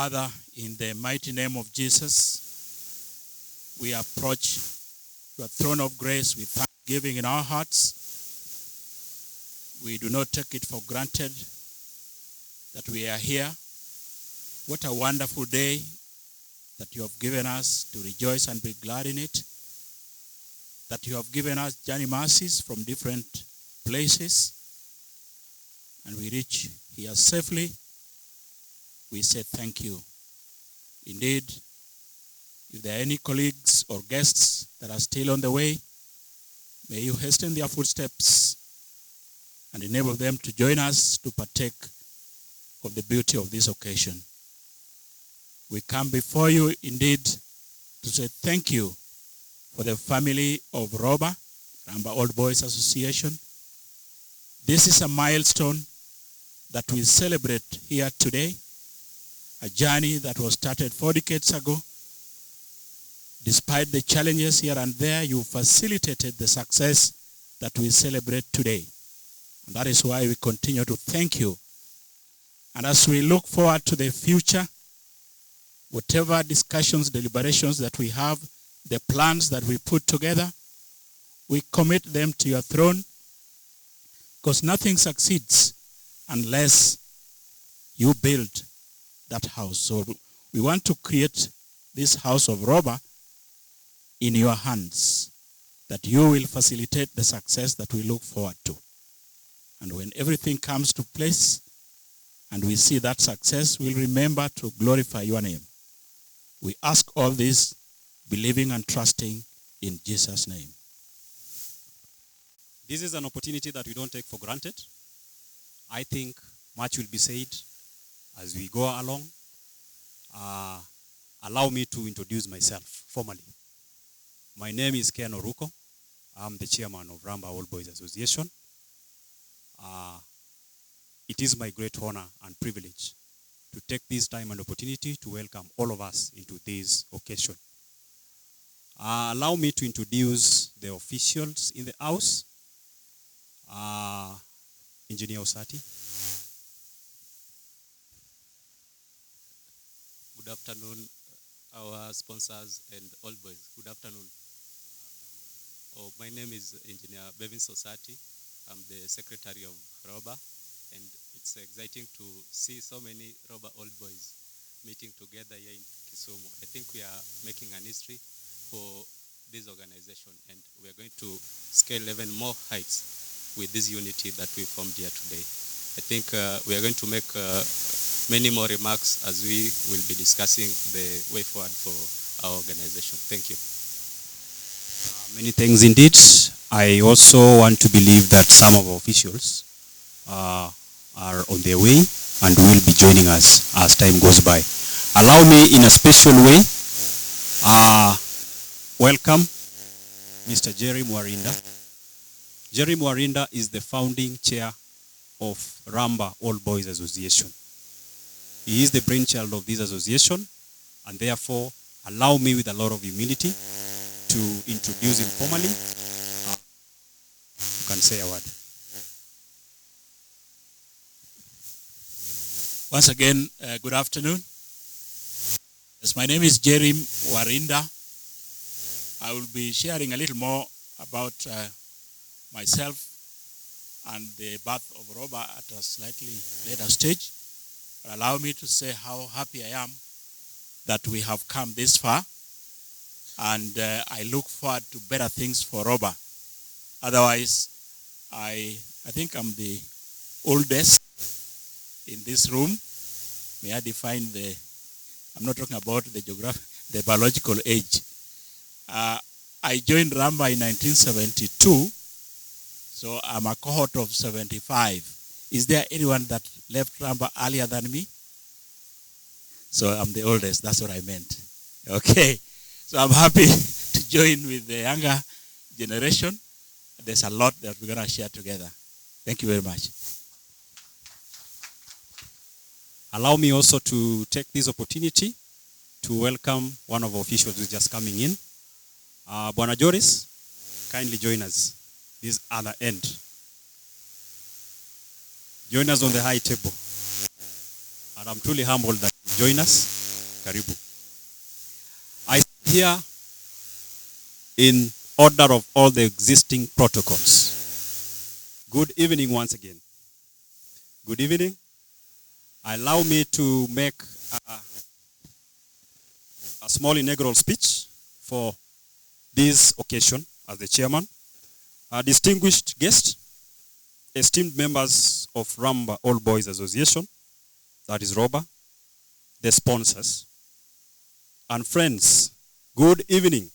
Father, in the mighty name of Jesus, we approach your throne of grace with thanksgiving in our hearts. We do not take it for granted that we are here. What a wonderful day that you have given us to rejoice and be glad in it. That you have given us journey mercies from different places. And we reach here safely. We say thank you. Indeed, if there are any colleagues or guests that are still on the way, may you hasten their footsteps and enable them to join us to partake of the beauty of this occasion. We come before you indeed to say thank you for the family of Ramba Old Boys Association. This is a milestone that we celebrate here today, a journey that was started 4 decades ago. Despite the challenges here and there, you facilitated the success that we celebrate today. And that is why we continue to thank you. And as we look forward to the future, whatever discussions, deliberations that we have, the plans that we put together, we commit them to your throne, because nothing succeeds unless you build that house. So we want to create this house of Ramba in your hands, that you will facilitate the success that we look forward to. And when everything comes to place and we see that success, we'll remember to glorify your name. We ask all this, believing and trusting in Jesus' name. This is an opportunity that we don't take for granted. I think much will be said as we go along. Allow me to introduce myself formally. My name is Ken Oruko. I'm the chairman of Ramba Old Boys Association. It is my great honor and privilege to take this time and opportunity to welcome all of us into this occasion. Allow me to introduce the officials in the house. Engineer Osati. Good afternoon, our sponsors and all boys. Good afternoon. My name is Engineer Bevin Sosati. I'm the secretary of Ramba, and it's exciting to see so many Ramba old boys meeting together here in Kisumu. I think we are making an history for this organization, and we are going to scale even more heights with this unity that we formed here today. I think we are going to make many more remarks as we will be discussing the way forward for our organization. Thank you. Many thanks indeed. I also want to believe that some of our officials are on their way and will be joining us as time goes by. Allow me in a special way, welcome Mr. Jerry Mwarinda. Jerry Mwarinda is the founding chair of Ramba Old Boys Association. He is the brainchild of this association, and therefore allow me with a lot of humility to introduce him formally. You can say a word. Once again, good afternoon. Yes, my name is Jerry Mwarinda. I will be sharing a little more about myself and the birth of Ramba at a slightly later stage. But allow me to say how happy I am that we have come this far, and I look forward to better things for Ramba. Otherwise, I think I'm the oldest in this room. May I define I'm not talking about the biological age. I joined Ramba in 1972, so I'm a cohort of 75. Is there anyone that left Ramba earlier than me? So I'm the oldest, that's what I meant. Okay, so I'm happy to join with the younger generation. There's a lot that we're going to share together. Thank you very much. Allow me also to take this opportunity to welcome one of our officials who's just coming in. Bwana Joris, kindly join us this other end. Join us on the high table. And I'm truly humbled that join us. Karibu. I stand here in order of all the existing protocols. Good evening once again. Good evening. Allow me to make a small inaugural speech for this occasion as the chairman. Distinguished guests, esteemed members of Ramba All Boys Association, that is Ramba, the sponsors, and friends, good evening.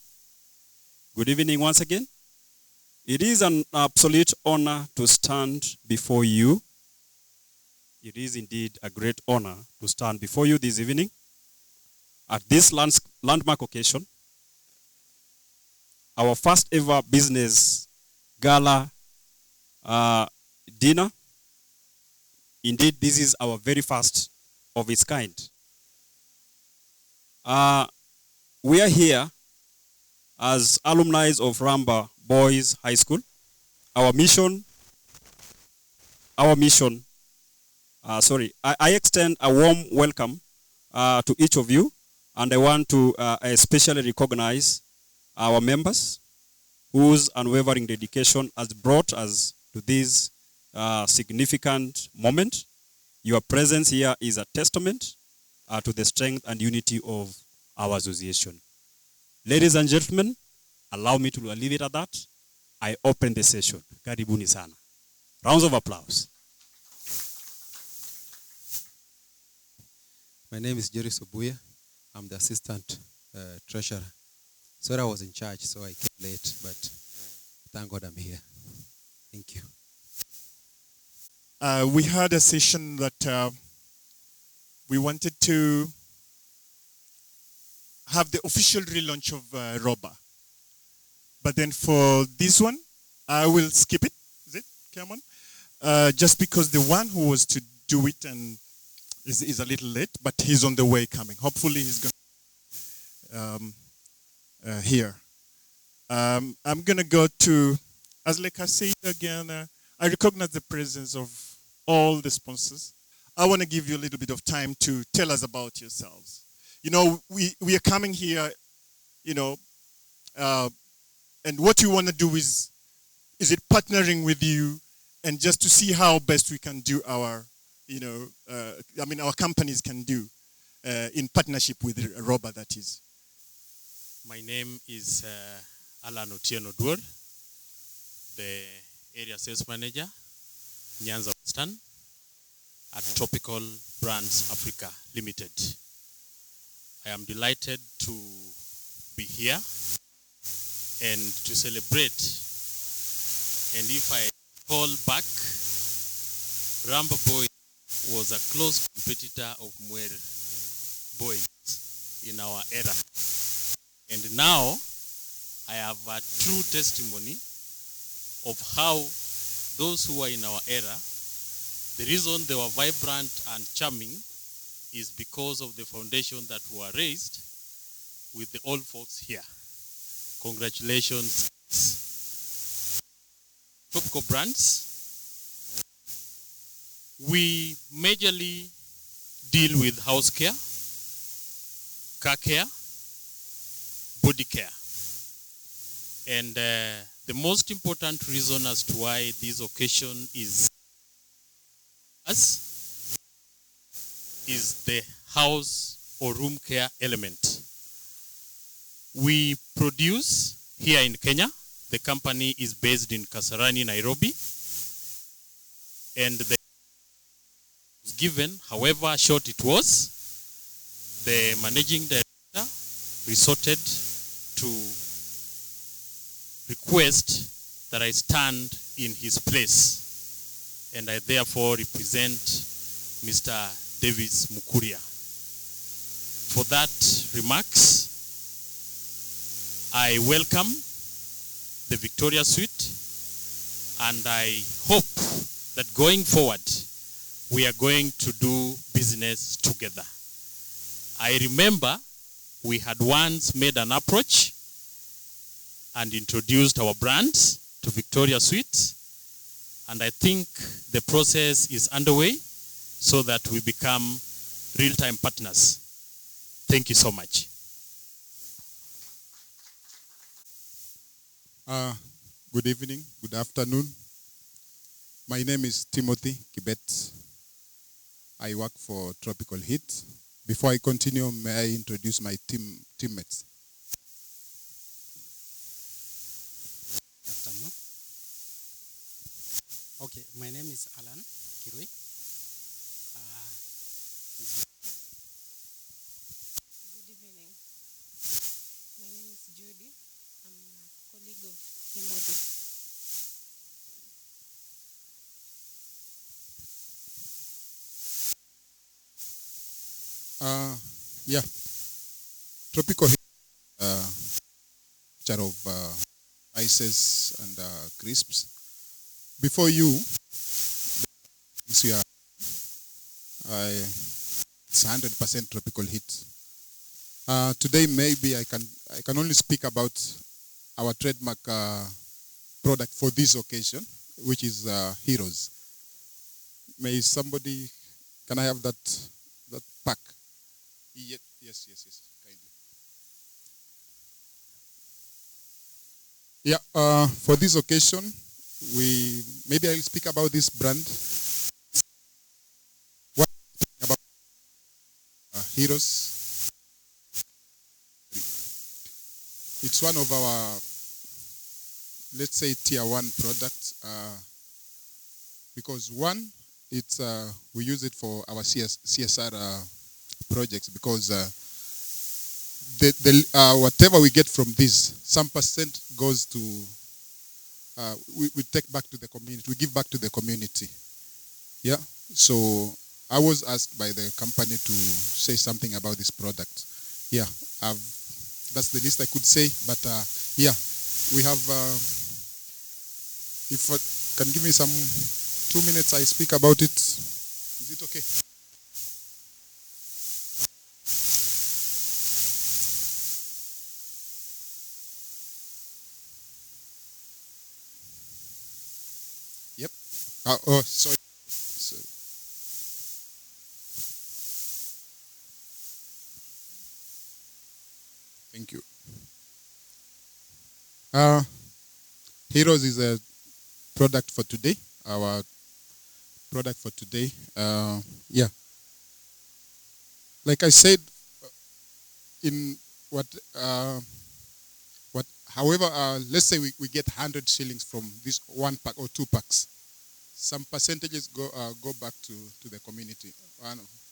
Good evening once again. It is an absolute honor to stand before you. It is indeed a great honor to stand before you this evening at this landmark occasion, our first ever business gala dinner. Indeed, this is our very first of its kind. We are here as alumni of Ramba Boys High School. I extend a warm welcome to each of you, and I want to especially recognize our members whose unwavering dedication has brought us to this significant moment. Your presence here is a testament to the strength and unity of our association. Ladies and gentlemen, allow me to leave it at that. I open the session. Karibuni sana. Rounds of applause. My name is Jerry Sobuya. I'm the assistant treasurer. Sorry I was in charge, so I came late, but thank God I'm here. Thank you. We had a session that we wanted to have the official relaunch of Ramba. But then for this one, I will skip it. Is it? Come on. Just because the one who was to do it and is a little late, but he's on the way coming. Hopefully he's going to here. I'm going to go to, as like I said again, I recognize the presence of all the sponsors. I want to give you a little bit of time to tell us about yourselves. You know, we are coming here, you know, and what we want to do is it partnering with you and just to see how best we can do our, you know, our companies can do in partnership with Ramba, that is. My name is Alan Otieno Duor, the area sales manager, Nyanza Western, at Tropical Brands Africa Limited. I am delighted to be here and to celebrate. And if I call back, Ramba Boys was a close competitor of Muer Boys in our era. And now I have a true testimony of how those who are in our era, the reason they were vibrant and charming is because of the foundation that were raised with the old folks here. Congratulations. Tropical Brands, we majorly deal with house care, car care, body care. And the most important reason as to why this occasion is us is the house or room care element. We produce here in Kenya. The company is based in Kasarani, Nairobi. And the was given, however short it was, the managing director resorted to request that I stand in his place. And I therefore represent Mr. Davis Mukuria. For that remarks, I welcome the Victoria Suite, and I hope that going forward, we are going to do business together. I remember we had once made an approach and introduced our brands to Victoria Suite, and I think the process is underway so that we become real-time partners. Thank you so much. Good evening, good afternoon. My name is Timothy Kibet. I work for Tropical Heat. Before I continue, may I introduce my teammates? Good afternoon. Okay, my name is Alan Kirui. Good evening. My name is Judy. I'm a colleague of Timothy. Yeah, Tropical Heat, picture of spices and crisps. Before you, we are it's 100% Tropical Heat. Today, maybe I can only speak about our trademark product for this occasion, which is Heroes. May somebody, can I have that pack? Yes, kindly. Yeah, for this occasion, maybe I'll speak about this brand. What about Heroes? It's one of our, let's say, tier 1 products, because one, it's we use it for our CSR projects, because whatever we get from this, some percent goes to, we take back to the community, we give back to the community. Yeah, so I was asked by the company to say something about this product. Yeah, that's the least I could say, but yeah, we have, if I can give me some 2 minutes, I speak about it. Is it okay? Yep. Oh, sorry. Thank you. Heroes is a product for today. Our product for today. Yeah. Like I said, in however, let's say we get 100 shillings from this 1 pack or 2 packs. Some percentages go back to the community.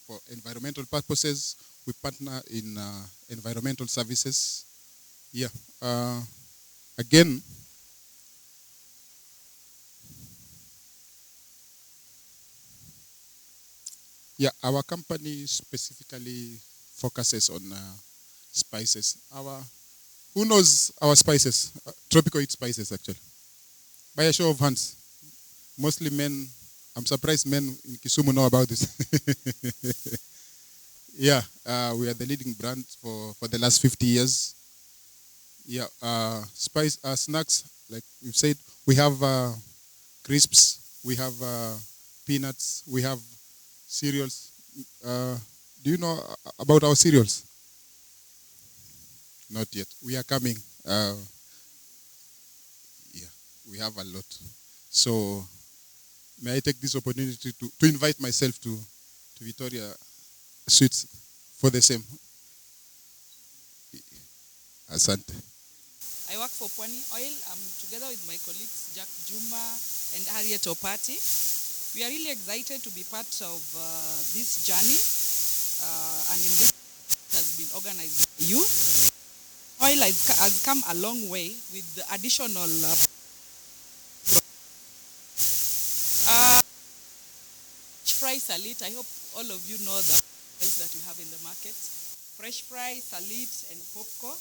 For environmental purposes, we partner in environmental services. Yeah. Again, yeah, our company specifically focuses on spices. Who knows our spices? Tropical Heat spices, actually. By a show of hands. Mostly men. I'm surprised men in Kisumu know about this. Yeah, we are the leading brand for the last 50 years. Yeah, snacks, like we've said, we have crisps, we have peanuts, we have cereals. Do you know about our cereals? Not yet. We are coming. Yeah, we have a lot. So may I take this opportunity to invite myself to Victoria Sweets for the same. Asante. I work for Pwani Oil. I'm together with my colleagues Jack Juma and Harriet Opati. We are really excited to be part of this journey, and in this it has been organized by you. Oil has come a long way with the additional fresh fry salit. I hope all of you know the oils that we have in the market. Fresh fry, salit, and popcorn.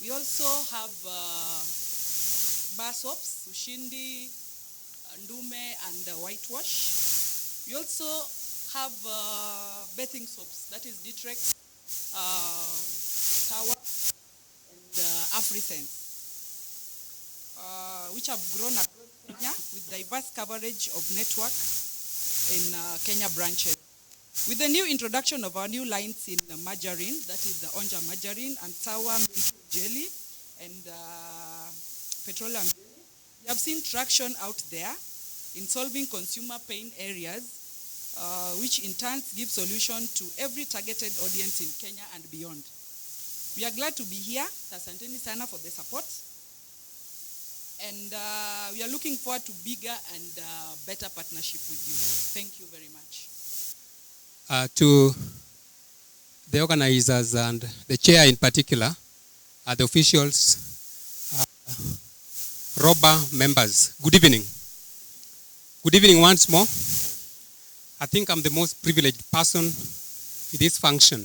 We also have bar soaps, Ushindi, Ndume, and whitewash. We also have bathing soaps, that is Ditrex, Tower, and Afrisense, which have grown across Kenya with diverse coverage of network in Kenya branches. With the new introduction of our new lines in margarine, that is the onja margarine and sour milk jelly and petroleum jelly, we have seen traction out there in solving consumer pain areas, which in turn give solution to every targeted audience in Kenya and beyond. We are glad to be here. Asanteni sana for the support. And we are looking forward to bigger and better partnership with you. Thank you very much. To the organizers and the chair in particular, the officials, Ramba members, good evening. Good evening once more. I think I'm the most privileged person in this function.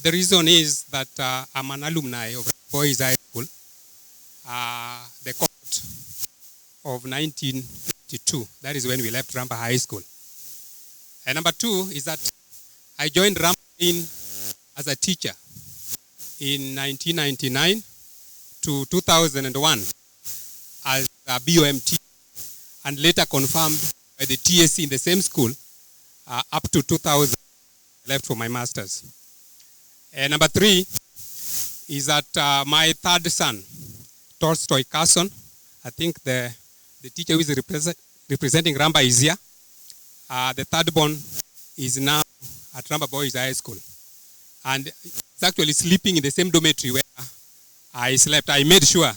The reason is that I'm an alumni of Boys High School, the cohort of 1952. That is when we left Ramba High School. And number two is that I joined Ramba as a teacher in 1999 to 2001 as a BOMT, and later confirmed by the TSC in the same school up to 2000. I left for my master's. And number three is that my third son, Tolstoy Carson, I think the teacher who is representing Ramba is here. The third born is now at Ramba Boys High School. And it's actually sleeping in the same dormitory where I slept. I made sure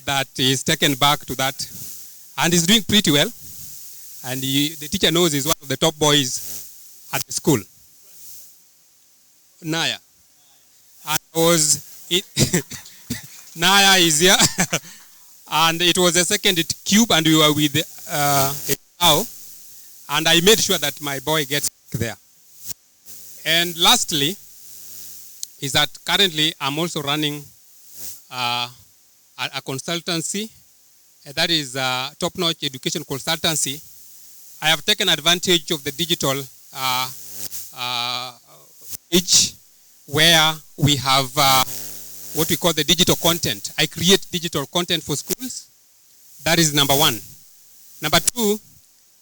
that he's taken back to that. And he's doing pretty well. And the teacher knows he's one of the top boys at the school. Naya. And Naya is here. And it was the second cube, and we were with Ao. And I made sure that my boy gets there. And lastly, is that currently I'm also running a consultancy. That is top-notch education consultancy. I have taken advantage of the digital age where we have what we call the digital content. I create digital content for schools. That is number one. Number two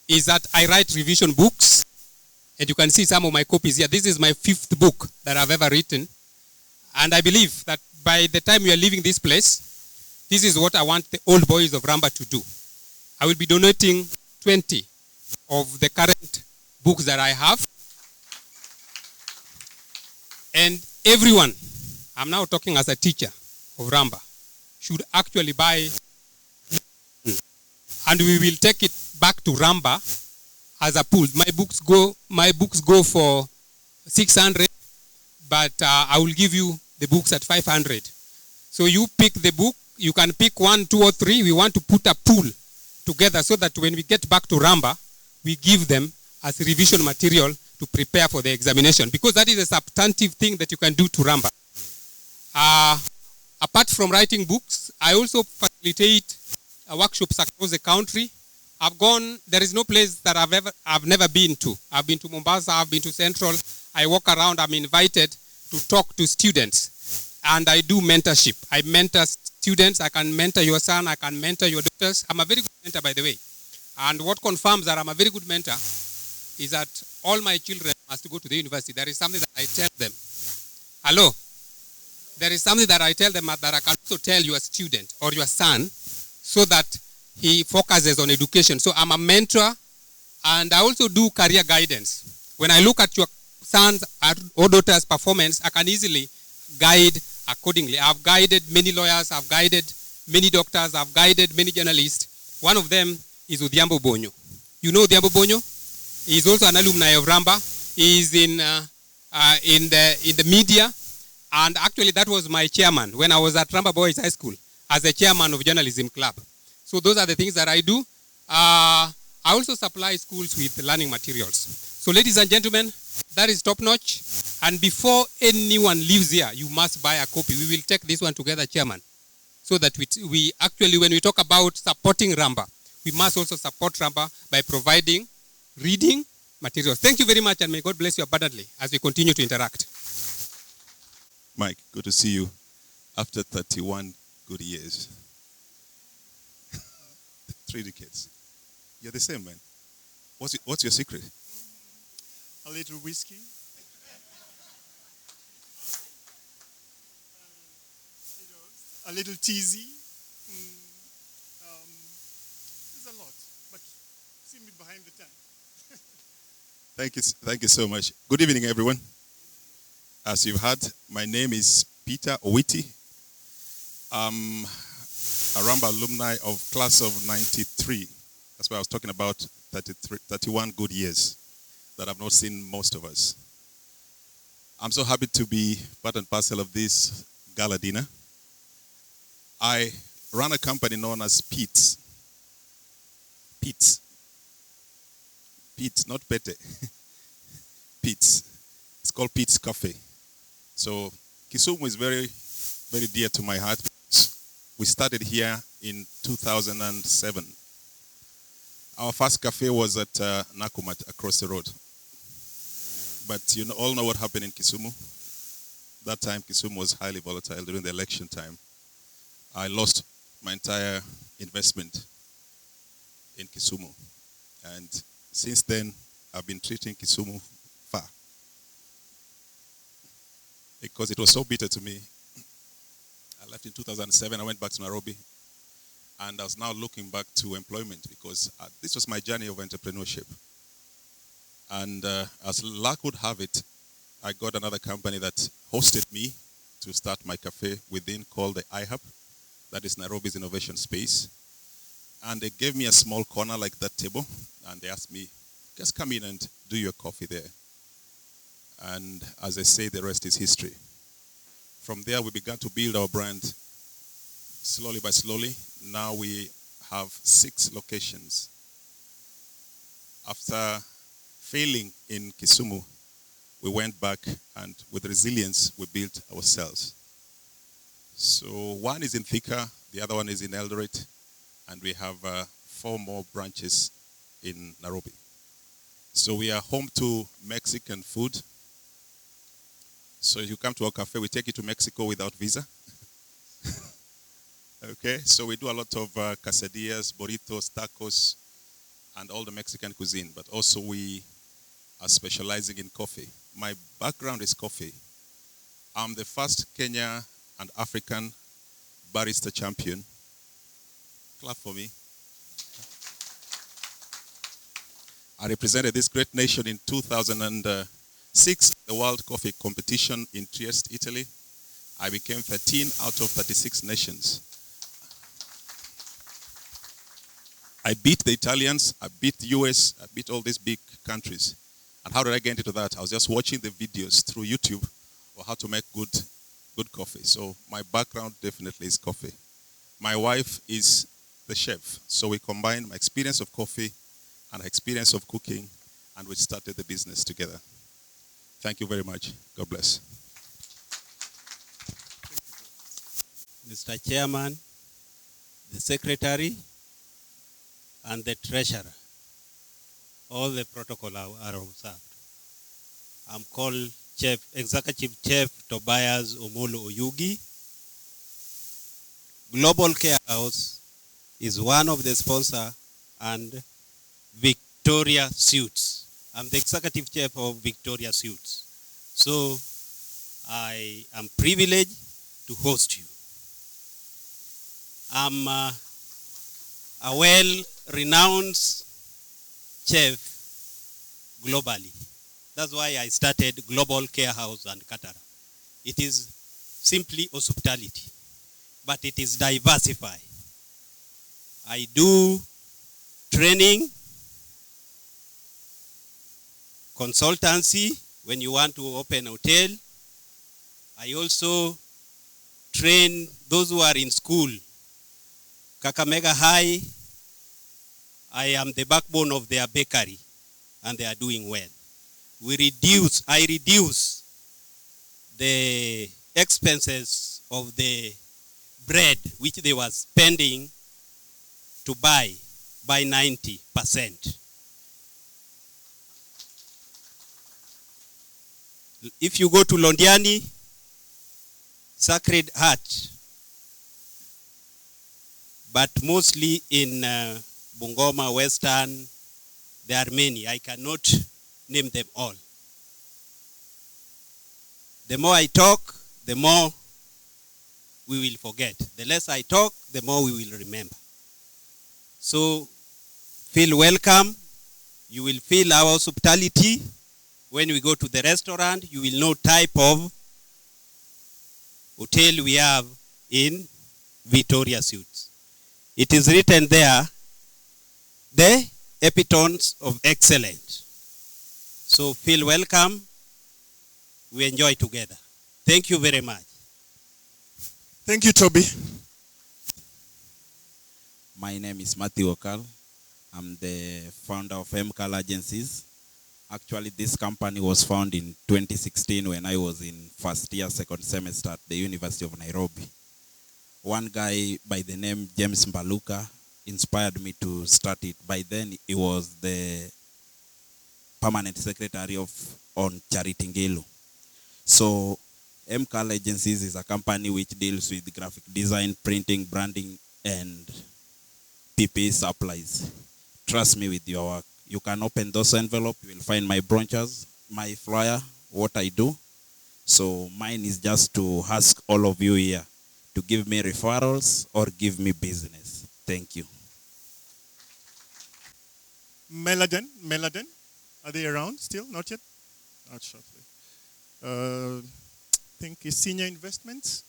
is that I write revision books. And you can see some of my copies here. This is my 5th book that I've ever written. And I believe that by the time we are leaving this place, this is what I want the old boys of Ramba to do. I will be donating 20 of the current books that I have. And everyone, I'm now talking as a teacher of Ramba, should actually buy. And we will take it back to Ramba as a pool. My books go for 600, but I will give you the books at 500. So you pick the book. You can pick 1, 2, or 3. We want to put a pool together so that when we get back to Ramba, we give them as revision material to prepare for the examination, because that is a substantive thing that you can do to Ramba. Apart from writing books, I also facilitate workshops across the country. There is no place that I've never been to. I've been to Mombasa, I've been to Central. I walk around, I'm invited to talk to students. And I do mentorship. I mentor students. I can mentor your son, I can mentor your daughters. I'm a very good mentor, by the way. And what confirms that I'm a very good mentor is that all my children must go to the university. There is something that I tell them. Hello? There is something that I tell them that I can also tell your student or your son so that he focuses on education. So I'm a mentor, and I also do career guidance. When I look at your son's or daughter's performance, I can easily guide accordingly. I've guided many lawyers, I've guided many doctors, I've guided many journalists. One of them is Odhiambo Bonyo. You know Odhiambo Bonyo? He is also an alumni of Ramba. He is in the media, and actually that was my chairman when I was at Ramba Boys High School as a chairman of journalism club. So those are the things that I do. I also supply schools with learning materials. So ladies and gentlemen, that is top notch. And before anyone leaves here, you must buy a copy. We will take this one together, chairman. So that we actually, when we talk about supporting Ramba, we must also support Ramba by providing reading materials. Thank you very much, and may God bless you abundantly as we continue to interact. Mike, good to see you after 31 good years. 3 decades. You're the same, man. What's your secret? a little whiskey. A little teasy. There's a lot, but see me behind the tent. Thank you so much. Good evening, everyone. As you've heard, my name is Peter Owiti. I'm a Ramba alumni of class of 93. That's why I was talking about 31 good years that I've not seen most of us. I'm so happy to be part and parcel of this gala dinner. I run a company known as Pete's. Pete's, not Pete. Pete's. It's called Pete's Cafe. So Kisumu is very, very dear to my heart. We started here in 2007. Our first cafe was at Nakumat across the road. But you all know what happened in Kisumu. That time Kisumu was highly volatile during the election time. I lost my entire investment in Kisumu. And since then, I've been treating Kisumu far. Because it was so bitter to me. I left in 2007, I went back to Nairobi. And I was now looking back to employment because this was my journey of entrepreneurship. And as luck would have it, I got another company that hosted me to start my cafe within called the iHub. That is Nairobi's innovation space. And they gave me a small corner like that table. And they asked me, just come in and do your coffee there. And as I say, the rest is history. From there, we began to build our brand slowly by slowly. Now we have 6 locations. After failing in Kisumu, we went back and with resilience, we built ourselves. So one is in Thika, the other one is in Eldoret, and we have 4 more branches in Nairobi. So we are home to Mexican food. So if you come to our cafe, we take you to Mexico without visa. Okay, so we do a lot of quesadillas, burritos, tacos, and all the Mexican cuisine. But also we are specializing in coffee. My background is coffee. I'm the first Kenya and African barista champion. Clap for me. I represented this great nation in 2006, the World Coffee Competition in Trieste, Italy. I became 13 out of 36 nations. I beat the Italians, I beat the US, I beat all these big countries. And how did I get into that? I was just watching the videos through YouTube of how to make good coffee. So my background definitely is coffee. My wife is the chef. So we combined my experience of coffee and experience of cooking, and we started the business together. Thank you very much. God bless. Mr. Chairman, the Secretary, and the Treasurer, all the protocol are observed. I'm called Executive Chef Tobias Omolo Oyugi. Global Care House is one of the sponsors, and Victoria Suits. I'm the Executive Chef of Victoria Suits. So I am privileged to host you. I'm a well-renowned chef globally. That's why I started Global Care House and Qatar. It is simply hospitality, but it is diversified. I do training, consultancy when you want to open a hotel. I also train those who are in school. Kakamega High, I am the backbone of their bakery, and they are doing well. I reduce the expenses of the bread which they were spending to buy by 90%. If you go to Londiani, Sacred Heart, but mostly in Bungoma, Western, there are many. I cannot name them all. The more I talk, the more we will forget. The less I talk, the more we will remember. So feel welcome. You will feel our hospitality. When we go to the restaurant, you will know type of hotel we have in Victoria Suites. It is written there, the epitones of excellence. So feel welcome. We enjoy together. Thank you very much. Thank you, Toby. My name is Matthew Okal. I'm the founder of MCAL Agencies. Actually, this company was founded in 2016 when I was in first year, second semester at the University of Nairobi. One guy by the name James Mbaluka inspired me to start it. By then, he was the permanent secretary on Charity Ngilu. So, MCAL Agencies is a company which deals with graphic design, printing, branding, and PPE supplies. Trust me with your work. You can open those envelopes, you will find my brochures, my flyer, what I do. So mine is just to ask all of you here to give me referrals or give me business. Thank you. Meladen, are they around still? Not yet? Not shortly. I think is Senior Investments?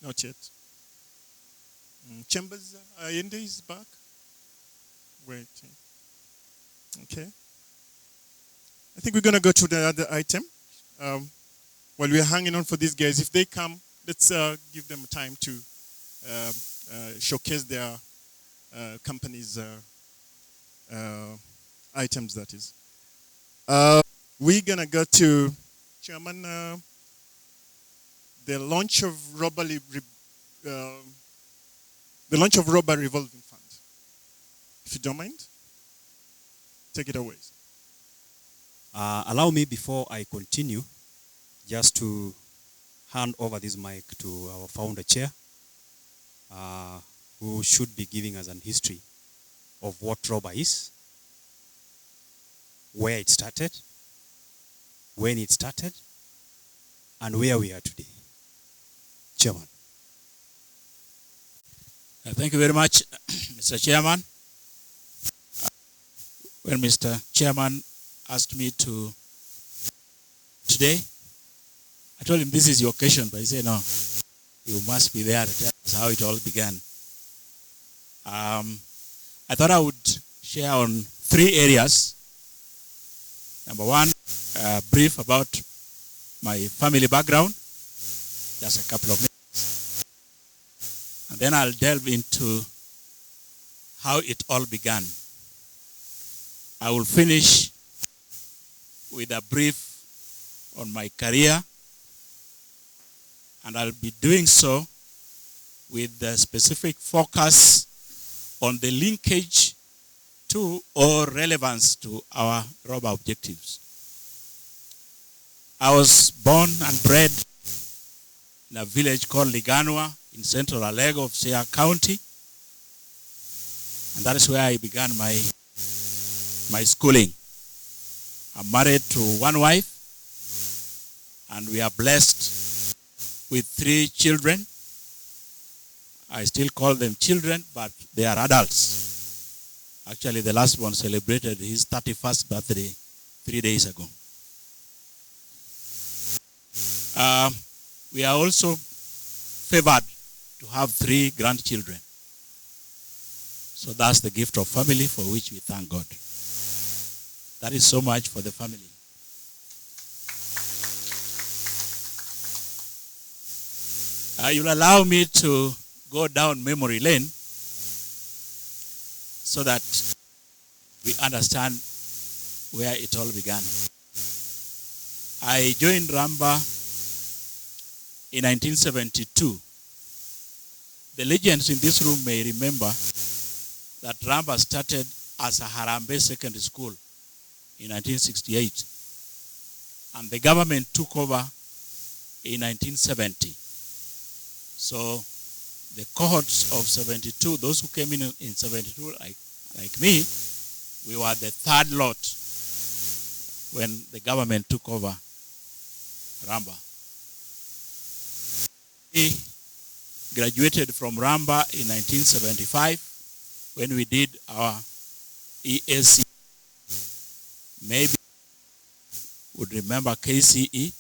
Not yet. Chambers, Allende is back. Waiting. Okay. I think we're going to go to the other item. While we're hanging on for these guys, if they come, let's give them time to showcase their company's items, that is. We're going to go to Chairman, the launch of Ramba Revolving Fund. If you don't mind, take it away. Allow me, before I continue, just to hand over this mic to our founder chair, who should be giving us an history of what Ramba is, where it started, when it started, and where we are today. Chairman. Thank you very much, Mr. Chairman. When Mr. Chairman asked me to today, I told him this is your occasion, but he said, no, you must be there to tell us how it all began. I thought I would share on 3 areas. Number 1, brief about my family background, just a couple of minutes. And then I'll delve into how it all began. I will finish with a brief on my career, and I'll be doing so with the specific focus on the linkage to or relevance to our Ramba objectives. I was born and bred in a village called Liganwa in central Alego of Siaya County, and that is where I began my schooling. I'm married to one wife, and we are blessed with 3 children. I still call them children, but they are adults. Actually, the last one celebrated his 31st birthday 3 days ago. We are also favored to have 3 grandchildren. So that's the gift of family for which we thank God. That is so much for the family. You'll allow me to go down memory lane so that we understand where it all began. I joined Ramba in 1972. The legends in this room may remember that Ramba started as a Harambee secondary school in 1968. And the government took over in 1970. So the cohorts of 72, those who came in 72, like me, we were the 3rd lot when the government took over. Ramba. We graduated from Ramba in 1975 when we did our ESC. Maybe would remember KCE.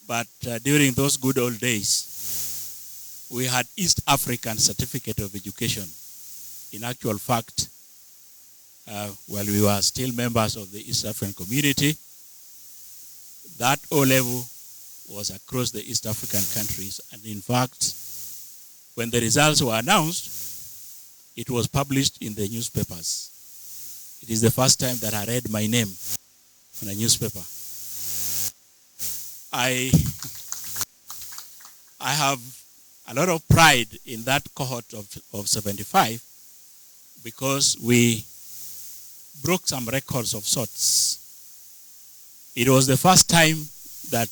But during those good old days, we had East African Certificate of Education. In actual fact, while we were still members of the East African community, that O-level was across the East African countries. And in fact, when the results were announced, it was published in the newspapers. It is the first time that I read my name in a newspaper. I have a lot of pride in that cohort of 75 because we broke some records of sorts. It was the first time that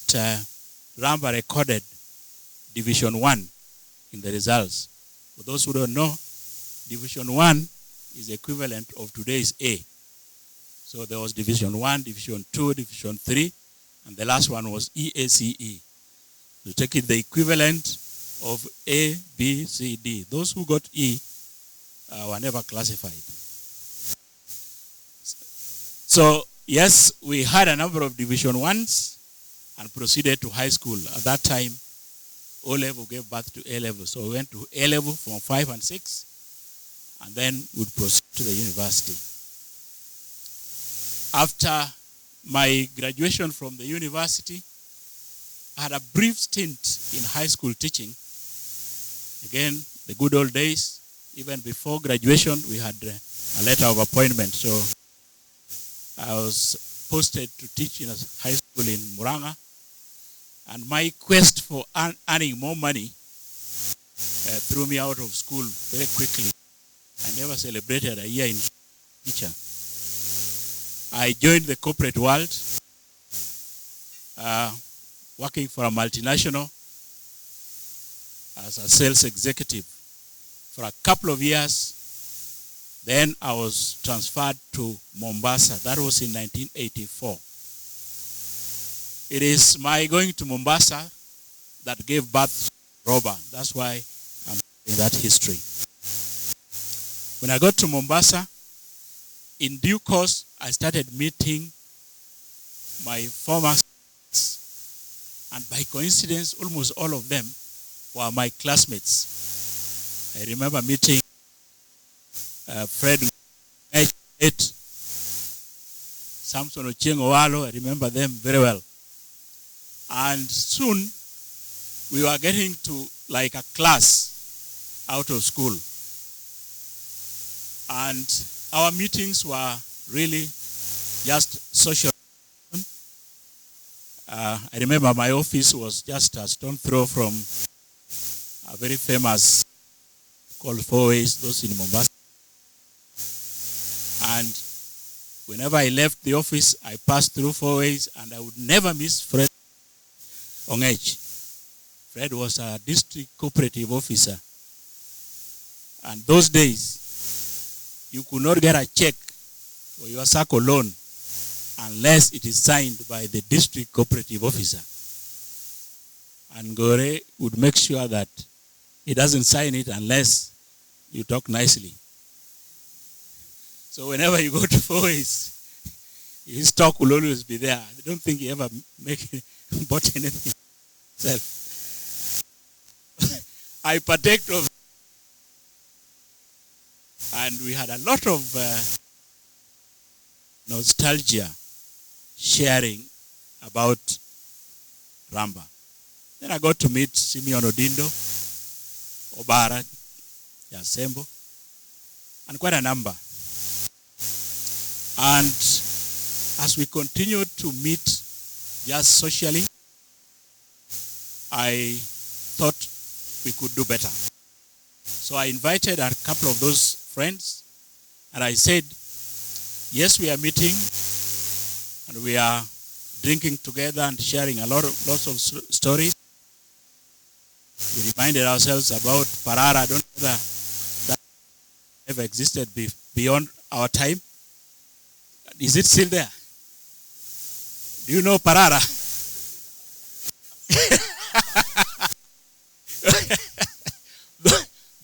Ramba recorded Division 1 in the results. For those who don't know, Division 1 is the equivalent of today's A. So there was Division 1, Division 2, Division 3, and the last one was EACE. You take it the equivalent of A, B, C, D. Those who got E were never classified. So, yes, we had a number of Division 1s and proceeded to high school. At that time, O-level gave birth to A-level. So we went to A-level from 5 and 6, and then would proceed to the university. After my graduation from the university, I had a brief stint in high school teaching. Again, the good old days, even before graduation, we had a letter of appointment. So I was posted to teach in a high school in Muranga. And my quest for earning more money threw me out of school very quickly. I never celebrated a year in teacher. I joined the corporate world, working for a multinational as a sales executive for a couple of years. Then I was transferred to Mombasa. That was in 1984. It is my going to Mombasa that gave birth to Ramba. That's why I'm in that history. When I got to Mombasa, in due course, I started meeting my former students, and by coincidence, almost all of them were my classmates. I remember meeting Fred, Samson Ochieng Owalo. I remember them very well. And soon, we were getting to like a class out of school. And our meetings were really just social. I remember my office was just a stone throw from a very famous called Four Ways, those in Mombasa. And whenever I left the office, I passed through Four Ways, and I would never miss Fred Ongech. Fred was a district cooperative officer. And those days, you could not get a check for your SACCO loan unless it is signed by the district cooperative officer. And Gore would make sure that he doesn't sign it unless you talk nicely. So whenever you go to Four Ways, his stock will always be there. I don't think he ever bought anything himself. I partake of, and we had a lot of nostalgia sharing about Ramba. Then I got to meet Simeon Odindo, Obara, Yasembo, and quite a number. And as we continued to meet just socially, I thought we could do better. So I invited a couple of those friends, and I said, yes, we are meeting, and we are drinking together and sharing lots of stories. We reminded ourselves about Parara. I don't know whether that ever existed beyond our time. Is it still there? Do you know Parara?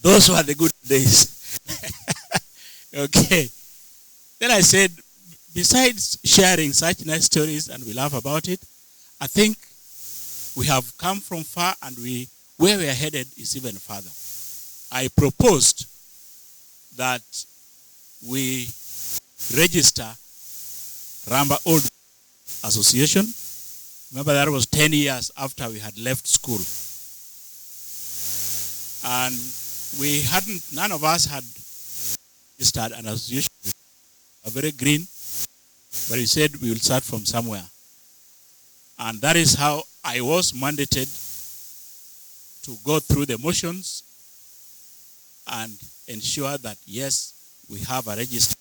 Those were the good days. Okay. Then I said, besides sharing such nice stories and we laugh about it, I think we have come from far and where we are headed is even further. I proposed that we register Ramba Old Association. Remember, that was 10 years after we had left school. And none of us had registered an association. We were very green, but we said we will start from somewhere. And that is how I was mandated to go through the motions and ensure that, yes, we have a register.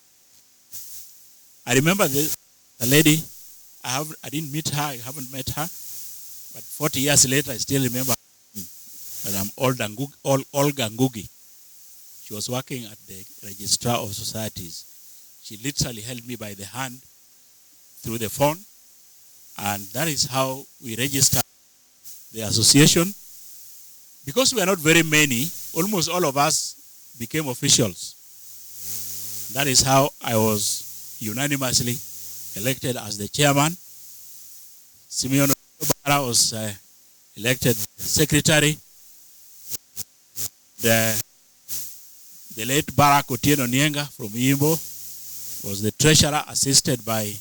I remember the lady, I didn't meet her, I haven't met her, but 40 years later, I still remember Madam Olga Ngugi. She was working at the Registrar of Societies. She literally held me by the hand through the phone, and that is how we registered the association. Because we are not very many, almost all of us became officials. That is how I was unanimously elected as the chairman. Simeon Obara was elected secretary. The late Barack Otieno Nienga from Yimbo was the treasurer, assisted by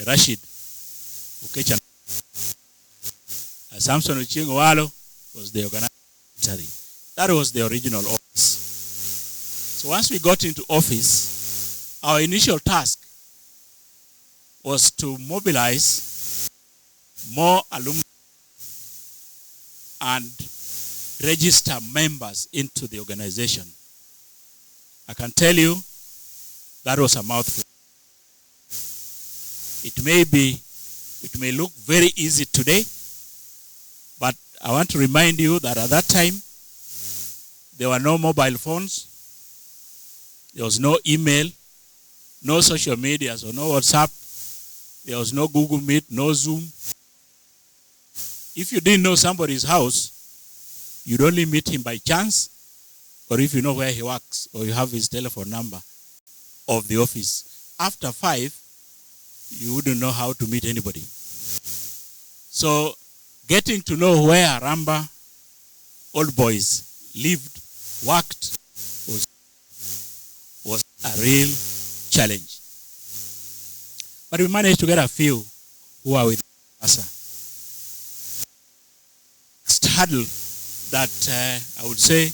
Rashid Okechan. Samson Uchingo Walo was the organizing secretary. That was the original office. So once we got into office, our initial task was to mobilize more alumni and register members into the organization. I can tell you that was a mouthful. It may look very easy today, but I want to remind you that at that time, there were no mobile phones, there was no email, no social media, so no WhatsApp, there was no Google Meet, no Zoom. If you didn't know somebody's house, you'd only meet him by chance, or if you know where he works, or you have his telephone number of the office. After 5, you wouldn't know how to meet anybody. So getting to know where Ramba Old Boys lived, worked, was a real challenge. But we managed to get a few who are with us. Next hurdle that I would say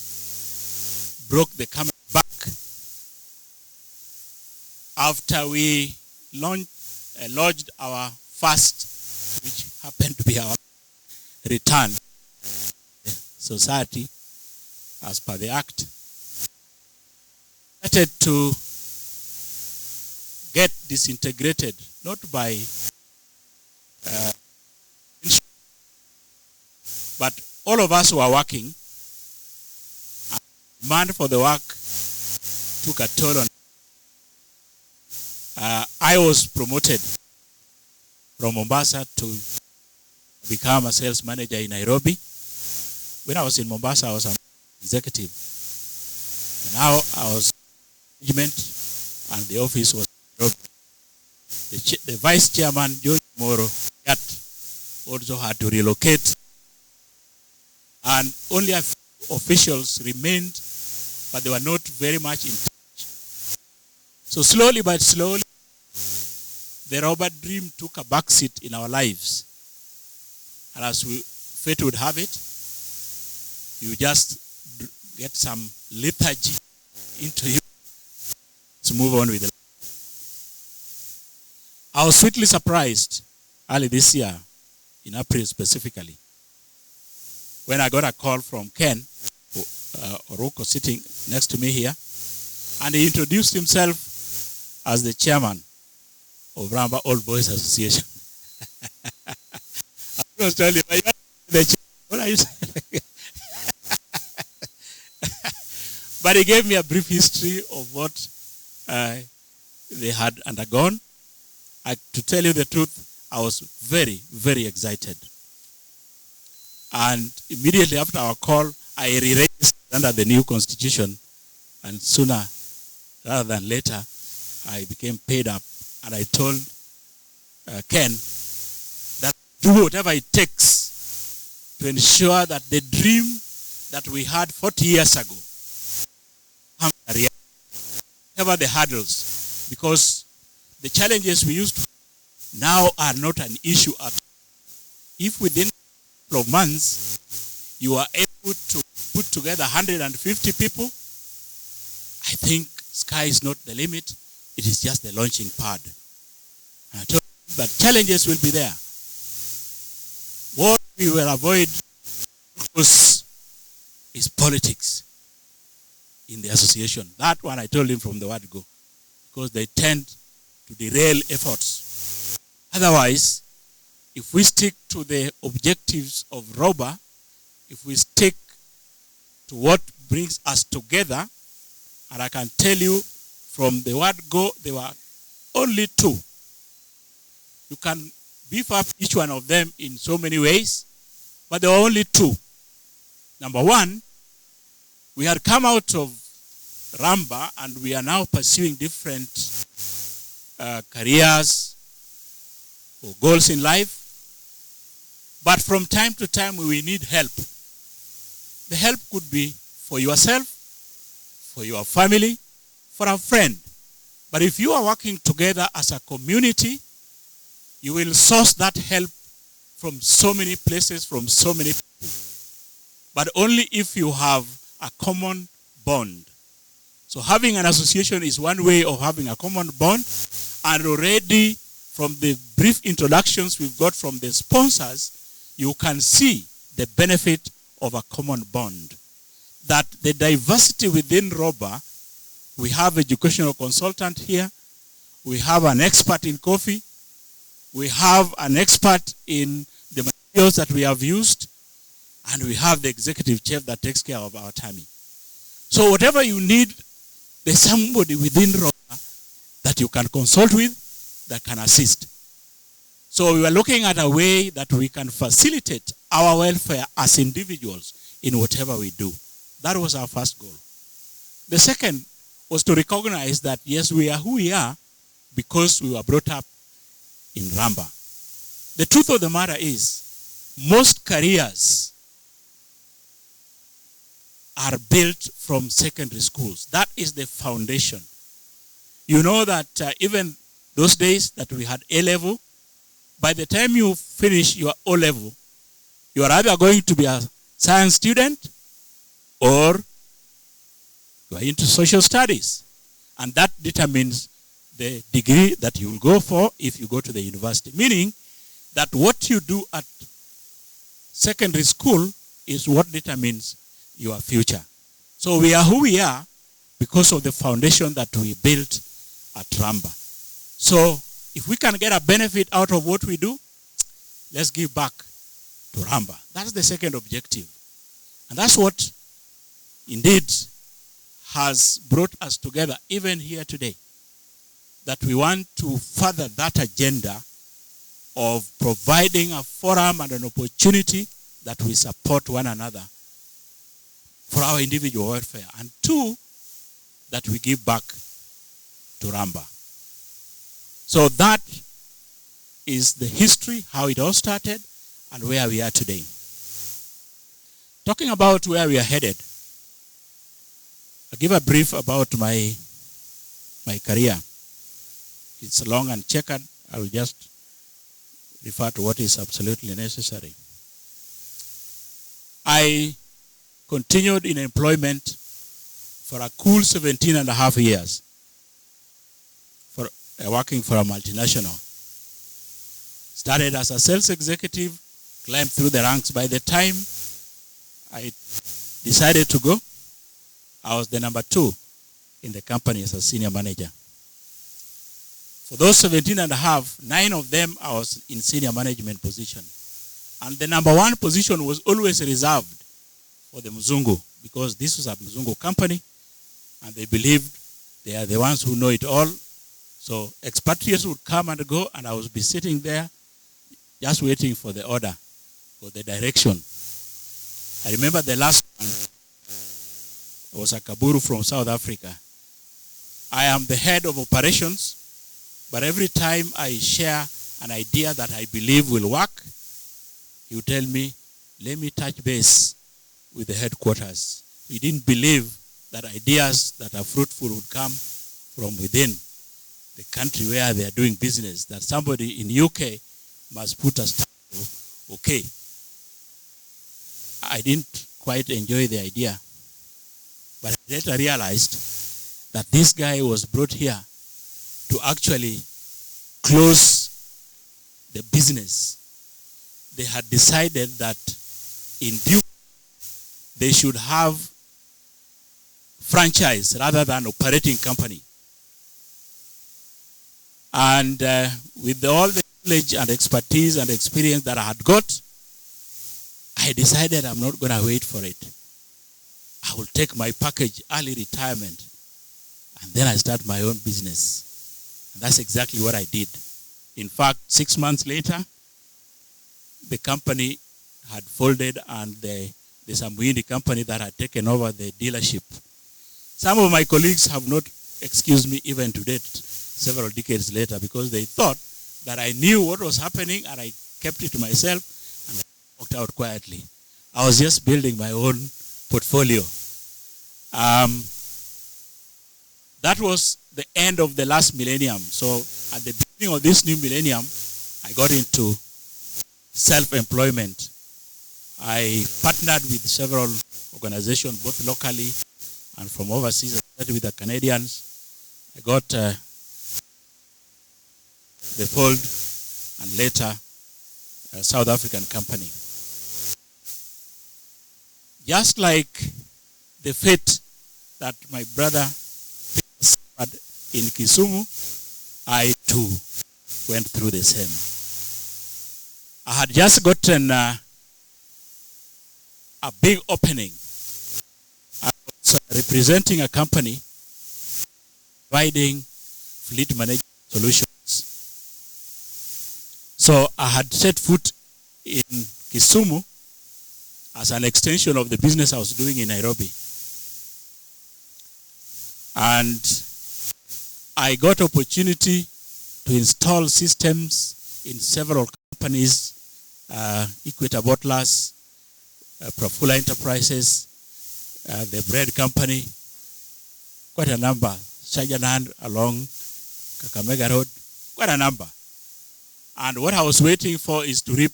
broke the camel back after we lodged our first, which happened to be our return society as per the act, started to get disintegrated, not by but all of us who are working, demand for the work took a toll on. I was promoted from Mombasa to become a sales manager in Nairobi. When I was in Mombasa, I was an executive. And now I was management, and the office was Nairobi. The vice chairman, George Moro, also had to relocate. And only a few officials remained, but they were not very much in touch. So slowly but slowly, the Robert dream took a backseat in our lives. And as fate would have it, you just get some lethargy into you to move on with the life. I was sweetly surprised early this year, in April specifically, when I got a call from Ken Oruko, sitting next to me here, and he introduced himself as the chairman of Ramba Old Boys Association. I was telling him, what are you saying? But he gave me a brief history of what they had undergone. To tell you the truth, I was very, very excited. And immediately after our call, I re-registered under the new constitution, and sooner rather than later, I became paid up. And I told Ken that do whatever it takes to ensure that the dream that we had 40 years ago comes a reality. Whatever the hurdles, because the challenges we used to now are not an issue at all. If within a couple of months you are able to put together 150 people, I think sky is not the limit. It is just the launching pad. And I told you that challenges will be there. What we will avoid, of course, is politics in the association. That one I told him from the word go, because they tend to derail efforts. Otherwise, if we stick to the objectives of Ramba, if we stick to what brings us together, and I can tell you from the word go, there were only two. You can beef up each one of them in so many ways, but there were only two. Number one, we had come out of Ramba and we are now pursuing different careers or goals in life. But from time to time we need help. The help could be for yourself, for your family, for a friend. But if you are working together as a community, you will source that help from so many places, from so many people. But only if you have a common bond. So having an association is one way of having a common bond. And already from the brief introductions we've got from the sponsors, you can see the benefit of a common bond. That the diversity within Ramba, we have educational consultant here, we have an expert in coffee, we have an expert in the materials that we have used, and we have the executive chef that takes care of our tummy. So whatever you need, there's somebody within Ramba that you can consult with that can assist. So we were looking at a way that we can facilitate our welfare as individuals in whatever we do. That was our first goal. The second was to recognize that, yes, we are who we are because we were brought up in Ramba. The truth of the matter is, most careers are built from secondary schools. That is the foundation. You know that even those days that we had A-level, by the time you finish your O-level, you are either going to be a science student or you are into social studies. And that determines the degree that you will go for if you go to the university. Meaning that what you do at secondary school is what determines your future. So we are who we are because of the foundation that we built at Ramba. So if we can get a benefit out of what we do, let's give back to Ramba. That's the second objective. And that's what indeed has brought us together even here today. That we want to further that agenda of providing a forum and an opportunity that we support one another for our individual welfare. And two, that we give back to Ramba. So that is the history, how it all started, and where we are today. Talking about where we are headed, I'll give a brief about my career. It's long and checkered. I will just refer to what is absolutely necessary. I continued in employment for a cool 17 and a half years, working for a multinational. Started as a sales executive, climbed through the ranks. By the time I decided to go, I was the number 2 in the company as a senior manager. For those 17 and a half, 9 of them I was in senior management position. And the number 1 position was always reserved for the Mzungu, because this was a Mzungu company and they believed they are the ones who know it all. So expatriates would come and go, and I would be sitting there just waiting for the order, for the direction. I remember the last one I was a Kaburu from South Africa. I am the head of operations, but every time I share an idea that I believe will work, he would tell me, let me touch base with the headquarters. We didn't believe that ideas that are fruitful would come from within the country where they are doing business, that somebody in UK must put a stamp of okay. I didn't quite enjoy the idea, but I later realized that this guy was brought here to actually close the business. They had decided that in due they should have franchise rather than operating company. And with all the knowledge and expertise and experience that I had got, I decided I'm not going to wait for it. I will take my package, early retirement, and then I start my own business. And that's exactly what I did. In fact, 6 months later, the company had folded and the Sambuindi company that had taken over the dealership. Some of my colleagues have not excused me even to date, several decades later, because they thought that I knew what was happening and I kept it to myself and I walked out quietly. I was just building my own portfolio. That was the end of the last millennium. So at the beginning of this new millennium, I got into self-employment. I partnered with several organizations, both locally and from overseas. I started with the Canadians. I got the Fold and later a South African company. Just like the fate that my brother suffered in Kisumu, I too went through the same. I had just gotten a big opening. I was representing a company providing fleet management solutions. So I had set foot in Kisumu as an extension of the business I was doing in Nairobi. And I got opportunity to install systems in several companies, Equator Bottlers, Profula Enterprises, the bread company, quite a number, Shajanan along Kakamega Road, quite a number. And what I was waiting for is to reap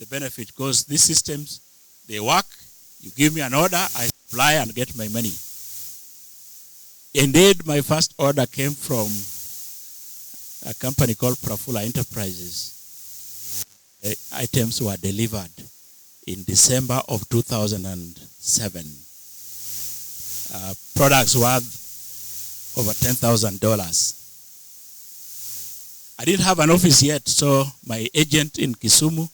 the benefit, because these systems, they work, you give me an order, I supply and get my money. Indeed, my first order came from a company called Profula Enterprises. The items were delivered in December of 2007. Products worth over $10,000. I didn't have an office yet, so my agent in Kisumu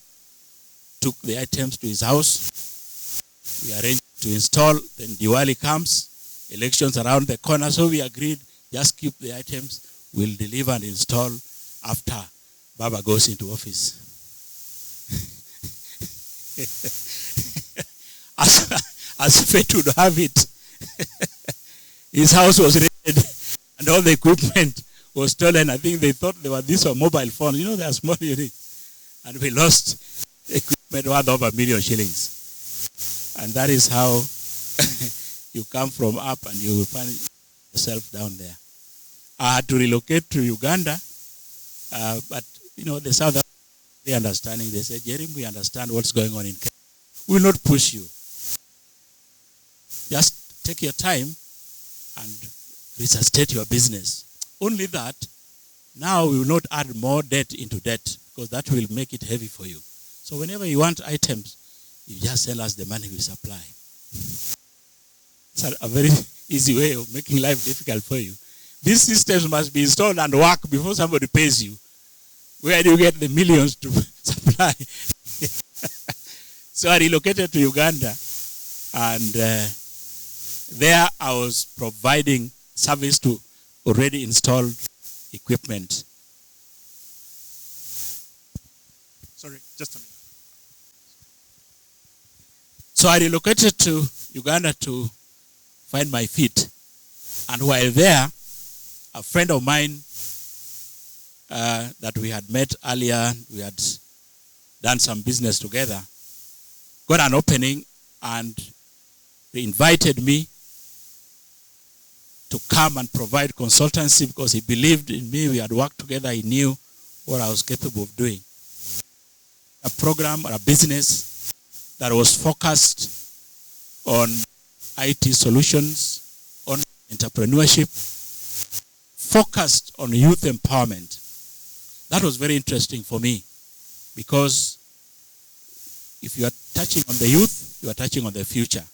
took the items to his house. We arranged to install, then Diwali comes, elections around the corner, so we agreed, just keep the items, we'll deliver and install after Baba goes into office. as fate would have it, his house was raided and all the equipment was stolen. I think they thought these were mobile phones. You know, they are small units. And we lost equipment worth over 1 million shillings. And that is how you come from up and you will find yourself down there. I had to relocate to Uganda, but you know, the South African understanding, they said, Jerry, we understand what's going on in Kenya. We will not push you. Just take your time and resuscitate your business. Only that, now we will not add more debt into debt, because that will make it heavy for you. So whenever you want items, you just sell us the money we supply. It's a very easy way of making life difficult for you. These systems must be installed and work before somebody pays you. Where do you get the millions to supply? So I relocated to Uganda, and there I was providing service to already installed equipment. Sorry, just a minute. So I relocated to Uganda to find my feet. And while there, a friend of mine that we had met earlier, we had done some business together, got an opening and they invited me to come and provide consultancy because he believed in me. We had worked together. He knew what I was capable of doing. A program or a business that was focused on IT solutions, on entrepreneurship, focused on youth empowerment. That was very interesting for me because if you are touching on the youth, you are touching on the future.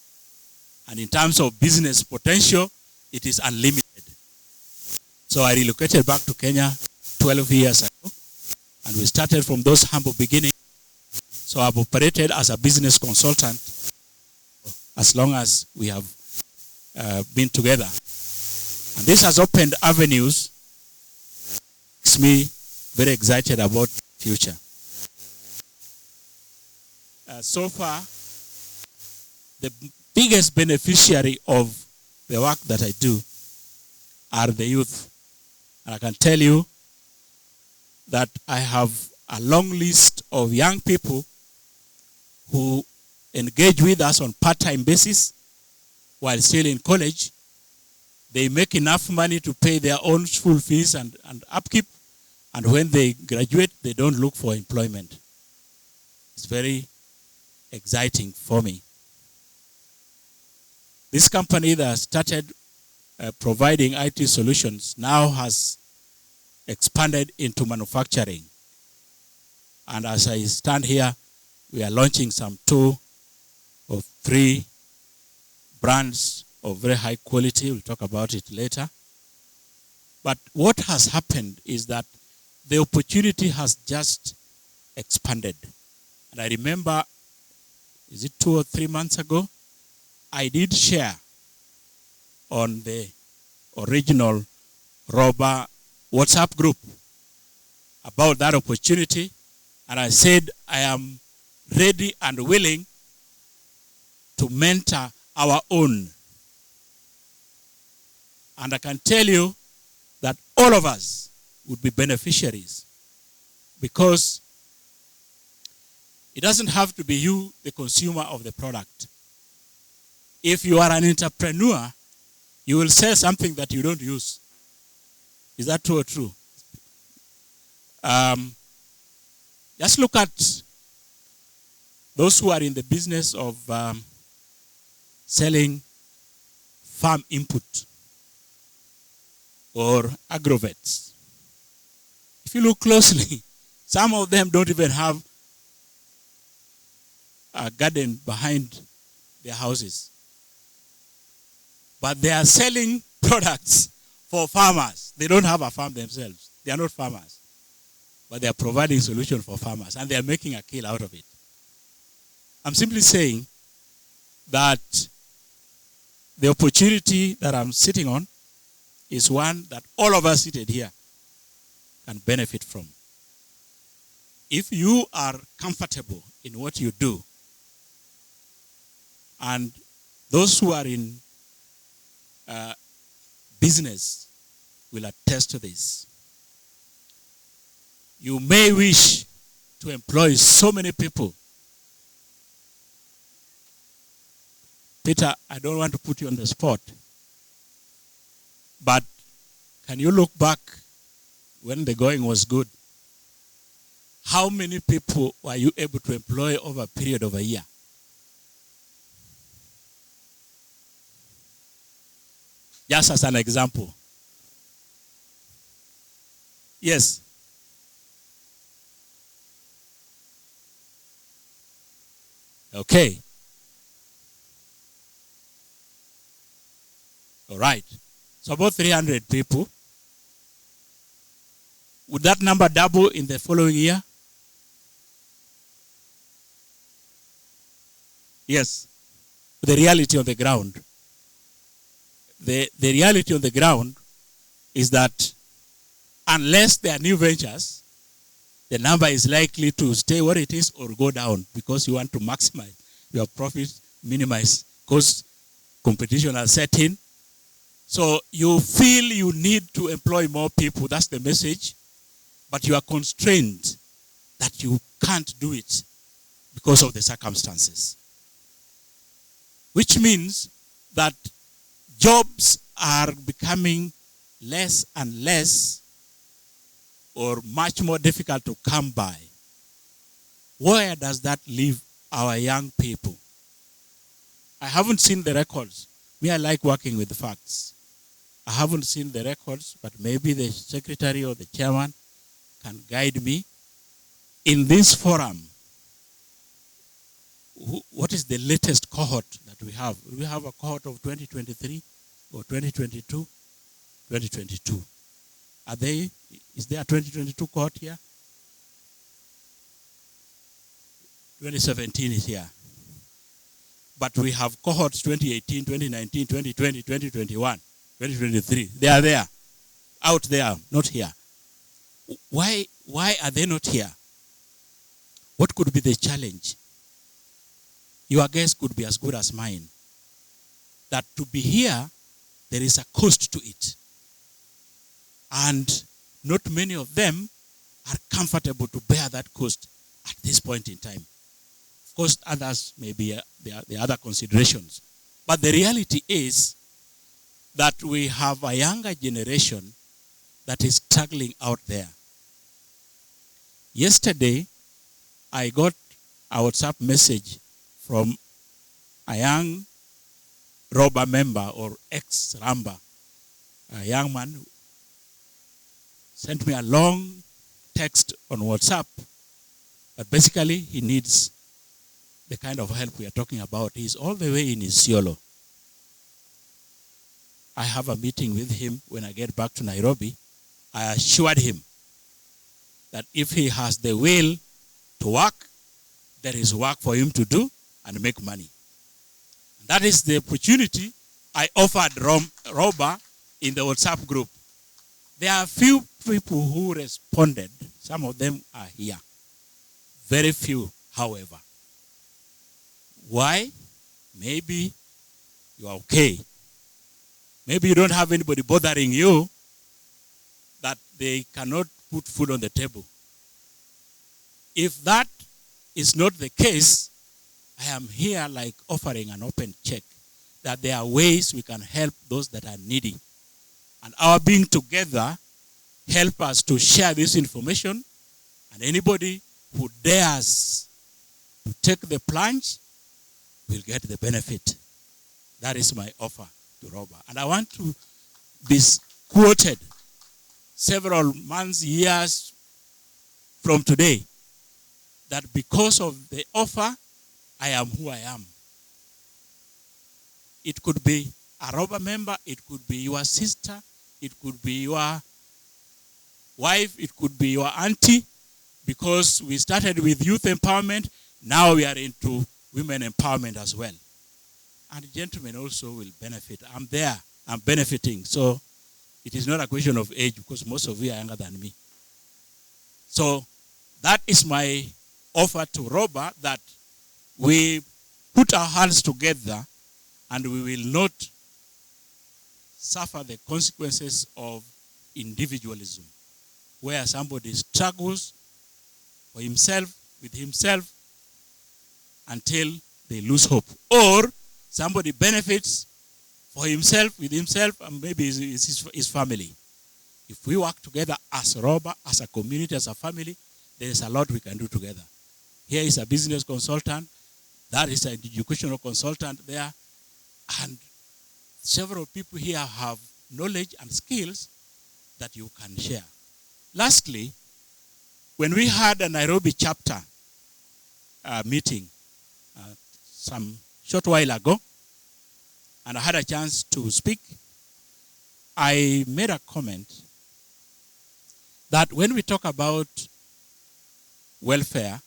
And in terms of business potential, it is unlimited. So I relocated back to Kenya 12 years ago, and we started from those humble beginnings. So I've operated as a business consultant as long as we have been together. And this has opened avenues. Makes me very excited about the future. So far, the biggest beneficiary of the work that I do are the youth. And I can tell you that I have a long list of young people who engage with us on part-time basis while still in college. They make enough money to pay their own school fees and upkeep. And when they graduate, they don't look for employment. It's very exciting for me. This company that started providing IT solutions now has expanded into manufacturing. And as I stand here, we are launching some 2 or 3 brands of very high quality. We'll talk about it later. But what has happened is that the opportunity has just expanded. And I remember, is it 2 or 3 months ago, I did share on the original Ramba WhatsApp group about that opportunity. And I said, I am ready and willing to mentor our own. And I can tell you that all of us would be beneficiaries because it doesn't have to be you, the consumer of the product. If you are an entrepreneur, you will sell something that you don't use. Is that true or true? Just look at those who are in the business of selling farm input or agrovets. If you look closely, some of them don't even have a garden behind their houses. But they are selling products for farmers. They don't have a farm themselves. They are not farmers. But they are providing solutions for farmers. And they are making a kill out of it. I'm simply saying that the opportunity that I'm sitting on is one that all of us seated here can benefit from. If you are comfortable in what you do, and those who are in business will attest to this. You may wish to employ so many people. Peter, I don't want to put you on the spot, but can you look back when the going was good? How many people were you able to employ over a period of a year? Just as an example. Yes. Okay. All right. So about 300 people. Would that number double in the following year? Yes. The reality on the ground. The reality on the ground is that unless there are new ventures, the number is likely to stay what it is or go down because you want to maximize your profit, minimize cost competition has set in. So you feel you need to employ more people. That's the message. But you are constrained that you can't do it because of the circumstances. Which means that jobs are becoming less and less or much more difficult to come by. Where does that leave our young people? I haven't seen the records. Me, I like working with the facts. I haven't seen the records, but maybe the secretary or the chairman can guide me. In this forum, what is the latest cohort that we have? We have a cohort of 2023 or 2022? 2022. Is there a 2022 cohort here? 2017 is here. But we have cohorts 2018, 2019, 2020, 2021, 2023. They are there, out there, not here. Why are they not here? What could be the challenge? Your guess could be as good as mine. That to be here, there is a cost to it. And not many of them are comfortable to bear that cost at this point in time. Of course, others may be the other considerations. But the reality is that we have a younger generation that is struggling out there. Yesterday, I got a WhatsApp message from a young Ramba member or ex-Ramba, a young man who sent me a long text on WhatsApp. But basically, he needs the kind of help we are talking about. He's all the way in Isiolo. I have a meeting with him when I get back to Nairobi. I assured him that if he has the will to work, there is work for him to do and make money. And that is the opportunity I offered Ramba in the WhatsApp group. There are few people who responded. Some of them are here. Very few, however. Why? Maybe you are okay. Maybe you don't have anybody bothering you that they cannot put food on the table. If that is not the case, I am here like offering an open check that there are ways we can help those that are needy. And our being together help us to share this information, and anybody who dares to take the plunge will get the benefit. That is my offer to Ramba. And I want to be quoted several months, years from today, that because of the offer, I am who I am. It could be a Ramba member, it could be your sister, it could be your wife, it could be your auntie, because we started with youth empowerment, now we are into women empowerment as well. And gentlemen also will benefit. I'm there, I'm benefiting. So it is not a question of age, because most of you are younger than me. So that is my offer to Ramba, that we put our hands together and we will not suffer the consequences of individualism, where somebody struggles for himself, with himself, until they lose hope. Or somebody benefits for himself, with himself, and maybe his family. If we work together as Ramba, as a community, as a family, there is a lot we can do together. Here is a business consultant, that is an educational consultant there, and several people here have knowledge and skills that you can share. Lastly, when we had a Nairobi chapter meeting some short while ago, and I had a chance to speak, I made a comment that when we talk about welfare,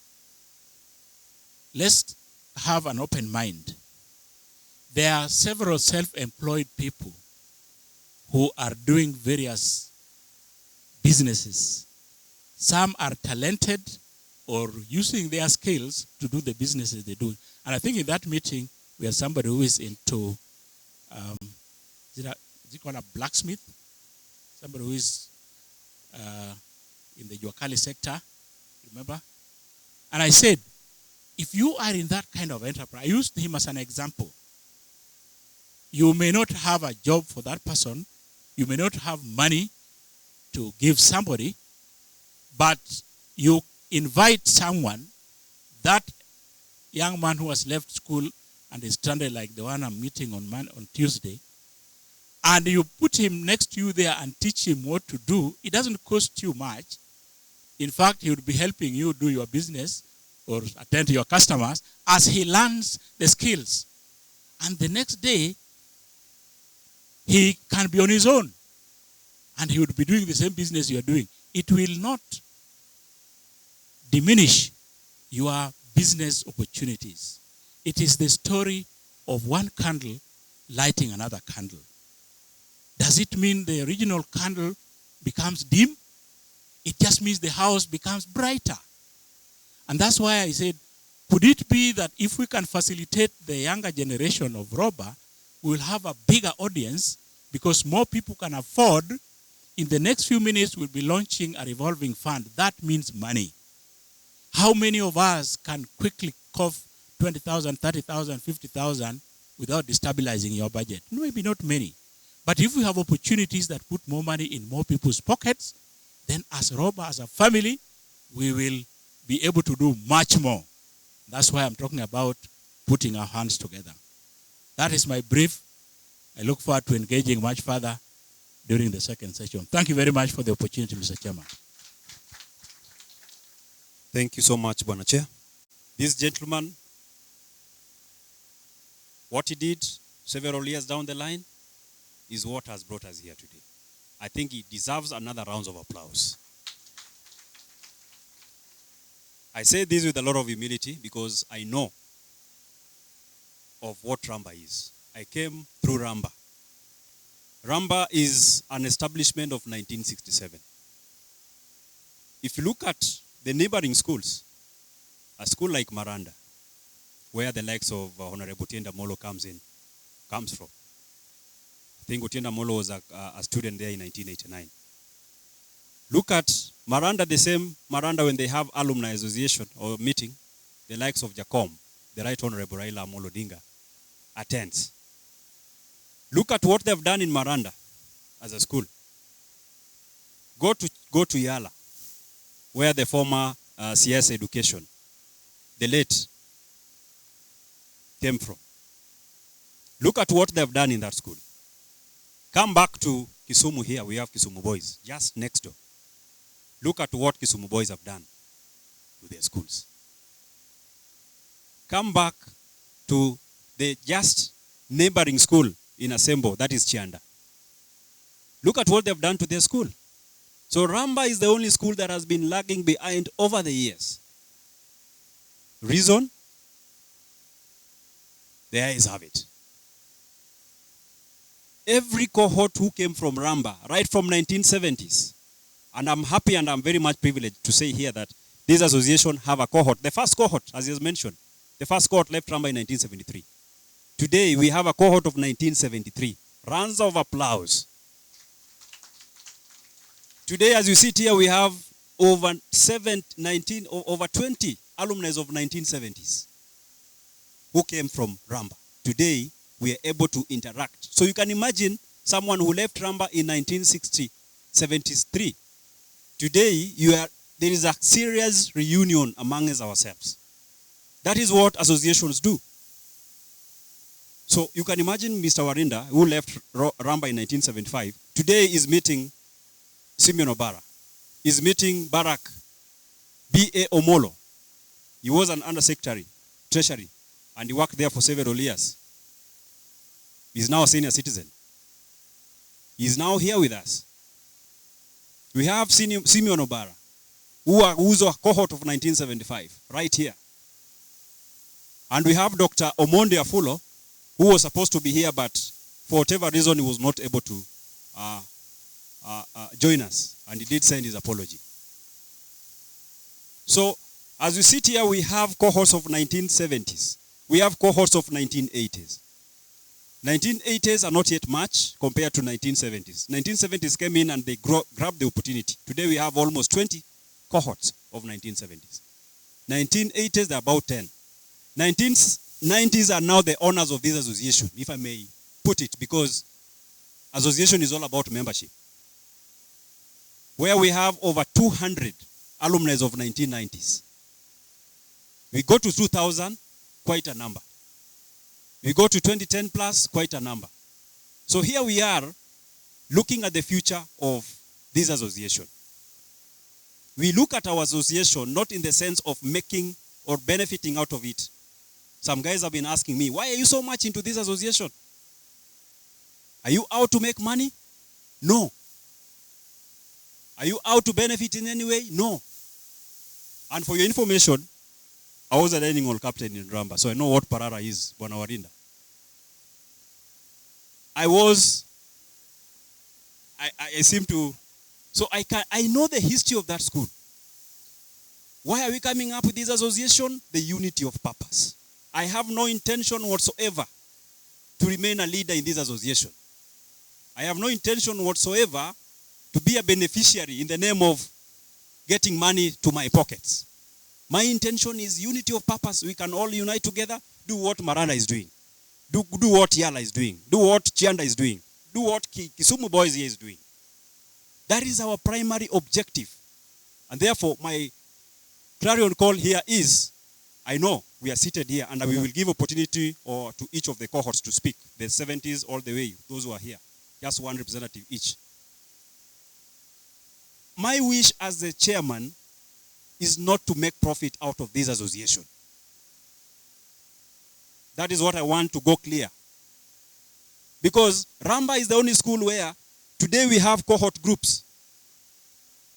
let's have an open mind. There are several self-employed people who are doing various businesses. Some are talented or using their skills to do the businesses they do. And I think in that meeting, we have somebody who is into is it called a blacksmith? Somebody who is in the Juakali sector, remember? And I said, if you are in that kind of enterprise, I used him as an example. You may not have a job for that person. You may not have money to give somebody, but you invite someone, that young man who has left school and is stranded like the one I'm meeting on Tuesday, and you put him next to you there and teach him what to do. It doesn't cost you much. In fact, he would be helping you do your business or attend to your customers as he learns the skills. And the next day, he can be on his own. And he would be doing the same business you are doing. It will not diminish your business opportunities. It is the story of one candle lighting another candle. Does it mean the original candle becomes dim? It just means the house becomes brighter. And that's why I said, could it be that if we can facilitate the younger generation of Ramba, we will have a bigger audience because more people can afford. In the next few minutes, we'll be launching a revolving fund. That means money. How many of us can quickly cough 20,000, 30,000, 50,000 without destabilizing your budget? Maybe not many. But if we have opportunities that put more money in more people's pockets, then as Ramba, as a family, we will be able to do much more. That's why I'm talking about putting our hands together. That is my brief. I look forward to engaging much further during the second session. Thank you very much for the opportunity, Mr. Chairman. Thank you so much, Bwana Chair. This gentleman, what he did several years down the line is what has brought us here today. I think he deserves another round of applause. I say this with a lot of humility because I know of what Ramba is. I came through Ramba. Ramba is an establishment of 1967. If you look at the neighboring schools, a school like Maranda, where the likes of Honorable Otienda Molo comes from. I think Otienda Molo was a student there in 1989. Look at Maranda, the same Maranda when they have alumni association or meeting, the likes of Jacom, the Right Honorable Raila Amolo Odinga, attends. Look at what they've done in Maranda as a school. Go to Gala, where the former CS Education, the late, came from. Look at what they've done in that school. Come back to Kisumu here, we have Kisumu Boys, just next door. Look at what Kisumu Boys have done to their schools. Come back to the just neighboring school in Asembo, that is Chianda. Look at what they've done to their school. So Ramba is the only school that has been lagging behind over the years. Reason? The eyes have it. Every cohort who came from Ramba, right from 1970s, and I'm happy and I'm very much privileged to say here that this association have a cohort. The first cohort, as he has mentioned, the first cohort left Ramba in 1973. Today, we have a cohort of 1973. Rounds of applause. Today, as you sit here, we have over 20 alumni of 1970s who came from Ramba. Today, we are able to interact. So you can imagine someone who left Ramba in 1973. Today, there is a serious reunion amongst ourselves. That is what associations do. So you can imagine Mr. Warinda, who left Ramba in 1975, today is meeting Simeon Obara, is meeting Barack B.A. Omolo. He was an undersecretary, treasury, and he worked there for several years. He's now a senior citizen. He's now here with us. We have Simeon Obara, who's a cohort of 1975, right here. And we have Dr. Omonde Afulo, who was supposed to be here, but for whatever reason, he was not able to join us. And he did send his apology. So, as we sit here, we have cohorts of 1970s. We have cohorts of 1980s. 1980s are not yet much compared to 1970s. 1970s came in and they grabbed the opportunity. Today we have almost 20 cohorts of 1970s. 1980s, they're about 10. 1990s are now the owners of this association, if I may put it, because association is all about membership. Where we have over 200 alumni of 1990s. We go to 2000, quite a number. We go to 2010 plus, quite a number. So here we are looking at the future of this association. We look at our association not in the sense of making or benefiting out of it. Some guys have been asking me, why are you so much into this association? Are you out to make money? No. Are you out to benefit in any way? No. And for your information, I was a dining hall captain in Ramba, so I know what Parara is, Bwana Warinda. I seem to, so I know the history of that school. Why are we coming up with this association? The unity of purpose. I have no intention whatsoever to remain a leader in this association. I have no intention whatsoever to be a beneficiary in the name of getting money to my pockets. My intention is unity of purpose. We can all unite together, do what Maranda is doing. Do what Yala is doing. Do what Chianda is doing. Do what Kisumu Boys here is doing. That is our primary objective. And therefore, my clarion call here is, I know we are seated here and we will give opportunity to each of the cohorts to speak. The 70s all the way, those who are here. Just one representative each. My wish as the chairman is not to make profit out of this association. That is what I want to go clear. Because Ramba is the only school where today we have cohort groups.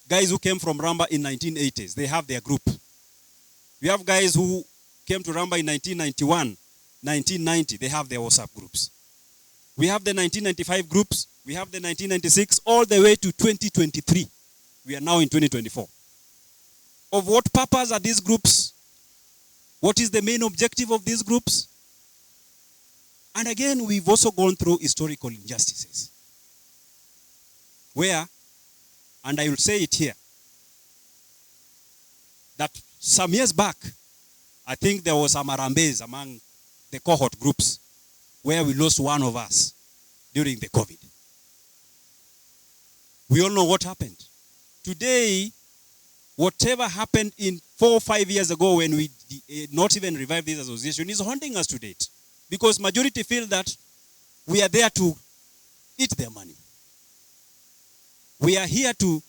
Guys who came from Ramba in 1980s, they have their group. We have guys who came to Ramba in 1991, 1990, they have their WhatsApp groups. We have the 1995 groups, we have the 1996, all the way to 2023. We are now in 2024. Of what purpose are these groups? What is the main objective of these groups? And again, we've also gone through historical injustices. Where, and I will say it here, that some years back, I think there was some arambes among the cohort groups where we lost one of us during the COVID. We all know what happened. Today, whatever happened in 4 or 5 years ago when we not even revived this association is haunting us to date. Because majority feel that we are there to eat their money. We are here to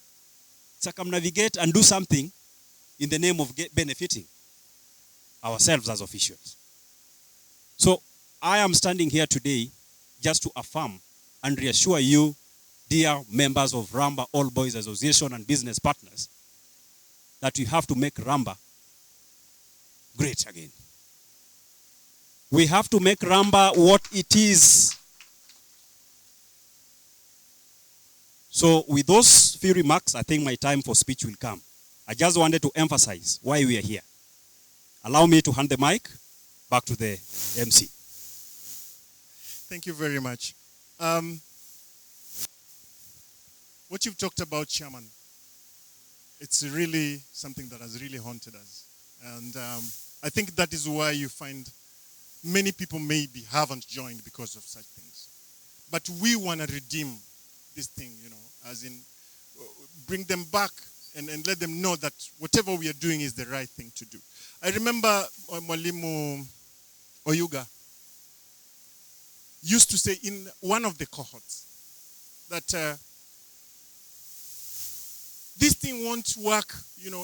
circumnavigate and do something in the name of benefiting ourselves as officials. So I am standing here today just to affirm and reassure you, dear members of Ramba All Boys Association and business partners, that we have to make Ramba great again. We have to make Ramba what it is. So with those few remarks, I think my time for speech will come. I just wanted to emphasize why we are here. Allow me to hand the mic back to the MC. Thank you very much. What you've talked about, Chairman, it's really something that has really haunted us. And I think that is why you find many people maybe haven't joined because of such things. But we want to redeem this thing, as in bring them back and let them know that whatever we are doing is the right thing to do. I remember Mwalimu Oyuga used to say in one of the cohorts that this thing won't work,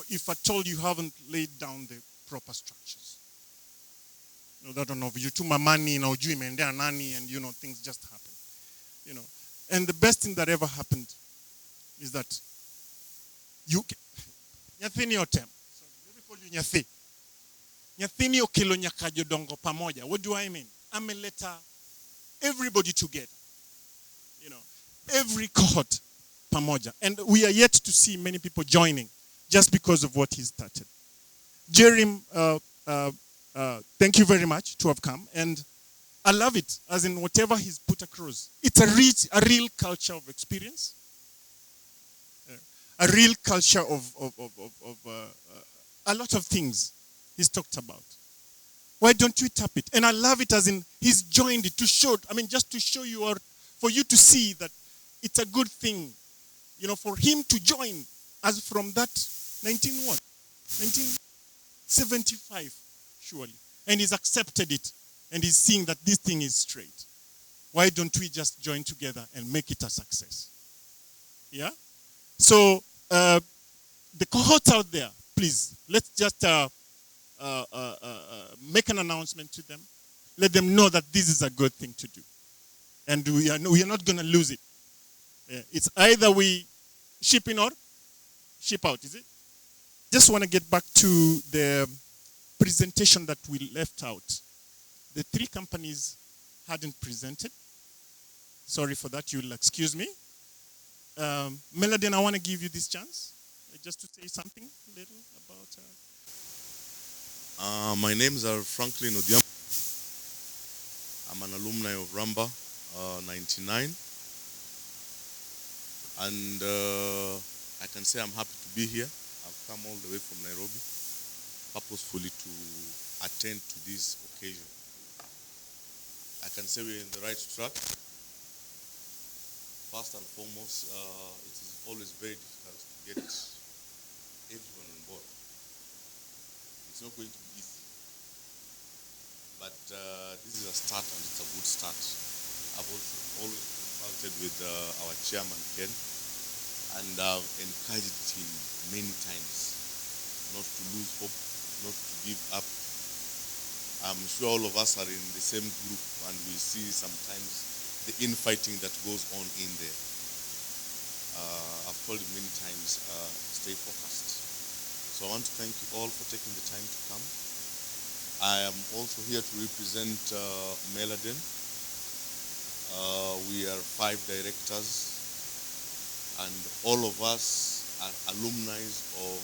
if at all you haven't laid down the proper structures. That don't know, you tuma money, ujui imeendea nani, and things just happen. And the best thing that ever happened is that nyathini otem. So let me call you nyathi. Nyathini okilo nyakajo dongo pamoja. What do I mean? Ameleta everybody together. Every cohort pamoja. And we are yet to see many people joining just because of what he started. Jerry, thank you very much to have come. And I love it, as in whatever he's put across. It's a real culture of experience, a real culture of a lot of things he's talked about. Why don't you tap it? And I love it as in he's joined it to show, just to show you, or for you to see that it's a good thing, for him to join as from that 1975, surely. And he's accepted it. And he's seeing that this thing is straight. Why don't we just join together and make it a success? Yeah? So, the cohorts out there, please, let's just make an announcement to them. Let them know that this is a good thing to do. And we are not going to lose it. It's either we ship in or ship out, is it? Just want to get back to the presentation that we left out. The three companies hadn't presented. Sorry for that, you'll excuse me. Melody, I want to give you this chance just to say something little about... My names are Franklin Odiam. I'm an alumni of Ramba, 99. And I can say I'm happy to be here. I've come all the way from Nairobi purposefully to attend to this occasion. I can say we're in the right track. First and foremost, it is always very difficult to get everyone on board. It's not going to be easy. But this is a start, and it's a good start. I've also always consulted with our chairman, Ken, and I've encouraged him many times not to lose hope, not to give up. I'm sure all of us are in the same group, and we see sometimes the infighting that goes on in there. I've told him many times, stay focused. So I want to thank you all for taking the time to come. I am also here to represent Meladen. We are 5 directors, and all of us are alumni of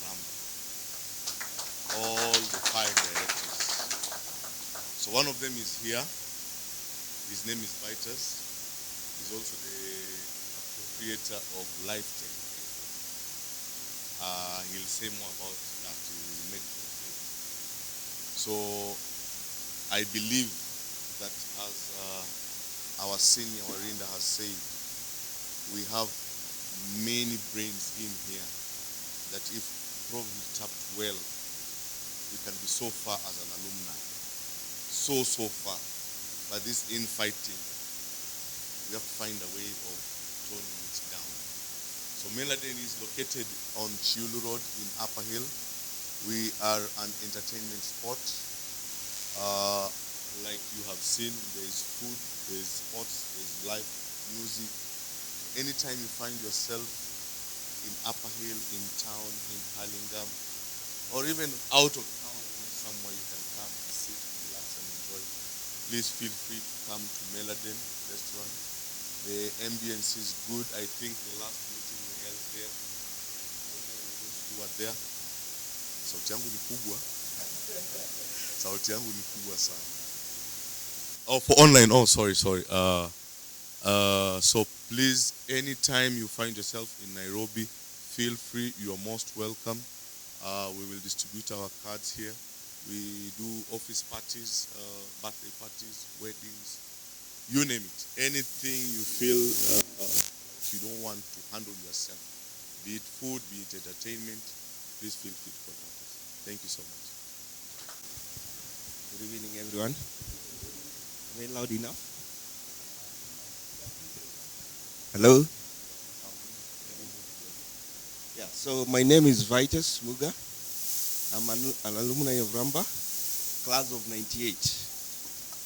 Ramba. All the 5 directors. So one of them is here. His name is Vitus. He's also the proprietor of Life Tech. He'll say more about that. He'll make it. So I believe that, as our senior Warinda has said, we have many brains in here that, if probably tapped well, we can be so far as an alumni. So far. But this infighting, we have to find a way of toning it down. So Meladen is located on Chiulu Road in Upper Hill. We are an entertainment spot. Like you have seen, there's food, there's sports, there's live music. Anytime you find yourself in Upper Hill, in town, in Hurlingham, or even out of town, somewhere you can come and sit and relax and enjoy. Please feel free to come to Meladen restaurant. The ambience is good. I think the last meeting we held there, those who were there, sauti yangu ni kubwa. Sauti yangu ni kubwa sana. Oh, for online. Oh, sorry. So please, anytime you find yourself in Nairobi, feel free. You are most welcome. We will distribute our cards here. We do office parties, birthday parties, weddings, you name it. Anything you feel you don't want to handle yourself, be it food, be it entertainment, please feel free to contact us. Thank you so much. Good evening, everyone. Am I loud enough? Hello? Yeah, so my name is Vitus Muga. I'm an alumni of Ramba, class of 98.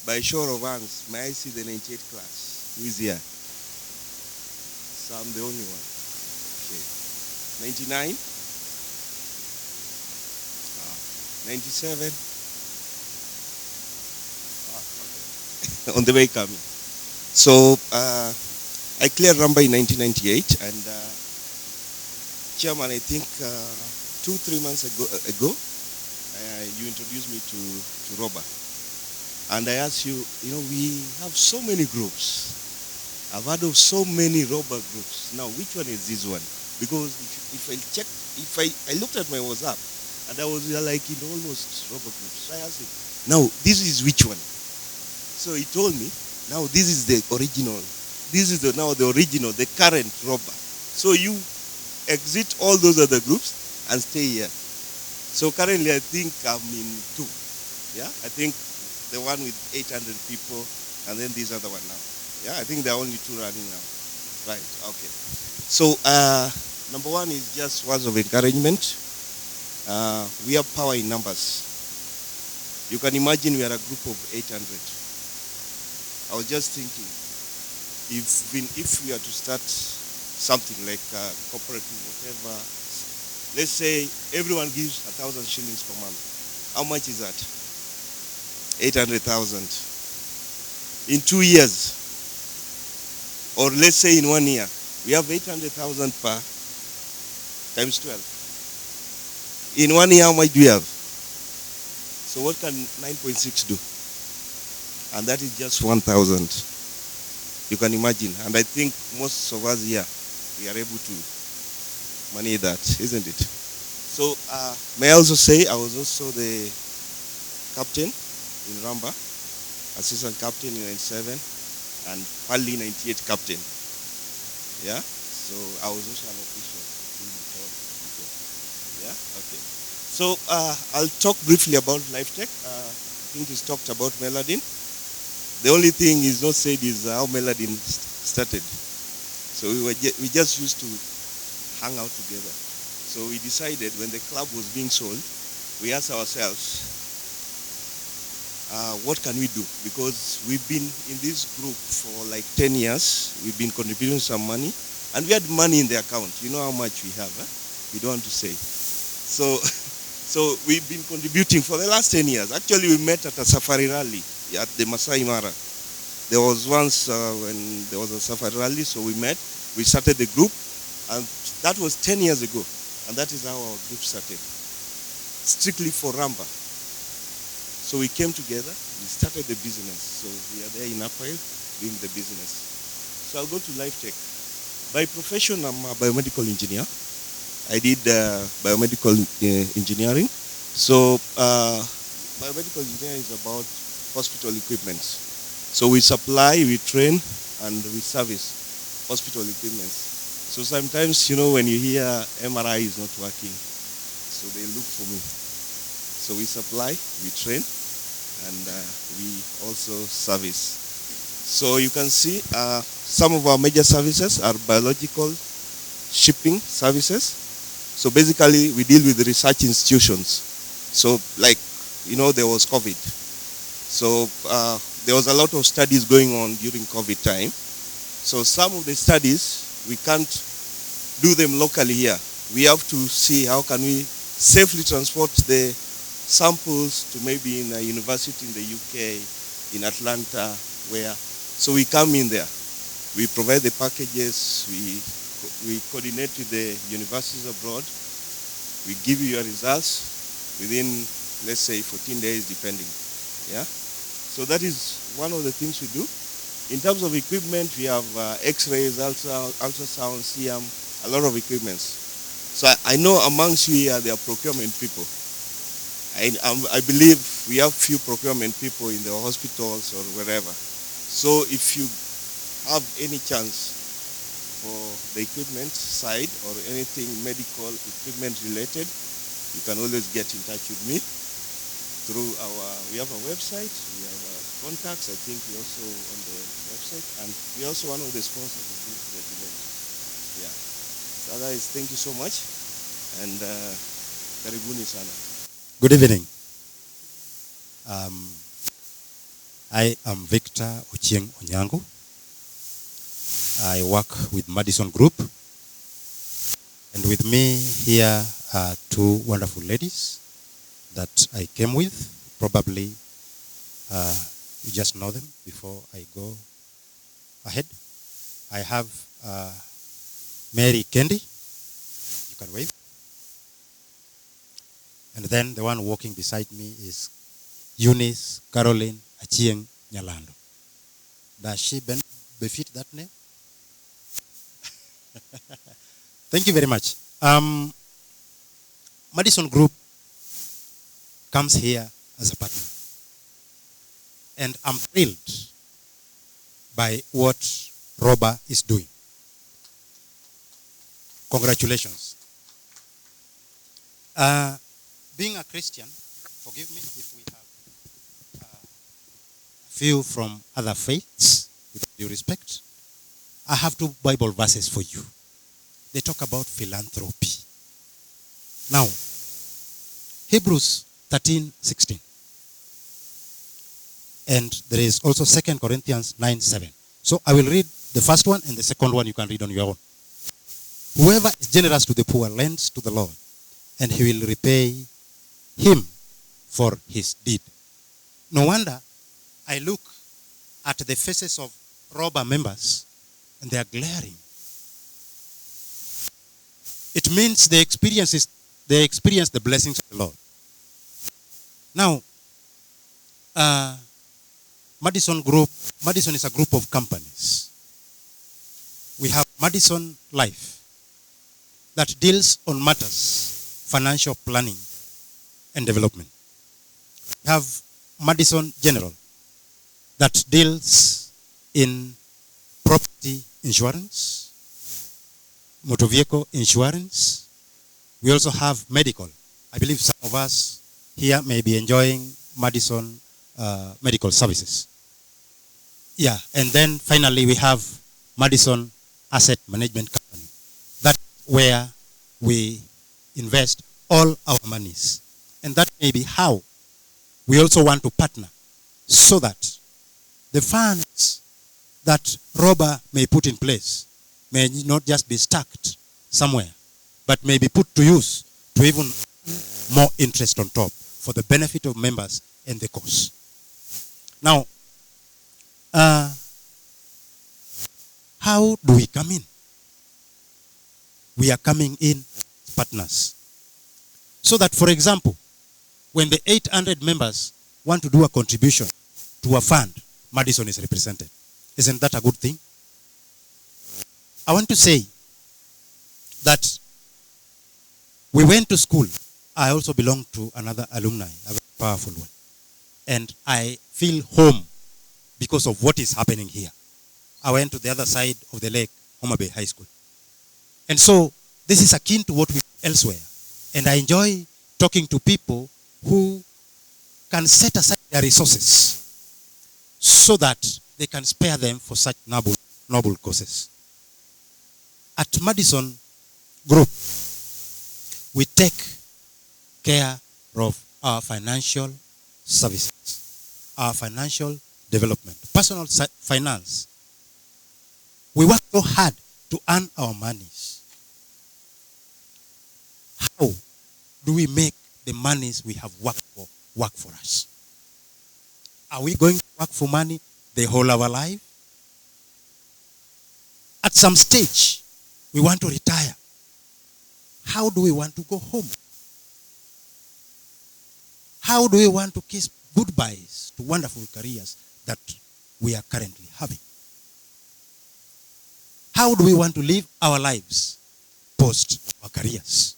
By show of hands, may I see the 98 class? Who is here? So I'm the only one. Okay. 99? 97? Okay. On the way coming. So I cleared Ramba in 1998, and Chairman, I think 2-3 months ago, you introduced me to Robert. And I asked you, we have so many groups. I've heard of so many robber groups. Now, which one is this one? Because if I check, I looked at my WhatsApp, and I was like in almost robber groups. So I asked him, now, this is which one? So he told me, now this is the original. This is now the original, the current robber. So you exit all those other groups and stay here. So currently I think I'm in 2. Yeah, I think the one with 800 people and then this other one now. Yeah, I think there are only 2 running now. Right, okay. So number 1 is just words of encouragement. We have power in numbers. You can imagine we are a group of 800. I was just thinking, if we are to start something like cooperative, whatever, let's say everyone gives 1,000 shillings per month. How much is that? 800,000. In 2 years, or let's say in 1 year, we have 800,000 per times 12. In 1 year, how much do we have? So what can 9.6 do? And that is just 1,000. You can imagine. And I think most of us here, we are able to manage that, isn't it? So may I also say, I was also the captain in Ramba, assistant captain in 97, and partly 98 captain. Yeah? So I was also an official. Yeah? Okay. So I'll talk briefly about LifeTech. I think it's talked about Meladin. The only thing is not said is how Meladin started. So we just used to hang out together. So we decided when the club was being sold, we asked ourselves, what can we do? Because we've been in this group for like 10 years. We've been contributing some money. And we had money in the account. You know how much we have, huh? We don't want to say. So we've been contributing for the last 10 years. Actually, we met at a safari rally at the Masai Mara. There was once when there was a safari rally, so we met. We started the group, and that was 10 years ago. And that is how our group started, strictly for Ramba. So we came together, we started the business. So we are there in Apail doing the business. So I'll go to LifeTech. By profession, I'm a biomedical engineer. I did biomedical engineering. So biomedical engineering is about hospital equipment. So we supply, we train, and we service hospital equipment. So sometimes, when you hear MRI is not working, so they look for me. So we supply, we train, and we also service. So you can see some of our major services are biological shipping services. So basically, we deal with research institutions. So like, there was COVID. So there was a lot of studies going on during COVID time. So some of the studies, we can't do them locally here. We have to see how can we safely transport the samples to maybe in a university in the UK, in Atlanta, where. So we come in there. We provide the packages. We coordinate with the universities abroad. We give you your results within, let's say, 14 days, depending. Yeah. So that is one of the things we do. In terms of equipment, we have X-rays, ultrasound, CM, a lot of equipments. So I know amongst you here there are procurement people. I believe we have few procurement people in the hospitals or wherever. So if you have any chance for the equipment side or anything medical equipment related, you can always get in touch with me through we have a website, we have contacts, I think we also on the website, and we also one of the sponsors of this event. Yeah. So otherwise, thank you so much, and karibuni sana. Good evening. I am Victor Ochieng Onyango. I work with Madison Group, and with me here are 2 wonderful ladies that I came with. Probably you just know them before I go ahead. I have Mary Kendi. You can wave. And then the one walking beside me is Eunice Caroline Achieng Nyalando. Does she befit that name? Thank you very much. Madison Group comes here as a partner. And I'm thrilled by what Ramba is doing. Congratulations. Being a Christian, forgive me if we have a few from other faiths, with due respect. I have 2 Bible verses for you. They talk about philanthropy. Now, Hebrews 13:16. And there is also 2 Corinthians 9:7. So I will read the first one, and the second one you can read on your own. Whoever is generous to the poor lends to the Lord, and he will repay him for his deed. No wonder I look at the faces of Ramba members, and they are glaring. It means they experience the blessings of the Lord. Now, Madison is a group of companies. We have Madison Life that deals on matters, financial planning and development. We have Madison General that deals in property insurance, motor vehicle insurance. We also have medical. I believe some of us here may be enjoying Madison medical services. Yeah, and then finally we have Madison Asset Management Company. That's where we invest all our monies. And that may be how we also want to partner, so that the funds that Ramba may put in place may not just be stacked somewhere, but may be put to use to even more interest on top for the benefit of members and the cause. Now, how do we come in? We are coming in as partners. So that, for example, when the 800 members want to do a contribution to a fund, Madison is represented. Isn't that a good thing? I want to say that we went to school. I also belong to another alumni, a very powerful one. And I feel home because of what is happening here. I went to the other side of the lake, Homa Bay High School. And so this is akin to what we do elsewhere. And I enjoy talking to people who can set aside their resources so that they can spare them for such noble causes. At Madison Group, we take care of our financial services, our financial development, personal finance. We work so hard to earn our monies. How do we make the monies we have worked for work for us? Are we going to work for money the whole of our life? At some stage, we want to retire. How do we want to go home? How do we want to kiss goodbyes to wonderful careers that we are currently having? How do we want to live our lives post our careers?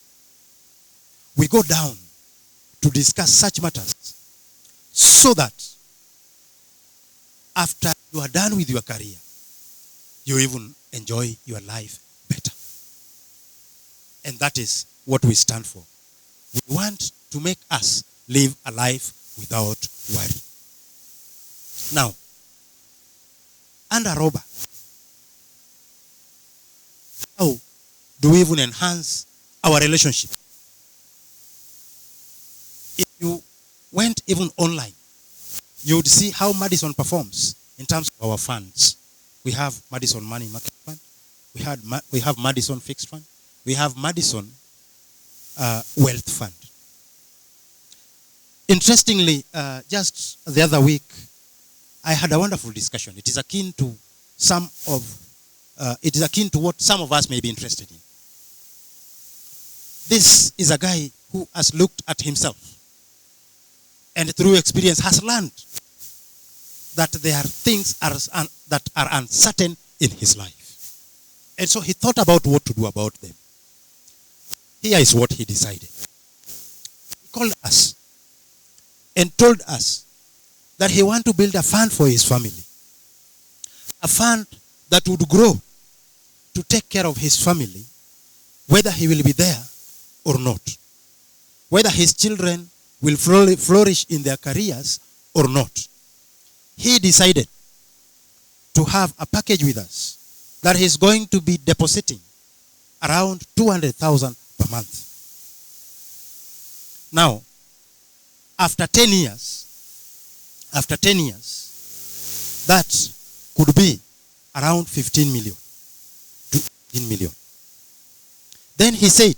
We go down to discuss such matters so that after you are done with your career, you even enjoy your life better. And that is what we stand for. We want to make us live a life without worry. Now, under Ramba, how do we even enhance our relationship? If you went even online, you would see how Madison performs in terms of our funds. We have Madison Money Market Fund. We have Madison Fixed Fund. We have Madison Wealth Fund. Interestingly, just the other week, I had a wonderful discussion. It is akin to what some of us may be interested in. This is a guy who has looked at himself and through experience has learned that there are things that are uncertain in his life. And so he thought about what to do about them. Here is what he decided. He called us and told us that he wanted to build a fund for his family. A fund that would grow to take care of his family, whether he will be there or not. Whether his children will flourish in their careers or not. He decided to have a package with us that he's going to be depositing around 200,000 per month. Now, after 10 years, that could be around 15 million to 18 million. Then he said,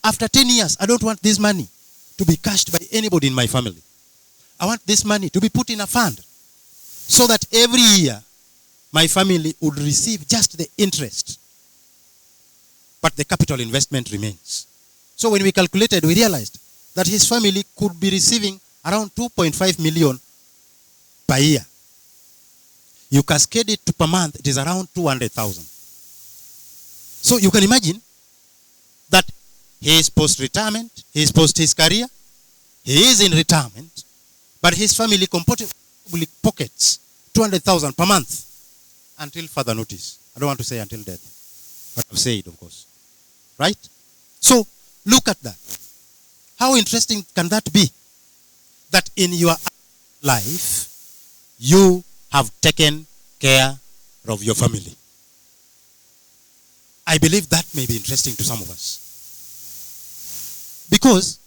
after 10 years, I don't want this money to be cashed by anybody in my family. I want this money to be put in a fund so that every year my family would receive just the interest, but the capital investment remains. So when we calculated, we realized that his family could be receiving around 2.5 million per year. You cascade it to per month, it is around 200,000. So you can imagine that he is post-retirement, he is post his career, he is in retirement, but his family comfortably pockets 200,000 per month until further notice. I don't want to say until death, but I'll say it, of course. Right? So look at that. How interesting can that be? That in your life, you have taken care of your family. I believe that may be interesting to some of us. Because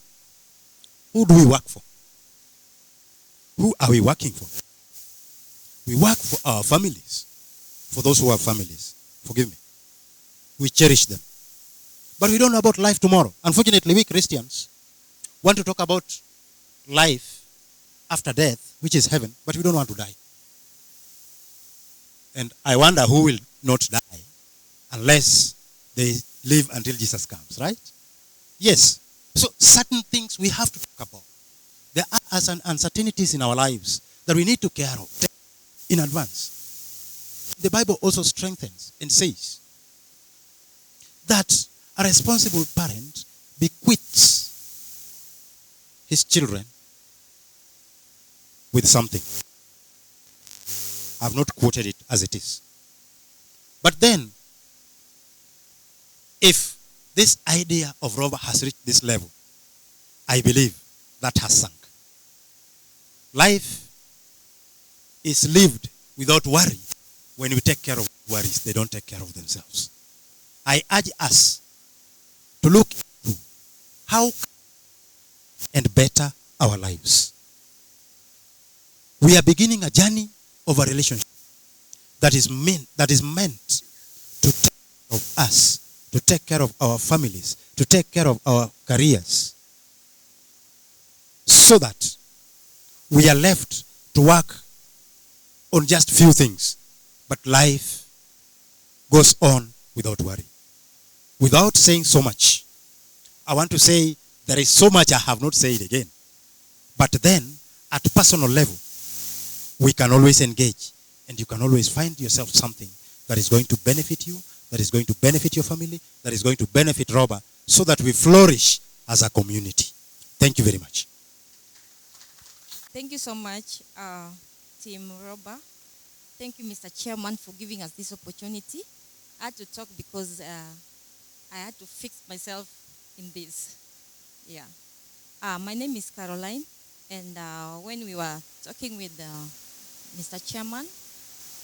who do we work for? Who are we working for? We work for our families. For those who have families. Forgive me. We cherish them. But we don't know about life tomorrow. Unfortunately, we Christians want to talk about life after death, which is heaven, but we don't want to die. And I wonder who will not die unless they live until Jesus comes, right? Yes. So certain things we have to talk about. There are some uncertainties in our lives that we need to care of in advance. The Bible also strengthens and says that a responsible parent bequeaths his children with something. I have not quoted it as it is. But then, if this idea of robber has reached this level, I believe that has sunk. Life is lived without worry. When we take care of worries, they don't take care of themselves. I urge us to look into how and better our lives. We are beginning a journey of a relationship that is meant to take care of us, to take care of our families, to take care of our careers, so that we are left to work on just few things, but life goes on without worry. Without saying so much, I want to say there is so much I have not said again. But then, at personal level, we can always engage, and you can always find yourself something that is going to benefit you, that is going to benefit your family, that is going to benefit Ramba, so that we flourish as a community. Thank you very much. Thank you so much, Team Ramba. Thank you, Mr. Chairman, for giving us this opportunity. I had to talk because I had to fix myself in this. Yeah. My name is Caroline, and when we were talking with Mr. Chairman,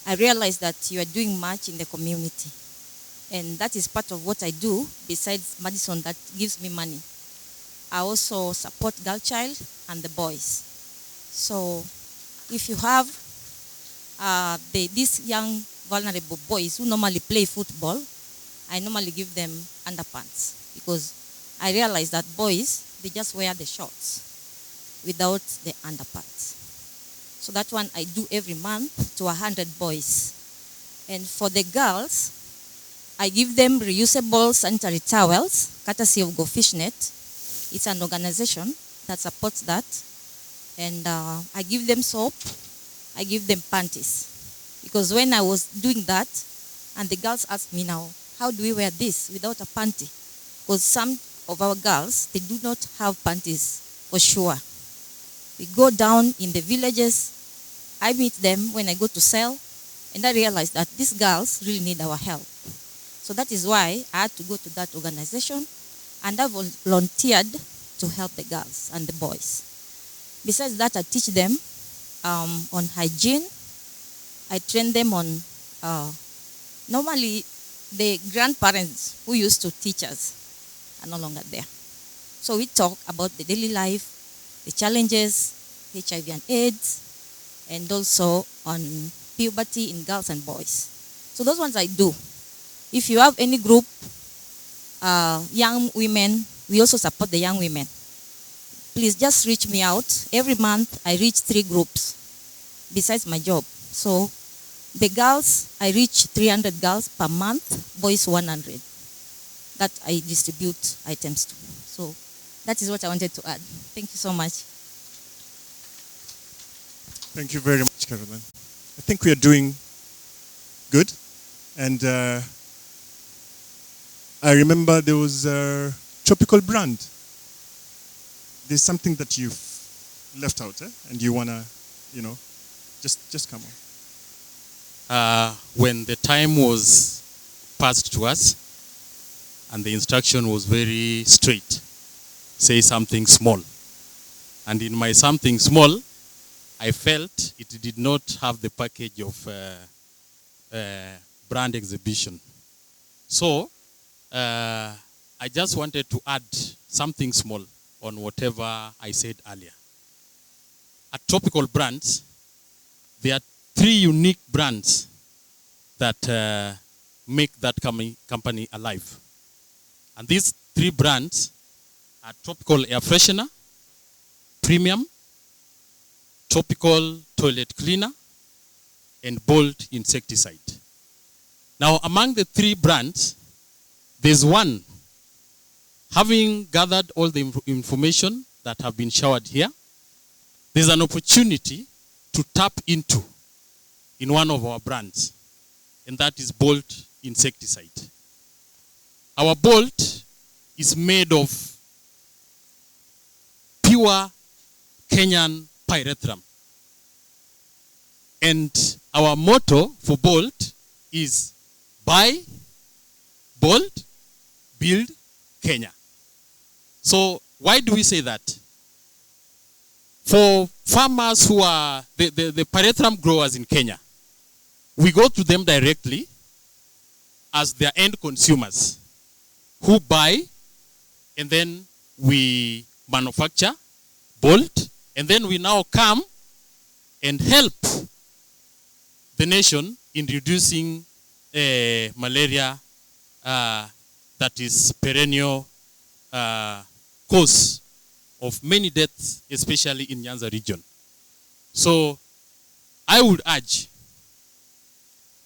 I realized that you are doing much in the community. And that is part of what I do, besides Madison that gives me money. I also support Girl Child and the boys. So if you have these young vulnerable boys who normally play football, I normally give them underpants, because I realize that boys, they just wear the shorts without the underpants. So that one I do every month to 100 boys. And for the girls, I give them reusable sanitary towels, courtesy of Go Fishnet. It's an organization that supports that. And I give them soap. I give them panties. Because when I was doing that, and the girls asked me now, how do we wear this without a panty? Because some of our girls, they do not have panties for sure. We go down in the villages. I meet them when I go to sell, and I realize that these girls really need our help. So that is why I had to go to that organization, and I volunteered to help the girls and the boys. Besides that, I teach them on hygiene. I train them on, normally the grandparents who used to teach us are no longer there. So we talk about the daily life, the challenges, HIV and AIDS, and also on puberty in girls and boys. So those ones I do. If you have any group, young women, we also support the young women. Please just reach me out. Every month I reach 3 groups besides my job. So the girls, I reach 300 girls per month, boys 100. That I distribute items to. So that is what I wanted to add. Thank you so much. Thank you very much, Caroline. I think we are doing good. And I remember there was a tropical brand. There's something that you've left out, and you want to, just come on. When the time was passed to us, and the instruction was very straight, say something small. And in my something small, I felt it did not have the package of brand exhibition. So I just wanted to add something small on whatever I said earlier. At Tropical Brands, there are 3 unique brands that make that company alive. And these 3 brands are Tropical Air Freshener, Premium, Tropical Toilet Cleaner, and Bolt Insecticide. Now, among the 3 brands, there's one. Having gathered all the information that have been showered here, there's an opportunity to tap into in one of our brands, and that is Bolt Insecticide. Our Bolt is made of pure Kenyan pyrethrum. And our motto for Bolt is buy, Bolt, build Kenya. So why do we say that? For farmers who are the pyrethrum growers in Kenya, we go to them directly as their end consumers who buy, and then we manufacture Bolt, and then we now come and help the nation in reducing malaria that is perennial cause of many deaths, especially in Nyanza region. So I would urge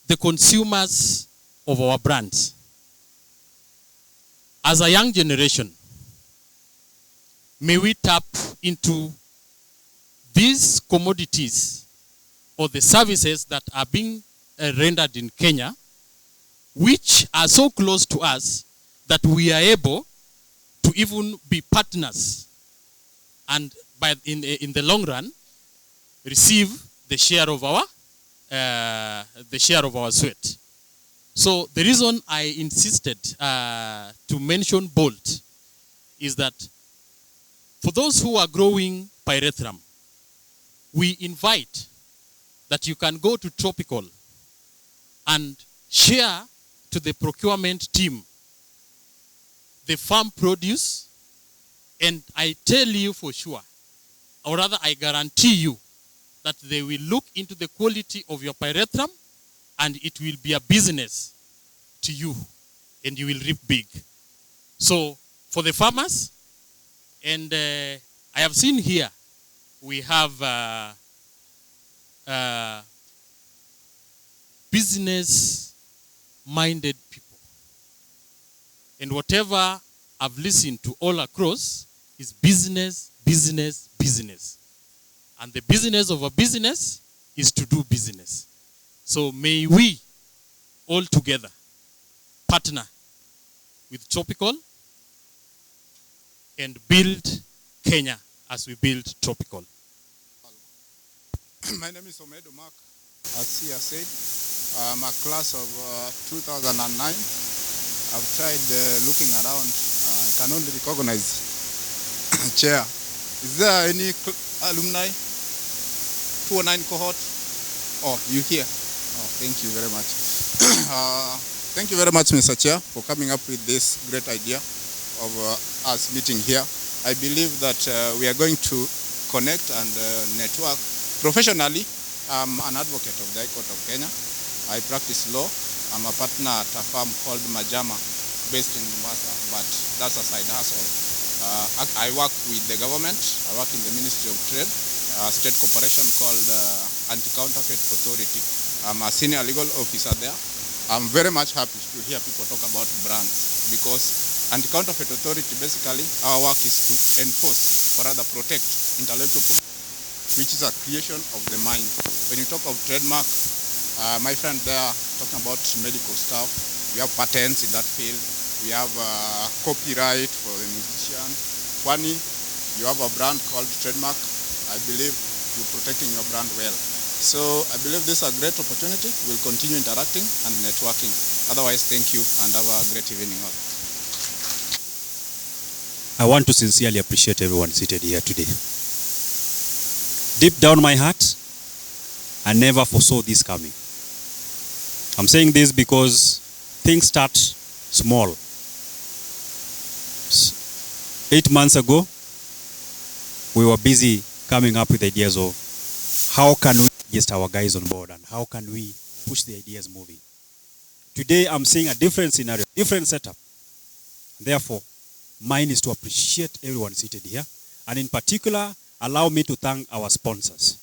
the consumers of our brands, as a young generation, may we tap into these commodities or the services that are being rendered in Kenya, which are so close to us that we are able to even be partners, and in the long run receive the share of our sweat. So the reason I insisted to mention Bolt is that for those who are growing pyrethrum, we invite that you can go to Tropical and share to the procurement team the farm produce, and I tell you for sure, or rather I guarantee you, that they will look into the quality of your pyrethrum, and it will be a business to you, and you will reap big. So for the farmers, and I have seen here, we have business-minded people. And whatever I've listened to all across is business, business, business. And the business of a business is to do business. So may we all together partner with Tropical and build Kenya as we build Tropical. My name is Omedo Mark. As he has said, I'm a class of 2009. I've tried looking around. I can only recognize chair. Is there any alumni? 209 cohort? Oh, you here? Oh, thank you very much. Thank you very much, Mr. Chair, for coming up with this great idea of us meeting here. I believe that we are going to connect and network. Professionally, I'm an advocate of the High Court of Kenya. I practice law. I'm a partner at a firm called Majama, based in Mombasa, but that's a side hustle. I work with the government. I work in the Ministry of Trade, a state corporation called Anti-Counterfeit Authority. I'm a senior legal officer there. I'm very much happy to hear people talk about brands, because Anti-Counterfeit Authority, basically, our work is to enforce, or rather protect, intellectual property, which is a creation of the mind. When you talk of trademark, my friend there talking about medical stuff, we have patents in that field. We have copyright for the musician. Funny, you have a brand called trademark. I believe you're protecting your brand well. So I believe this is a great opportunity. We'll continue interacting and networking. Otherwise, thank you and have a great evening all. I want to sincerely appreciate everyone seated here today. Deep down my heart, I never foresaw this coming. I'm saying this because things start small. 8 months ago, we were busy coming up with ideas of how can we get our guys on board and how can we push the ideas moving. Today, I'm seeing a different scenario, different setup. Therefore, mine is to appreciate everyone seated here, and in particular, allow me to thank our sponsors.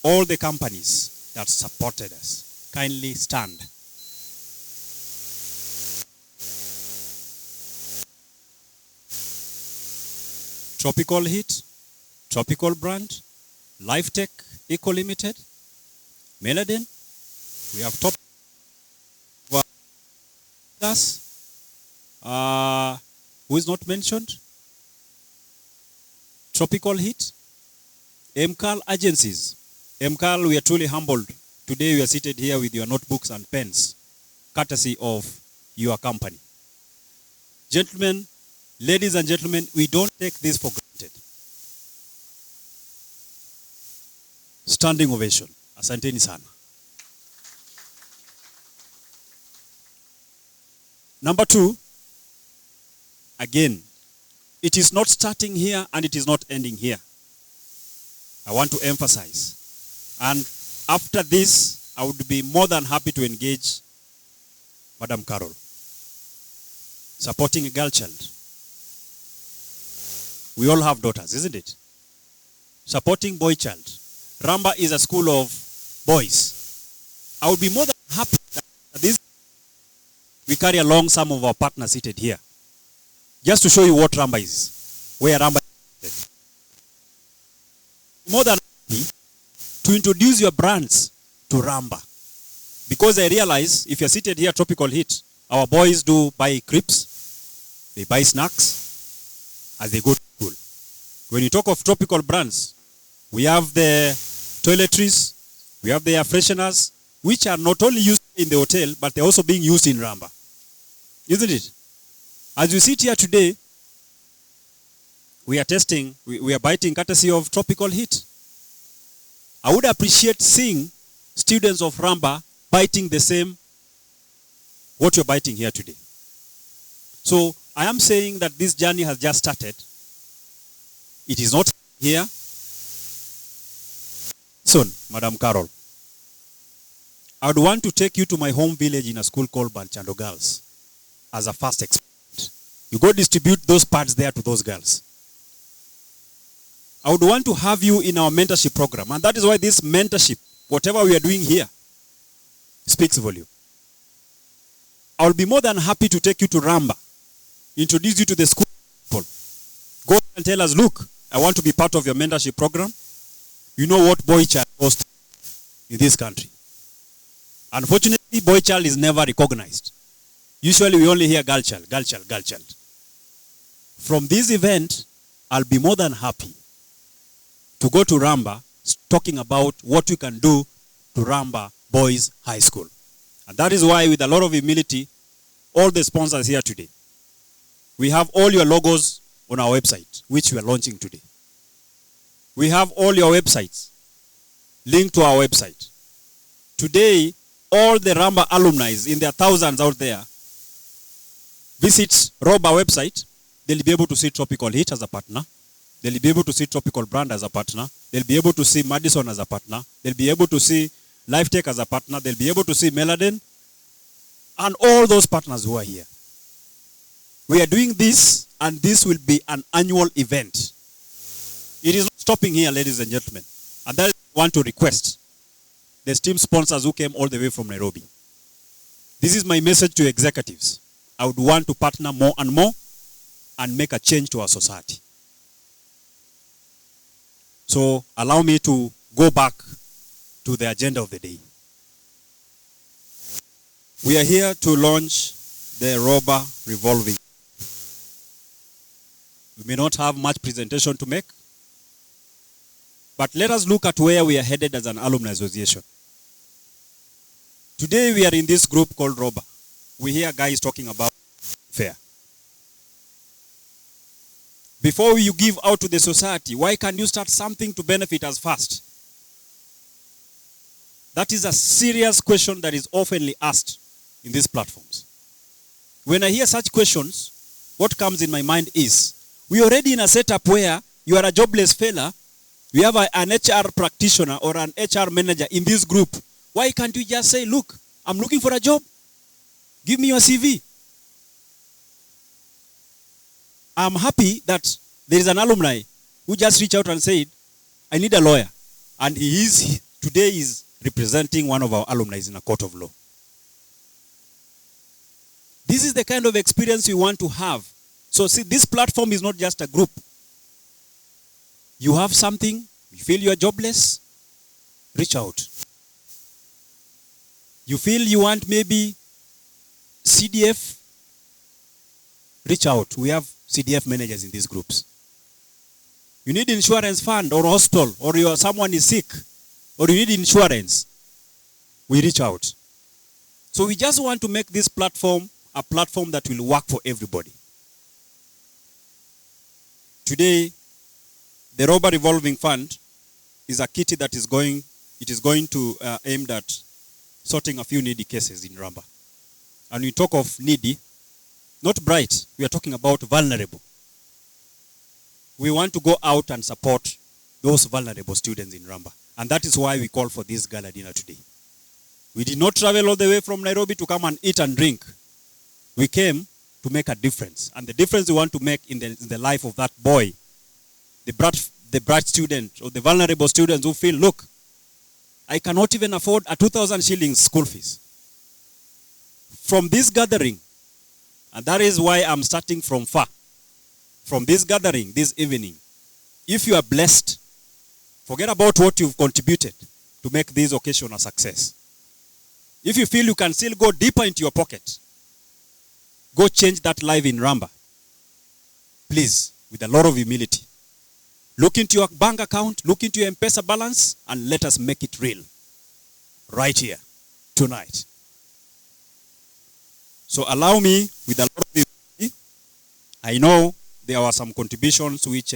All the companies that supported us, kindly stand. Tropical Heat, Tropical Brand, Lifetech Eco Limited, Meladen, we have top us, who is not mentioned, Tropical Heat, MCAL agencies. MCAL, we are truly humbled. Today we are seated here with your notebooks and pens, courtesy of your company. Gentlemen, ladies and gentlemen, we don't take this for granted. Standing ovation. Asanteni sana. Number two, again, it is not starting here and it is not ending here. I want to emphasize. And after this, I would be more than happy to engage Madam Carol. Supporting a girl child. We all have daughters, isn't it? Supporting boy child. Ramba is a school of boys. I would be more than happy that this we carry along some of our partners seated here. Just to show you what Ramba is, where Ramba is. More than happy to introduce your brands to Ramba. Because I realize if you're seated here, Tropical Heat, our boys do buy crisps, they buy snacks as they go to school. When you talk of tropical brands, we have the toiletries, we have the air fresheners, which are not only used in the hotel, but they're also being used in Ramba. Isn't it? As you sit here today, we are testing, we are biting courtesy of Tropical Heat. I would appreciate seeing students of Ramba biting the same, what you're biting here today. So I am saying that this journey has just started. It is not here. Soon, Madam Carol, I would want to take you to my home village in a school called Balchando Girls as a first experiment. You go distribute those pads there to those girls. I would want to have you in our mentorship program. And that is why this mentorship, whatever we are doing here, speaks volume. I will be more than happy to take you to Ramba, introduce you to the school people. Go and tell us, look, I want to be part of your mentorship program. you know what boy child was in this country. Unfortunately, boy child is never recognized. Usually we only hear girl child, girl child, girl child. From this event, I'll be more than happy to go to Ramba talking about what we can do to Ramba Boys High School. And that is why, with a lot of humility, all the sponsors here today, we have all your logos on our website, which we are launching today. We have all your websites linked to our website. Today, all the Ramba alumni, in their thousands out there, visit Ramba website. They'll be able to see Tropical Heat as a partner. They'll be able to see Tropical Brand as a partner. They'll be able to see Madison as a partner. They'll be able to see LifeTech as a partner. They'll be able to see Meladen and all those partners who are here. We are doing this, and this will be an annual event. It is not stopping here, ladies and gentlemen. And that is what I want to request the esteemed sponsors who came all the way from Nairobi. This is my message to executives. I would want to partner more and more and make a change to our society. So allow me to go back to the agenda of the day. We are here to launch the Ramba Revolving. We may not have much presentation to make, but let us look at where we are headed as an alumni association. Today we are in this group called Ramba. We hear guys talking about fair. Before you give out to the society, why can't you start something to benefit us first? That is a serious question that is oftenly asked in these platforms. When I hear such questions, what comes in my mind is, we are already in a setup where you are a jobless fella, we have an HR practitioner or an HR manager in this group. Why can't you just say, look, I'm looking for a job. Give me your CV. I'm happy that there is an alumni who just reached out and said, I need a lawyer. And today is representing one of our alumni in a court of law. This is the kind of experience we want to have. So see, this platform is not just a group. You have something, you feel you are jobless, reach out. You feel you want maybe CDF, reach out. We have CDF managers in these groups. You need insurance fund or hospital, or someone is sick, or you need insurance, we reach out. So we just want to make this platform a platform that will work for everybody. Today, the Ramba Revolving Fund is a kitty that is going to aimed at sorting a few needy cases in Ramba. And we talk of needy, not bright, we are talking about vulnerable. We want to go out and support those vulnerable students in Ramba. And that is why we call for this gala dinner today. We did not travel all the way from Nairobi to come and eat and drink. We came to make a difference. And the difference we want to make in the life of that boy, the bright student or the vulnerable students who feel, look, I cannot even afford a 2,000 shillings school fees. From this gathering, and that is why I'm starting from far, from this gathering, this evening, if you are blessed, forget about what you've contributed to make this occasion a success. If you feel you can still go deeper into your pocket, go change that life in Ramba. Please, with a lot of humility, look into your bank account, look into your M-Pesa balance, and let us make it real. Right here, tonight. So allow me, with a lot of humility, I know there were some contributions which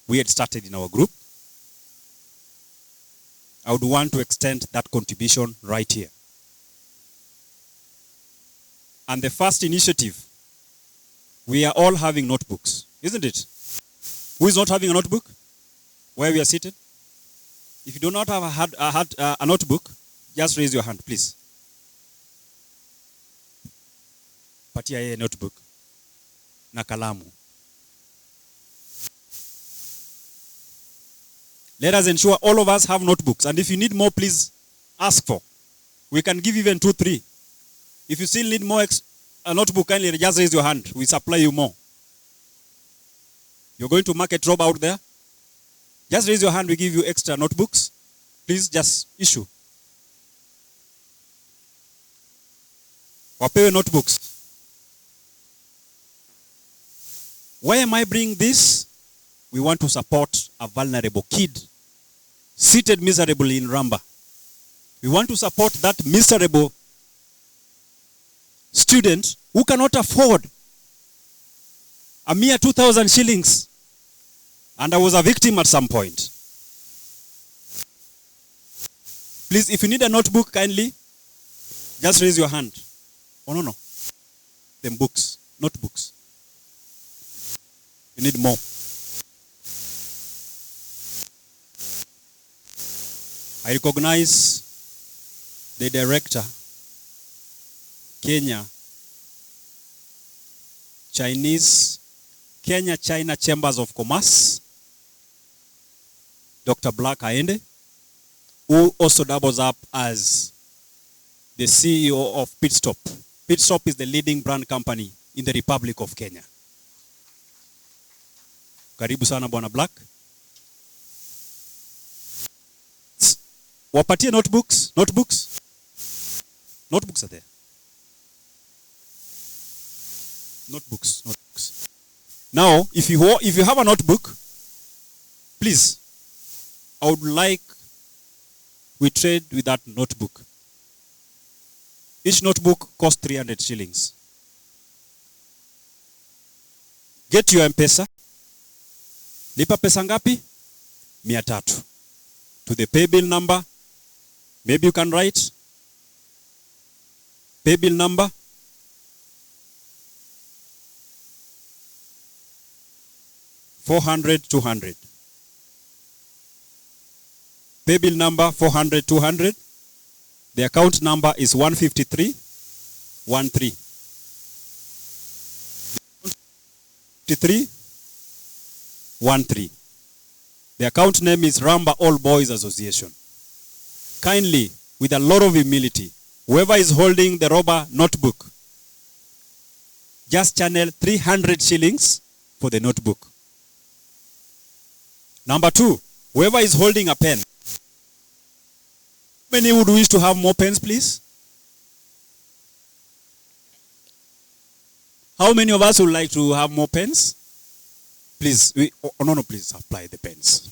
we had started in our group. I would want to extend that contribution right here. And the first initiative, we are all having notebooks, isn't it? Who is not having a notebook? Where we are seated? If you do not have a notebook, just raise your hand, please. Patia a notebook. Na kalamu. Let us ensure all of us have notebooks. And if you need more, please ask for. We can give even 2, 3. If you still need more a notebook, kindly just raise your hand. We supply you more. You're going to market Rob out there? Just raise your hand, we give you extra notebooks. Please just issue. Wapewe notebooks. Why am I bringing this? We want to support a vulnerable kid seated miserably in Ramba. We want to support that miserable student who cannot afford a mere 2,000 shillings. And I was a victim at some point. Please, if you need a notebook, kindly, just raise your hand. Oh, no. Them books, notebooks. You need more. I recognize the director, Kenya China Chambers of Commerce, Dr. Black Aende, who also doubles up as the CEO of Pitstop. Pitstop is the leading brand company in the Republic of Kenya. Karibu sana Bwana Black. Wapatie notebooks. Notebooks are there. Notebooks. Now, if you have a notebook, please, I would like we trade with that notebook. Each notebook costs 300 shillings. Get your M-Pesa. Lipa pesa ngapi? 300. To the pay bill number. Maybe you can write pay bill number 400-200. Pay bill number 400-200. The account number is 153-13. 153-13. The account name is Ramba All Boys Association. Kindly, with a lot of humility, whoever is holding the Ramba notebook, just channel 300 shillings for the notebook. Number 2, whoever is holding a pen, how many would wish to have more pens, please? How many of us would like to have more pens? Please, please apply the pens.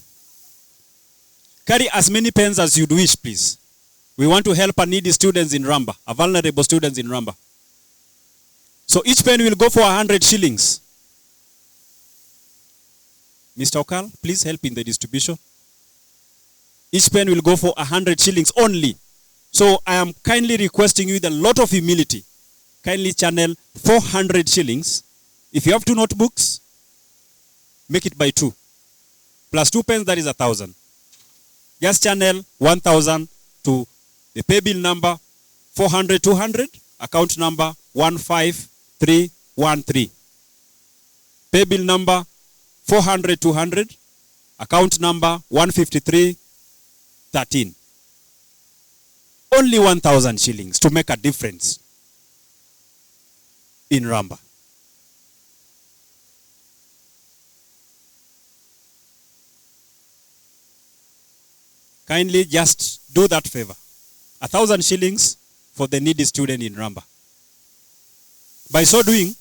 Carry as many pens as you'd wish, please. We want to help a needy students in Ramba, a vulnerable students in Ramba. So each pen will go for 100 shillings. Mr. Okal, please help in the distribution. Each pen will go for 100 shillings only. So I am kindly requesting you with a lot of humility. Kindly channel 400 shillings. If you have 2 notebooks, make it by 2. Plus 2 pens, that is 1,000. Just channel 1,000 to the pay bill number 400-200, account number 15313. Pay bill number 400-200, account number 15313. Only 1,000 shillings to make a difference in Ramba. Kindly just do that favor. 1,000 shillings for the needy student in Ramba. By so doing,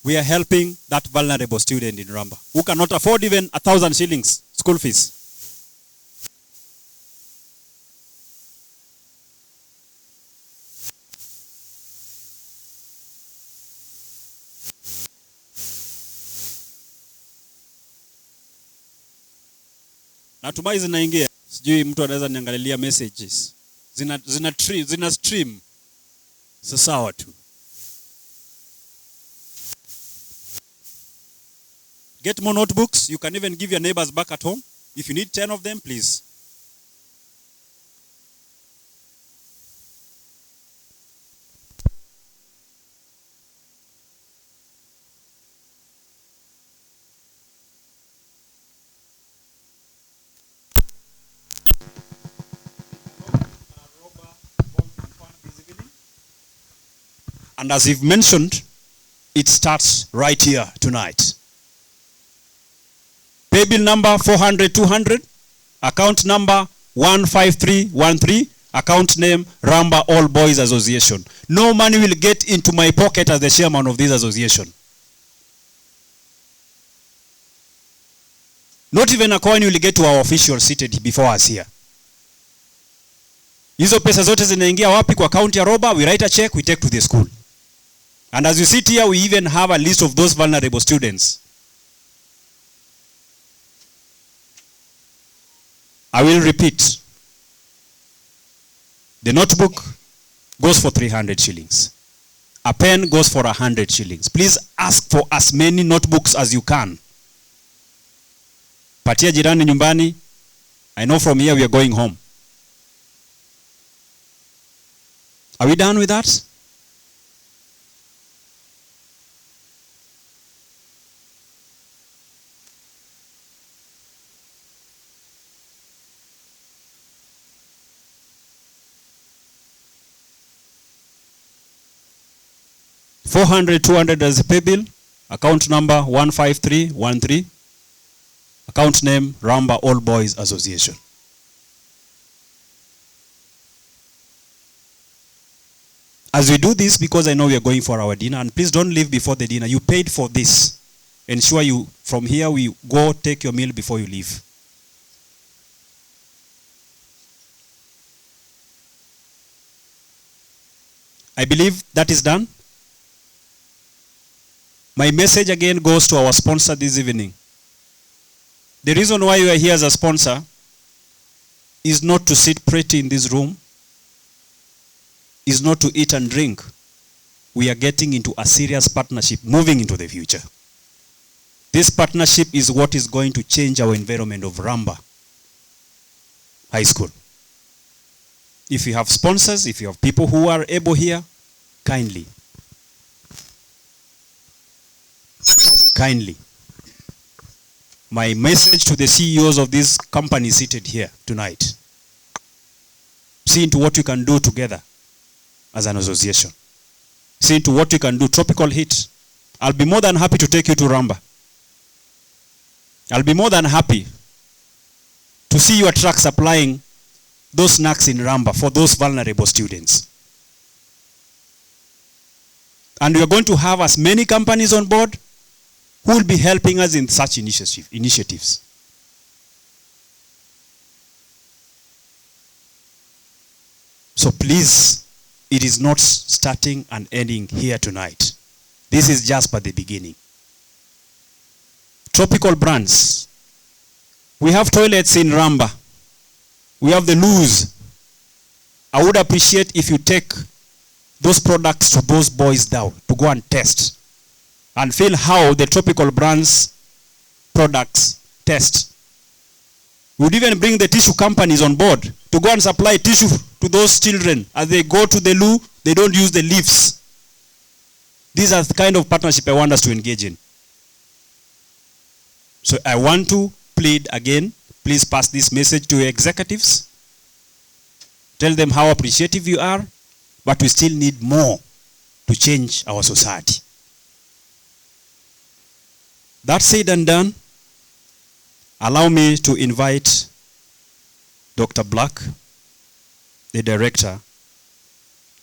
we are helping that vulnerable student in Ramba who cannot afford even 1,000 shillings school fees. Natumai zinaingia. Sijui mtu anaweza niangalilia messages. Zina stream. Sawa tu. Get more notebooks. You can even give your neighbors back at home. If you need 10 of them, please. And as you've mentioned, it starts right here tonight. Paybill number 400-200, account number 15313, account name Ramba All Boys Association. No money will get into my pocket as the chairman of this association. Not even a coin will get to our officials seated before us here. Hizo pesa zote zinaingia wapi? Kwa account ya Roba, we write a check, we take to the school. And as you sit here, we even have a list of those vulnerable students. I will repeat. The notebook goes for 300 shillings. A pen goes for 100 shillings. Please ask for as many notebooks as you can. Patia jirani nyumbani. I know from here we are going home. Are we done with that? $400-200 as a pay bill. Account number 15313. Account name Ramba All Boys Association. As we do this, because I know we are going for our dinner, and please don't leave before the dinner. You paid for this. Ensure you, from here, we go take your meal before you leave. I believe that is done. My message again goes to our sponsor this evening. The reason why you are here as a sponsor is not to sit pretty in this room, is not to eat and drink. We are getting into a serious partnership, moving into the future. This partnership is what is going to change our environment of Ramba High School. If you have sponsors, if you have people who are able here, kindly. My message to the CEOs of these companies seated here tonight. See into what you can do together as an association. See into what you can do. Tropical heat. I'll be more than happy to take you to Ramba. I'll be more than happy to see your truck supplying those snacks in Ramba for those vulnerable students. And we are going to have as many companies on board who will be helping us in such initiatives. So please, it is not starting and ending here tonight. This is just but the beginning. Tropical brands. We have toilets in Ramba. We have the loos. I would appreciate if you take those products to those boys down to go and test and feel how the Tropical brands products test. We'd even bring the tissue companies on board to go and supply tissue to those children. As they go to the loo, they don't use the leaves. These are the kind of partnership I want us to engage in. So I want to plead again, please pass this message to your executives. Tell them how appreciative you are, but we still need more to change our society. That said and done, allow me to invite Dr. Black, the director,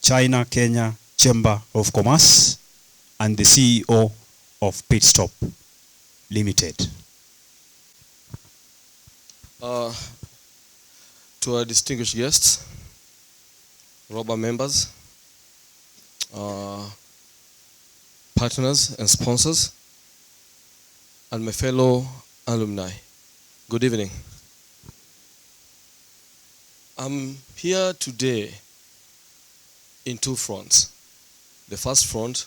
China Kenya Chamber of Commerce, and the CEO of Pit Stop Limited. To our distinguished guests, Roba members, partners and sponsors, and my fellow alumni, good evening. I'm here today in two fronts. The first front,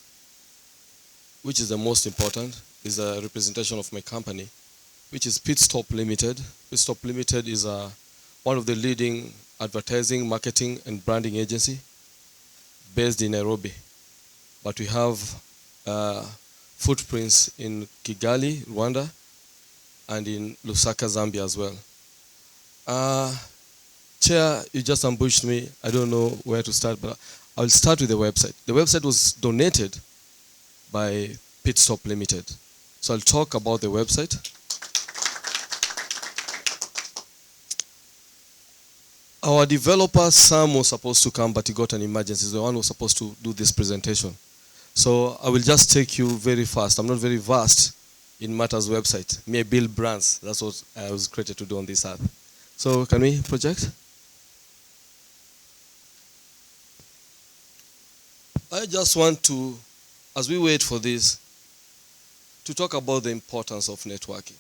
which is the most important, is a representation of my company, which is Pit Stop Limited. Pit Stop Limited is one of the leading advertising, marketing, and branding agency based in Nairobi. But we have footprints in Kigali, Rwanda, and in Lusaka, Zambia as well. Chair, you just ambushed me. I don't know where to start, but I'll start with the website. The website was donated by Pit Stop Limited. So I'll talk about the website. our developer, Sam, was supposed to come, but he got an emergency. He's the one who was supposed to do this presentation. So I will just take you very fast. I'm not very vast in Matters website. Me, I build brands. That's what I was created to do on this earth. So can we project? I just want to, as we wait for this, to talk about the importance of networking.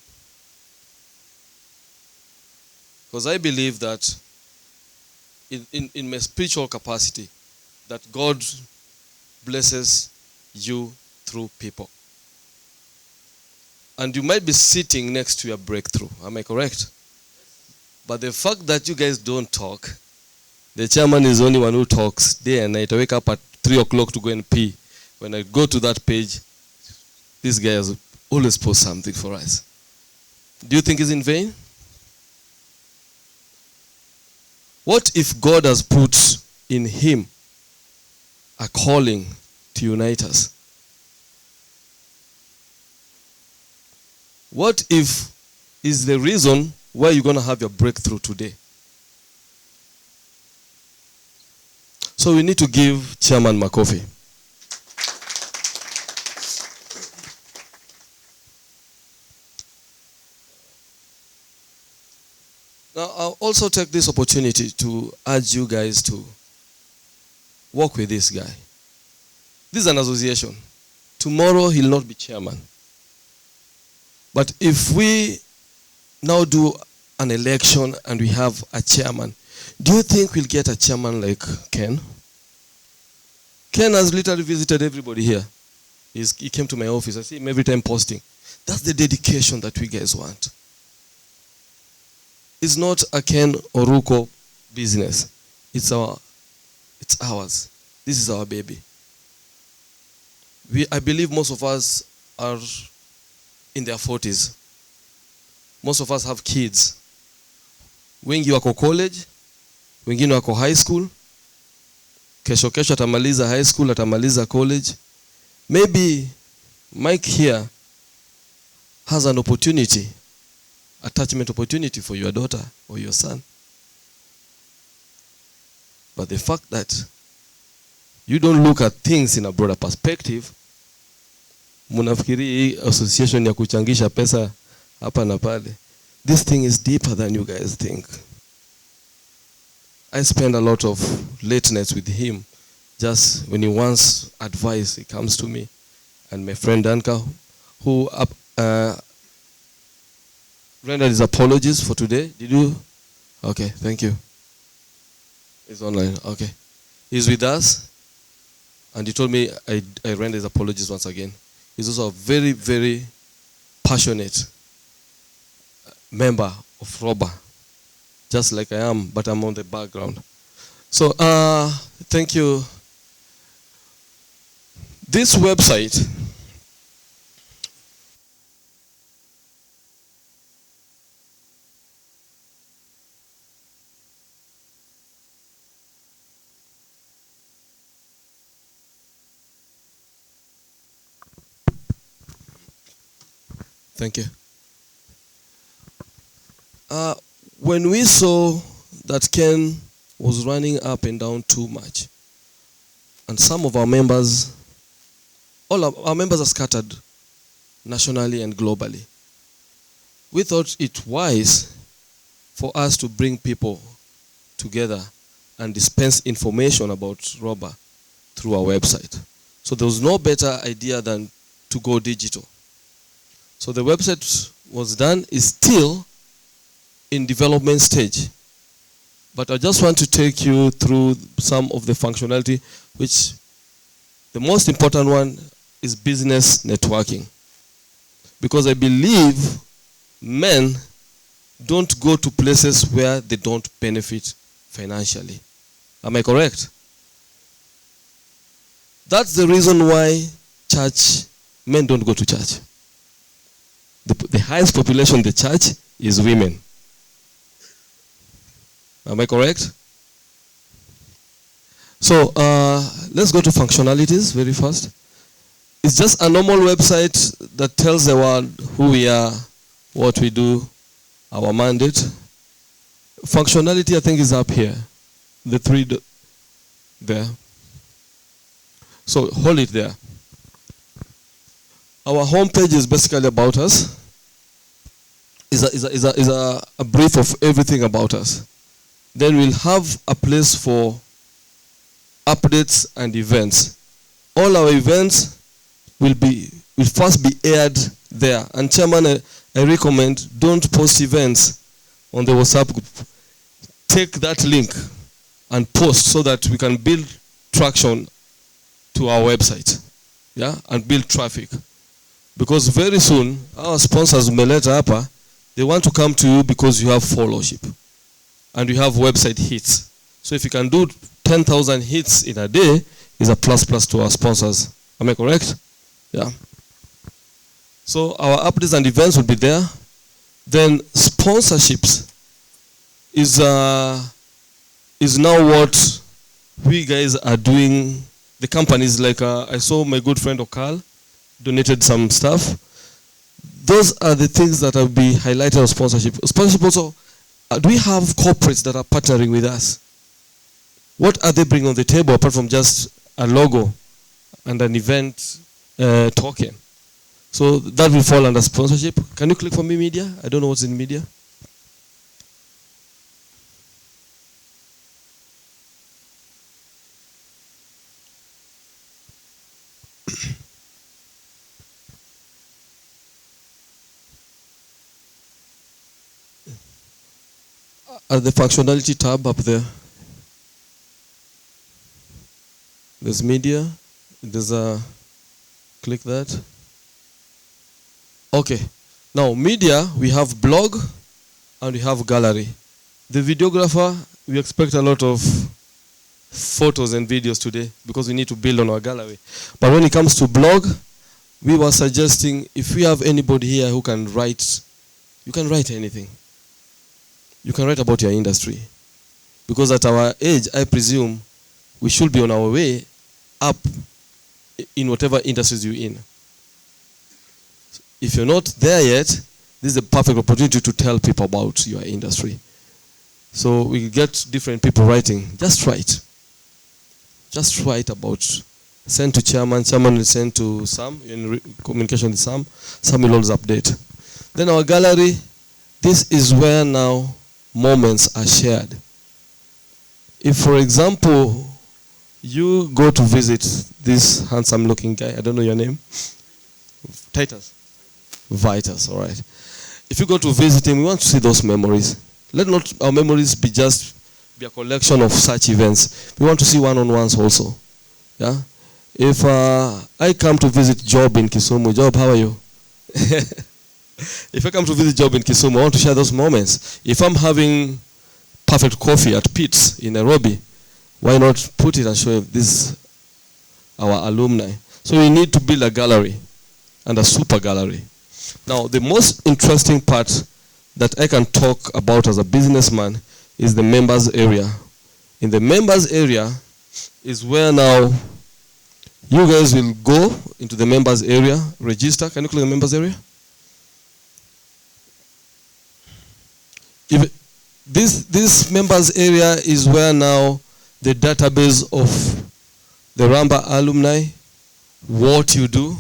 Because I believe that in my spiritual capacity, that God blesses you through people. And you might be sitting next to your breakthrough. Am I correct? But the fact that you guys don't talk, the chairman is the only one who talks day and night. I wake up at 3 o'clock to go and pee. When I go to that page, this guy has always post something for us. Do you think it's in vain? What if God has put in him a calling to unite us? What if is the reason why you're going to have your breakthrough today? So we need to give Chairman Makofi. Now, I'll also take this opportunity to urge you guys to work with this guy. This is an association. Tomorrow, he'll not be chairman. But if we now do an election and we have a chairman, do you think we'll get a chairman like Ken? Ken has literally visited everybody here. He came to my office. I see him every time posting. That's the dedication that we guys want. It's not a Ken or Ruko business. It's ours. This is our baby. I believe most of us are in their 40s. Most of us have kids. Wengi wako college, wengine wako high school. Kesho atamaliza high school, atamaliza college. Maybe Mike here has an opportunity, attachment opportunity for your daughter or your son. But the fact that you don't look at things in a broader perspective, munafikiri hii association ya kuchangisha pesa hapa na pale. This thing is deeper than you guys think. I spend a lot of late nights with him. Just when he wants advice, he comes to me. And my friend Danka, who rendered his apologies for today. Did you? Okay, thank you. He's online. Okay. He's with us. And he told me I rendered his apologies once again. He's also a very, very passionate member of Ramba. Just like I am, but I'm on the background. So, thank you. This website, thank you. When we saw that Ken was running up and down too much, and some of our members, all of our members are scattered nationally and globally, we thought it wise for us to bring people together and dispense information about Ramba through our website. So there was no better idea than to go digital. So the website was done, is still in development stage. But I just want to take you through some of the functionality, which the most important one is business networking. Because I believe men don't go to places where they don't benefit financially. Am I correct? That's the reason why men don't go to church. The highest population in the church is women. Am I correct? So let's go to functionalities very fast. It's just a normal website that tells the world who we are, what we do, our mandate. Functionality, I think, is up here. The three there. So hold it there. Our homepage is basically about us. Is a brief of everything about us. Then we'll have a place for updates and events. All our events will first be aired there. And Chairman, I recommend don't post events on the WhatsApp group. Take that link and post so that we can build traction to our website, yeah, and build traffic. Because very soon our sponsors Meleta Upper, they want to come to you because you have followership and you have website hits. So if you can do 10,000 hits in a day, is a plus to our sponsors. Am I correct? Yeah. So our updates and events will be there. Then sponsorships is now what we guys are doing. The companies like I saw my good friend Okal donated some stuff. Those are the things that will be highlighted on sponsorship. Sponsorship also, do we have corporates that are partnering with us? What are they bringing on the table apart from just a logo and an event token? So that will fall under sponsorship. Can you click for me, media? I don't know what's in media. At the functionality tab up there, there's media. There's a click that. Okay. Now media, we have blog and we have gallery. The videographer, we expect a lot of photos and videos today because we need to build on our gallery. But when it comes to blog, we were suggesting if we have anybody here who can write, you can write anything. You can write about your industry. Because at our age, I presume, we should be on our way up in whatever industries you're in. If you're not there yet, this is a perfect opportunity to tell people about your industry. So we get different people writing. Just write. Just write about, send to chairman will send to Sam, in communication with Sam will always update. Then our gallery, this is where now moments are shared. If, for example, you go to visit this handsome looking guy, I don't know your name, Titus, Vitus, all right. If you go to visit him, we want to see those memories. Let not our memories be a collection of such events. We want to see one-on-ones also. Yeah. If I come to visit Job in Kisumu, Job, how are you? If I come to visit Job in Kisumu, I want to share those moments. If I'm having perfect coffee at Pete's in Nairobi, why not put it and show this our alumni? So we need to build a gallery and a super gallery. Now, the most interesting part that I can talk about as a businessman is the members area. In the members area is where now you guys will go into the members area, register. Can you click the members area? If this members area is where now the database of the Ramba alumni, what you do,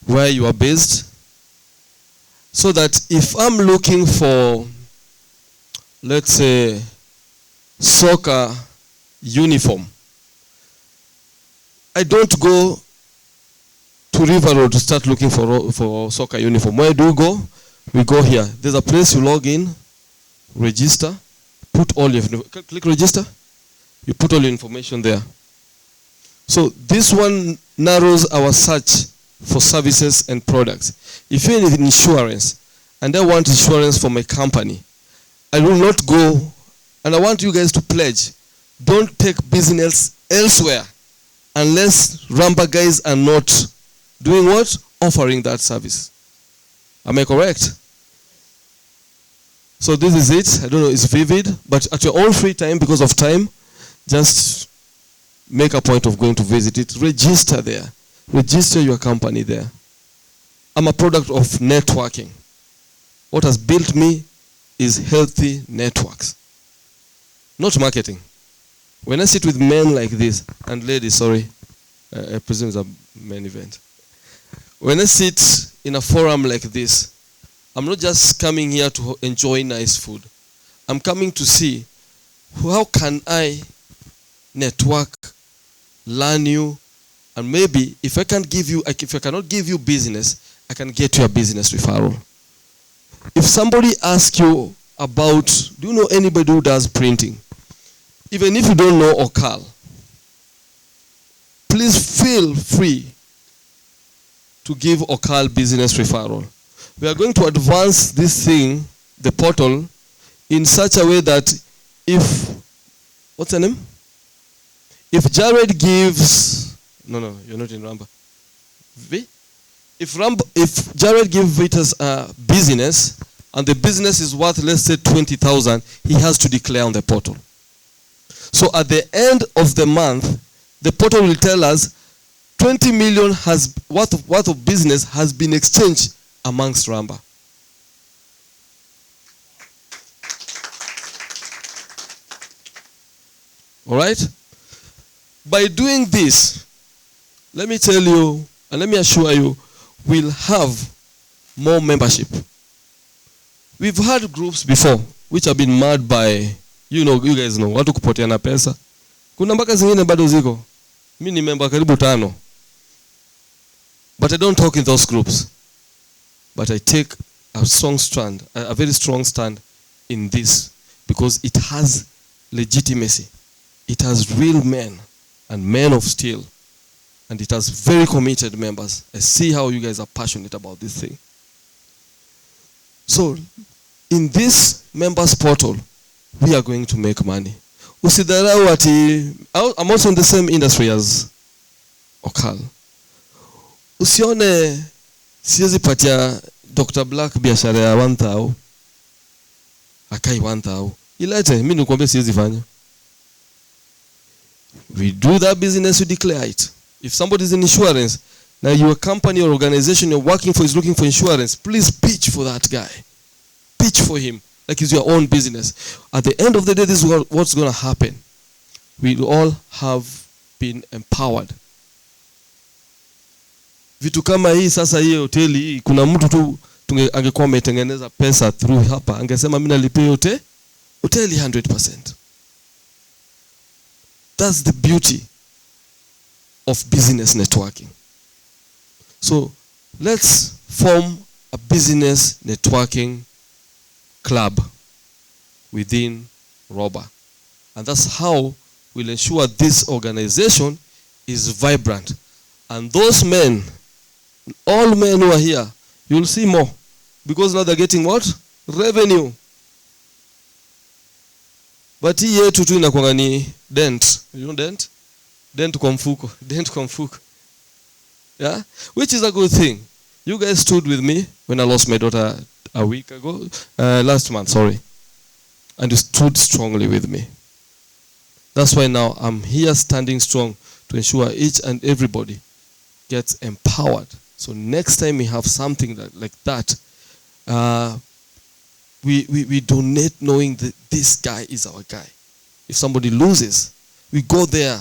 where you are based, so that if I'm looking for, let's say, soccer uniform, I don't go to River Road to start looking for soccer uniform. Where do you go? We go here. There's a place you log in, register, put all your, click register, you put all your information there. So this one narrows our search for services and products. If you're in insurance and I want insurance for my company, I will not go, and I want you guys to pledge, don't take business elsewhere unless Ramba guys are not doing what? Offering that service. Am I correct? So this is it. I don't know, it's vivid, but at your own free time, because of time, just make a point of going to visit it. Register there. Register your company there. I'm a product of networking. What has built me is healthy networks. not marketing. When I sit with men like this, and ladies, sorry, I presume it's a men event. When I sit in a forum like this, I'm not just coming here to enjoy nice food. I'm coming to see how can I network, learn you, and maybe if I cannot give you business, I can get you a business referral. If somebody asks you about, do you know anybody who does printing? Even if you don't know Okal, please feel free to give Okal business referral. We are going to advance this thing, the portal, in such a way that if, what's her name? If Jared gives, no, you're not in Ramba. If Jared gives Vitas a business, and the business is worth, let's say, 20,000, he has to declare on the portal. So at the end of the month, the portal will tell us 20 million worth of business has been exchanged amongst Ramba. All right? By doing this, let me tell you, and let me assure you, we'll have more membership. We've had groups before which have been mad by, you guys know, watu kupoteana pesa. Kuna mpaka zingine bado ziko. Mimi ni member karibu 5. But I don't talk in those groups. But I take a strong stand, a very strong stand in this, because it has legitimacy. It has real men and men of steel. And it has very committed members. I see how you guys are passionate about this thing. So, in this members portal, we are going to make money. Usidharau ati, I'm also in the same industry as Okal. Usione siwezi patia Dr. Black biashara ya 1,000. Akai 1,000. Ilete, mimi nikwambia siwezi fanya. We do that business, we declare it. If somebody is in insurance, now your company or organization you're working for is looking for insurance, please pitch for that guy. Pitch for him like it's your own business. At the end of the day, this is what's going to happen. We all have been empowered. Vitu kama hii sasa hii hoteli hii, kuna mtu tu angekuwa ametengeneza pesa through hapa, angesema mimi nalipia hoteli 100%. That's the beauty of business networking. So let's form a business networking club within Ramba. And that's how we'll ensure this organization is vibrant. And those men, all men who are here, you'll see more. Because now they're getting what? Revenue. But hii yetu tu inakuanga ni dent. You know dent? Dent kwa mfuko. Dent kwa mfuko. Yeah? Which is a good thing. You guys stood with me when I lost my daughter a week ago. Last month, sorry. And you stood strongly with me. That's why now I'm here standing strong to ensure each and everybody gets empowered. So next time we have something like that, we donate knowing that this guy is our guy. If somebody loses, we go there,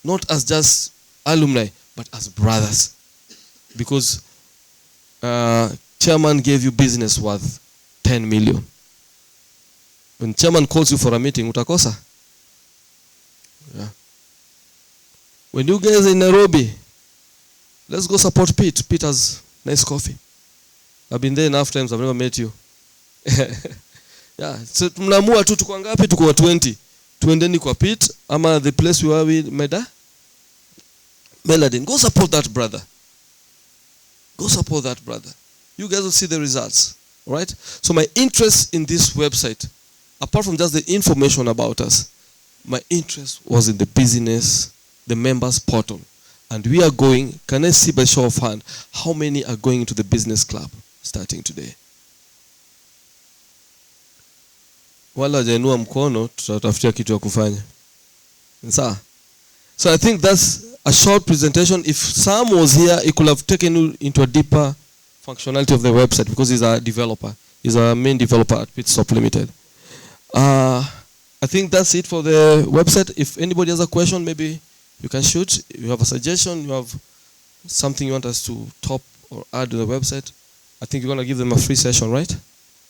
not as just alumni, but as brothers. Because chairman gave you business worth 10 million. When chairman calls you for a meeting, utakosa? Yeah. When you guys are in Nairobi, let's go support Pete. Pete has nice coffee. I've been there enough times, I've never met you. Yeah, so mnaamua tu tuko ngapi, tuko 20. Tuendeni kwa Pete ama the place we are with Meladin. Go support that brother. Go support that brother. You guys will see the results. All right? So my interest in this website, apart from just the information about us, my interest was in the business, the members portal. And we are going, can I see by show of hand, how many are going into the business club starting today? Wala hajainua mkono, tutatafutia kitu ya kufanya. Sawa? So I think that's a short presentation. If Sam was here, he could have taken you into a deeper functionality of the website because he's a developer. He's a main developer at Pitstop Limited. I I think that's it for the website. If anybody has a question, maybe you can shoot. If you have a suggestion, you have something you want us to top or add to the website, I think you're going to give them a free session, right?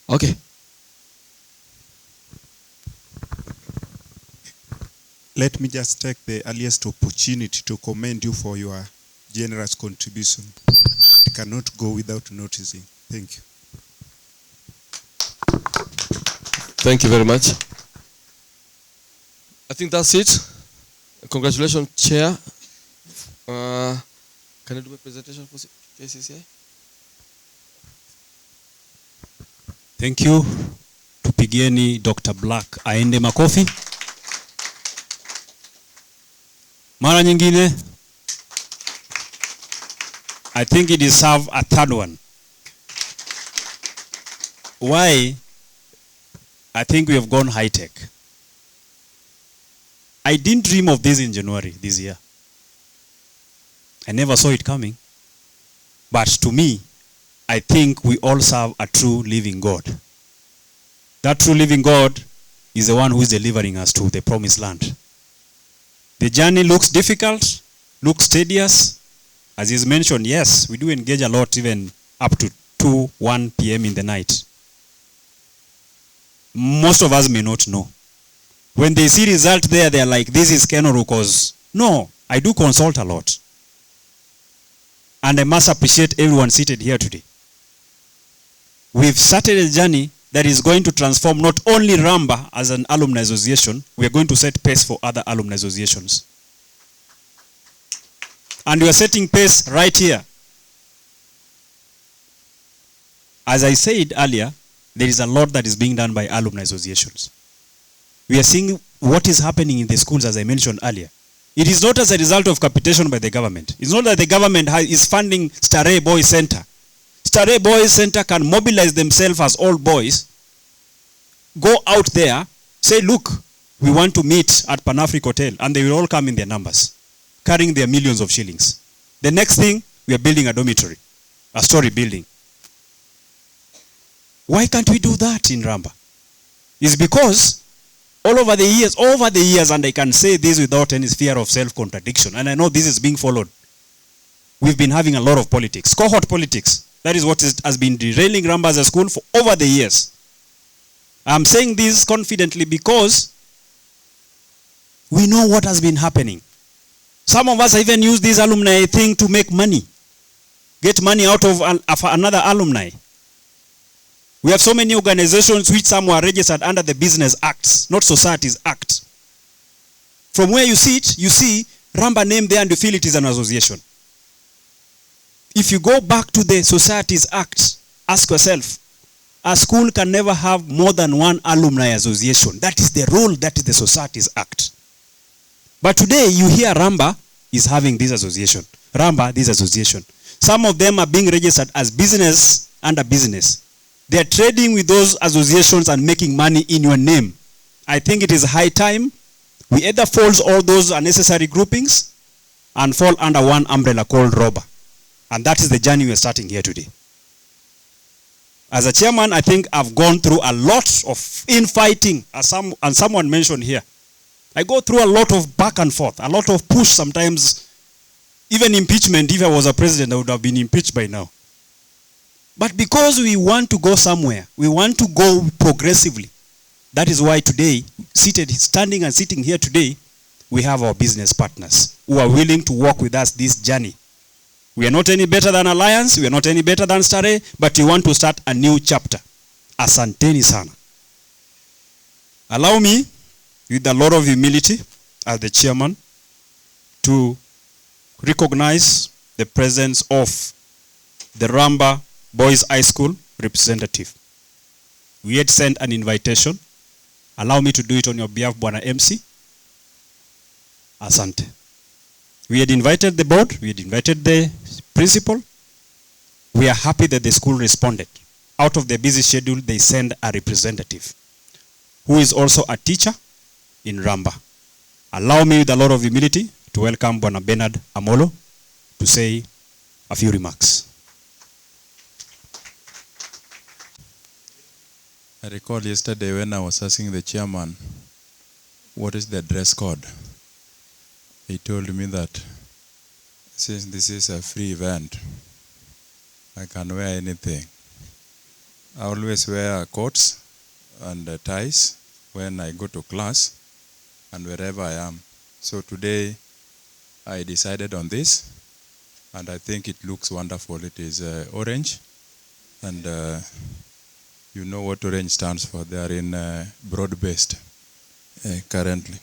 Okay. Let me just take the earliest opportunity to commend you for your generous contribution. It cannot go without noticing. Thank you. Thank you very much. I think that's it. Congratulations, Chair. Can I do my presentation for KCCI? Thank you. Tupigieni Dr. Black aende makofi. Mara nyingine, I think it deserves a third one. Why? I think we have gone high tech. I didn't dream of this in January this year. I never saw it coming. But to me, I think we all serve a true living God. That true living God is the one who is delivering us to the promised land. The journey looks difficult, looks tedious. As is mentioned, yes, we do engage a lot, even up to 2, 1 p.m. in the night. Most of us may not know. When they see result there, they're like, this is Kenoruko's. No, I do consult a lot. And I must appreciate everyone seated here today. We've started a journey that is going to transform not only Ramba as an alumni association, we are going to set pace for other alumni associations. And we are setting pace right here. As I said earlier, there is a lot that is being done by alumni associations. We are seeing what is happening in the schools, as I mentioned earlier. It is not as a result of capitation by the government. It's not that the government is funding Starehe Boys Center. Starehe Boys Center can mobilize themselves as all boys, go out there, say, look, we want to meet at Pan-Africa Hotel, and they will all come in their numbers, carrying their millions of shillings. The next thing, we are building a dormitory, a story building. Why can't we do that in Ramba? It's because over the years, and I can say this without any fear of self-contradiction, and I know this is being followed, we've been having a lot of politics, cohort politics. That is what has been derailing Ramba as a school for over the years. I'm saying this confidently because we know what has been happening. Some of us even use this alumni thing to make money, get money out of another alumni. We have so many organizations which some were registered under the Business Acts, not Societies Act. From where you sit, you see Ramba name there and you feel it is an association. If you go back to the Societies Act, ask yourself, a school can never have more than one alumni association. That is the rule, that is the Societies Act. But today you hear Ramba is having this association. Ramba, this association. Some of them are being registered as business under business. They are trading with those associations and making money in your name. I think it is high time we either fold all those unnecessary groupings and fall under one umbrella called Ramba. And that is the journey we are starting here today. As a chairman, I think I've gone through a lot of infighting, and someone mentioned here. I go through a lot of back and forth, a lot of push sometimes, even impeachment. If I was a president, I would have been impeached by now. But because we want to go somewhere, we want to go progressively. That is why today, standing and sitting here today, we have our business partners who are willing to walk with us this journey. We are not any better than Alliance, we are not any better than Starehe, but we want to start a new chapter. Asanteni sana. Allow me, with a lot of humility, as the chairman, to recognize the presence of the Ramba Boys High School representative. We had sent an invitation. Allow me to do it on your behalf, Bwana MC. Asante. We had invited the board, we had invited the principal. We are happy that the school responded. Out of their busy schedule, they send a representative who is also a teacher in Ramba. Allow me with a lot of humility to welcome Bwana Bernard Amolo to say a few remarks. I recall yesterday when I was asking the chairman what is the dress code. He told me that since this is a free event, I can wear anything. I always wear coats and ties when I go to class and wherever I am. So today I decided on this, and I think it looks wonderful. It is orange, and you know what orange stands for. They are in broad-based currently.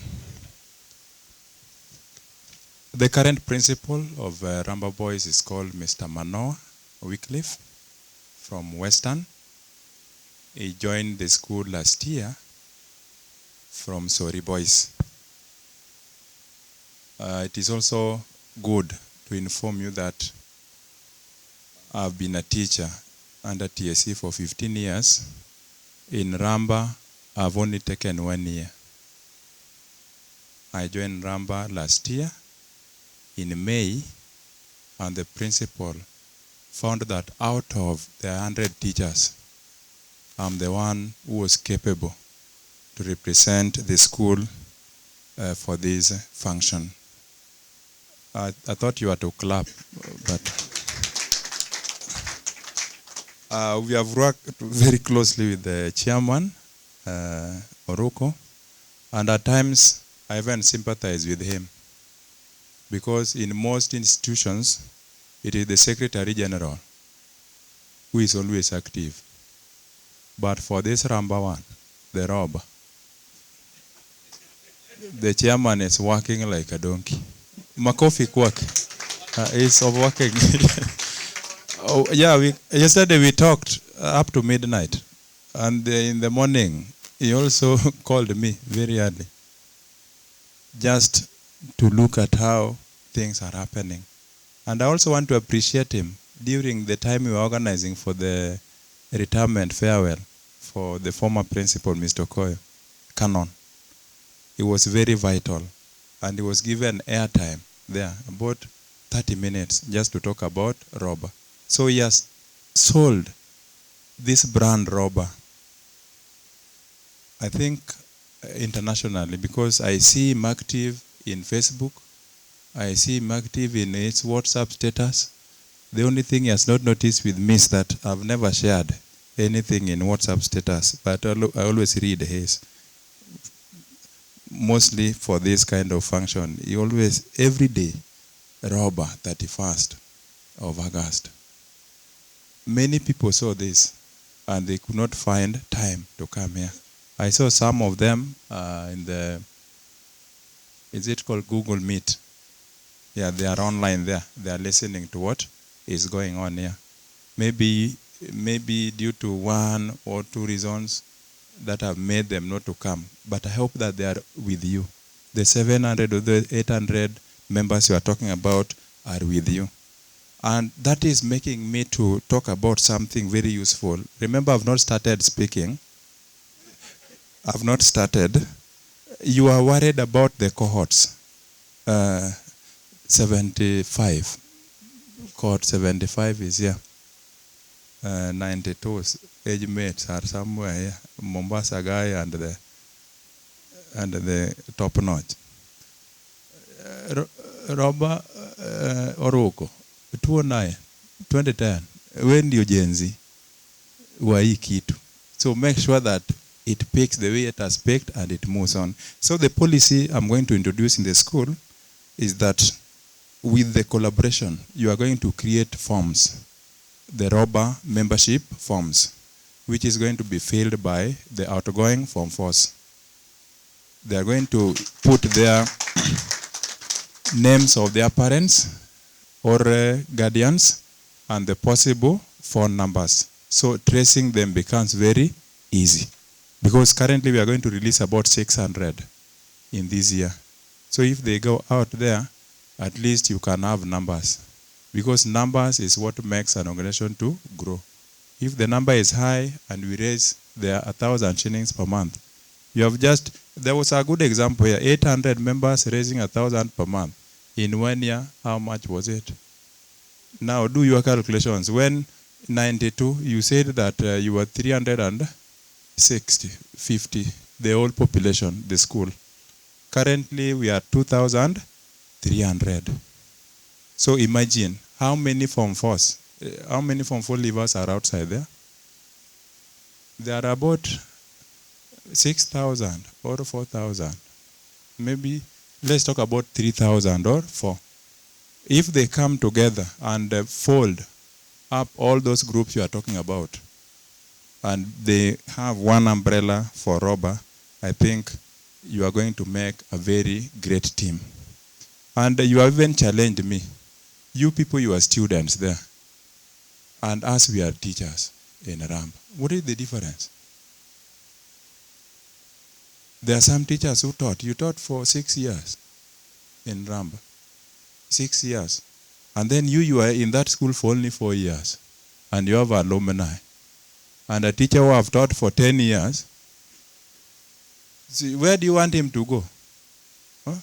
The current principal of Ramba Boys is called Mr. Manoa Wycliffe from Western. He joined the school last year from Sori Boys. It is also good to inform you that I've been a teacher under TSC for 15 years. In Ramba, I've only taken 1 year. I joined Ramba last year in May, and the principal found that out of the 100 teachers, I'm the one who was capable to represent the school for this function. I thought you were to clap, but we have worked very closely with the chairman, Oroko, and at times I even sympathize with him, because in most institutions, it is the Secretary General who is always active. But for this Ramba one, the robber, the chairman is working like a donkey. Makofi kwak is working. Oh, yeah, yesterday we talked up to midnight, and in the morning he also called me very early, just to look at how things are happening. And I also want to appreciate him during the time we were organizing for the retirement farewell for the former principal, Mr. Koyo, Canon. It was very vital, and he was given airtime there, about 30 minutes, just to talk about Ramba. So he has sold this brand Ramba, I think, internationally, because I see him active in Facebook, I see him active in his WhatsApp status. The only thing he has not noticed with me is that I've never shared anything in WhatsApp status, but I always read his. Mostly for this kind of function, he always, every day, Ramba, 31st of August. Many people saw this, and they could not find time to come here. I saw some of them in the, is it called Google Meet? Yeah, they are online there. They are listening to what is going on here. Maybe due to 1 or 2 reasons that have made them not to come. But I hope that they are with you. The 700 or the 800 members you are talking about are with you. And that is making me to talk about something very useful. Remember, I've not started speaking. I've not started. You are worried about the cohorts. 75. Cohort 75 is here. 92 age mates are somewhere here. Mombasa guy and the top notch. Ramba Oroko, 2010, when you Gen Z, wa hii kitu. So make sure that it picks the way it has picked and it moves on. So the policy I'm going to introduce in the school is that with the collaboration, you are going to create forms, the Ramba membership forms, which is going to be filled by the outgoing Form 4s. They are going to put their names of their parents or guardians and the possible phone numbers. So tracing them becomes very easy, because currently we are going to release about 600 in this year. So if they go out there, at least you can have numbers, because numbers is what makes an organization to grow. If the number is high and we raise there 1,000 shillings per month, you have just, there was a good example here, 800 members raising 1,000 per month. In 1 year, how much was it? Now do your calculations. When 92, you said that you were 360, 50, the whole population, the school. Currently, we are 2,300. So imagine how many Form 4s, how many Form 4 leavers are outside there? There are about 6,000 or 4,000. Maybe let's talk about 3,000 or 4. If they come together and fold up all those groups you are talking about, and they have one umbrella for Ramba, I think you are going to make a very great team. And you have even challenged me. You people, you are students there. And us, we are teachers in Ramba. What is the difference? There are some teachers who taught. You taught for 6 years in Ramba. 6 years. And then you are in that school for only 4 years. And you have alumni. And a teacher who have taught for 10 years, see, where do you want him to go? Huh?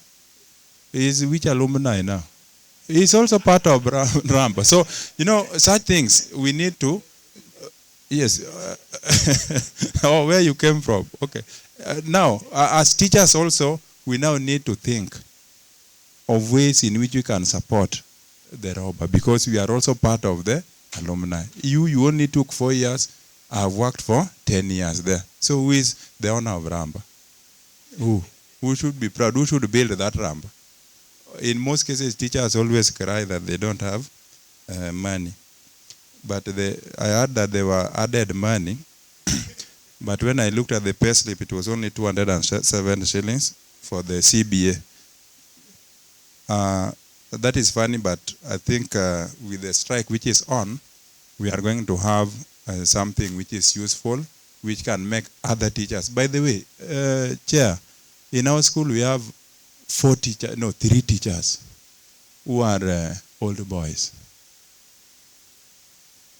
Is which alumni now? He's also part of Ramba. So, such things we need to, yes. Oh, where you came from. Okay. Now, as teachers also, we now need to think of ways in which we can support the Ramba, because we are also part of the alumni. You only took 4 years. I've worked for 10 years there. So who is the owner of Ramba? Who? Who should be proud? Who should build that Ramba? In most cases, teachers always cry that they don't have money. But I heard that they were added money. But when I looked at the pay slip, it was only 207 shillings for the CBA. That is funny, but I think with the strike which is on, we are going to have something which is useful, which can make other teachers. By the way, Chair, in our school we have 3 teachers who are old boys.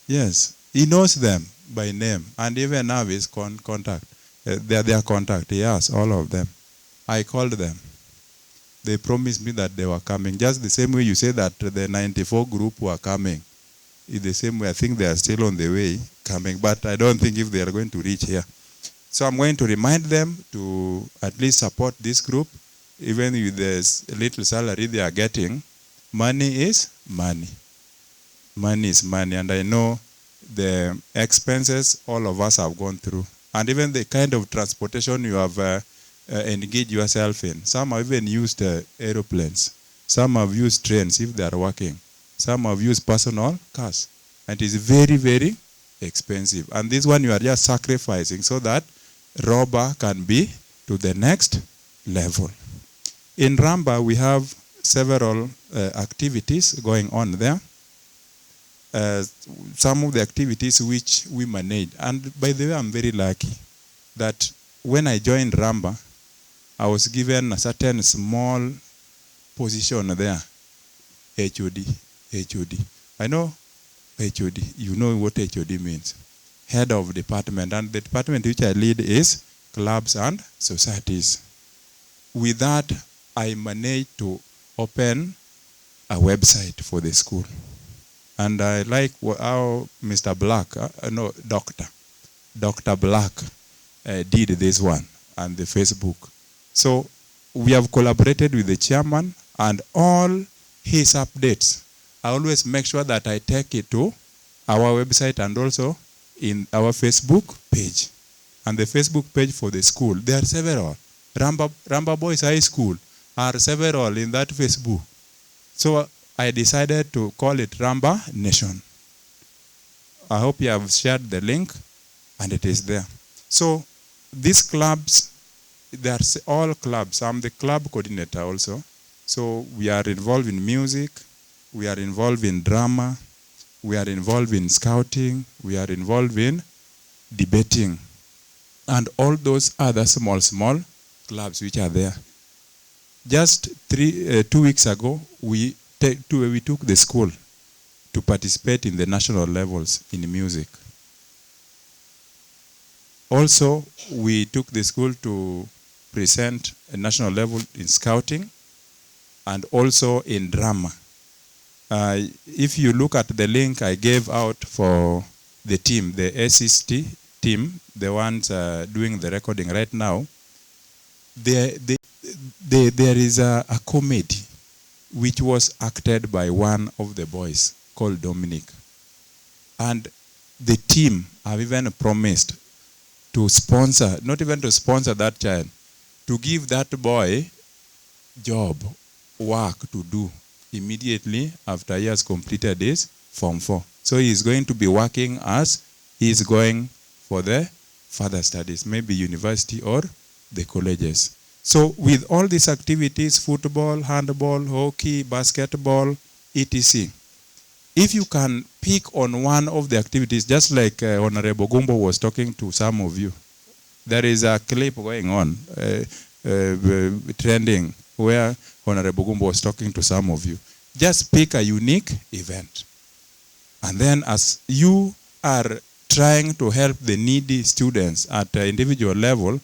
Yes, he knows them by name, and even now his contact. Their contact, yes, all of them. I called them. They promised me that they were coming. Just the same way you say that the 94 group were coming. In the same way, I think they are still on the way coming, but I don't think if they are going to reach here. So I'm going to remind them to at least support this group, even with the little salary they are getting. Money is money. Money is money, and I know the expenses all of us have gone through, and even the kind of transportation you have engaged yourself in. Some have even used aeroplanes. Some have used trains if they are working. Some have used personal cars. And it is very, very expensive. And this one you are just sacrificing so that Ramba can be to the next level. In Ramba, we have several activities going on there. Some of the activities which we manage. And by the way, I'm very lucky that when I joined Ramba, I was given a certain small position there. HOD. I know HOD. You know what HOD means. Head of department. And the department which I lead is clubs and societies. With that, I managed to open a website for the school. And I like how Mr. Black, Dr. Black did this one on the Facebook. So we have collaborated with the chairman, and all his updates, I always make sure that I take it to our website and also in our Facebook page. And the Facebook page for the school, there are several. Ramba Boys High School are several in that Facebook. So I decided to call it Ramba Nation. I hope you have shared the link, and it is there. So these clubs, they are all clubs. I'm the club coordinator also. So we are involved in music, we are involved in drama, we are involved in scouting, we are involved in debating, and all those other small clubs which are there. Just 2 weeks ago, we took the school to participate in the national levels in music. Also, we took the school to present a national level in scouting and also in drama. If you look at the link I gave out for the team, the SST team, the ones doing the recording right now, there is a comedy which was acted by one of the boys called Dominic. And the team have even promised to sponsor, not even to sponsor that child, to give that boy job, work to do immediately after he has completed his Form 4. So he is going to be working as he is going for the further studies, maybe university or the colleges. So with all these activities, football, handball, hockey, basketball, etc., if you can pick on one of the activities, just like Honorable Gumbo was talking to some of you, there is a clip going on, trending, where Honorable Gumbo was talking to some of you. Just pick a unique event. And then as you are trying to help the needy students at an individual level,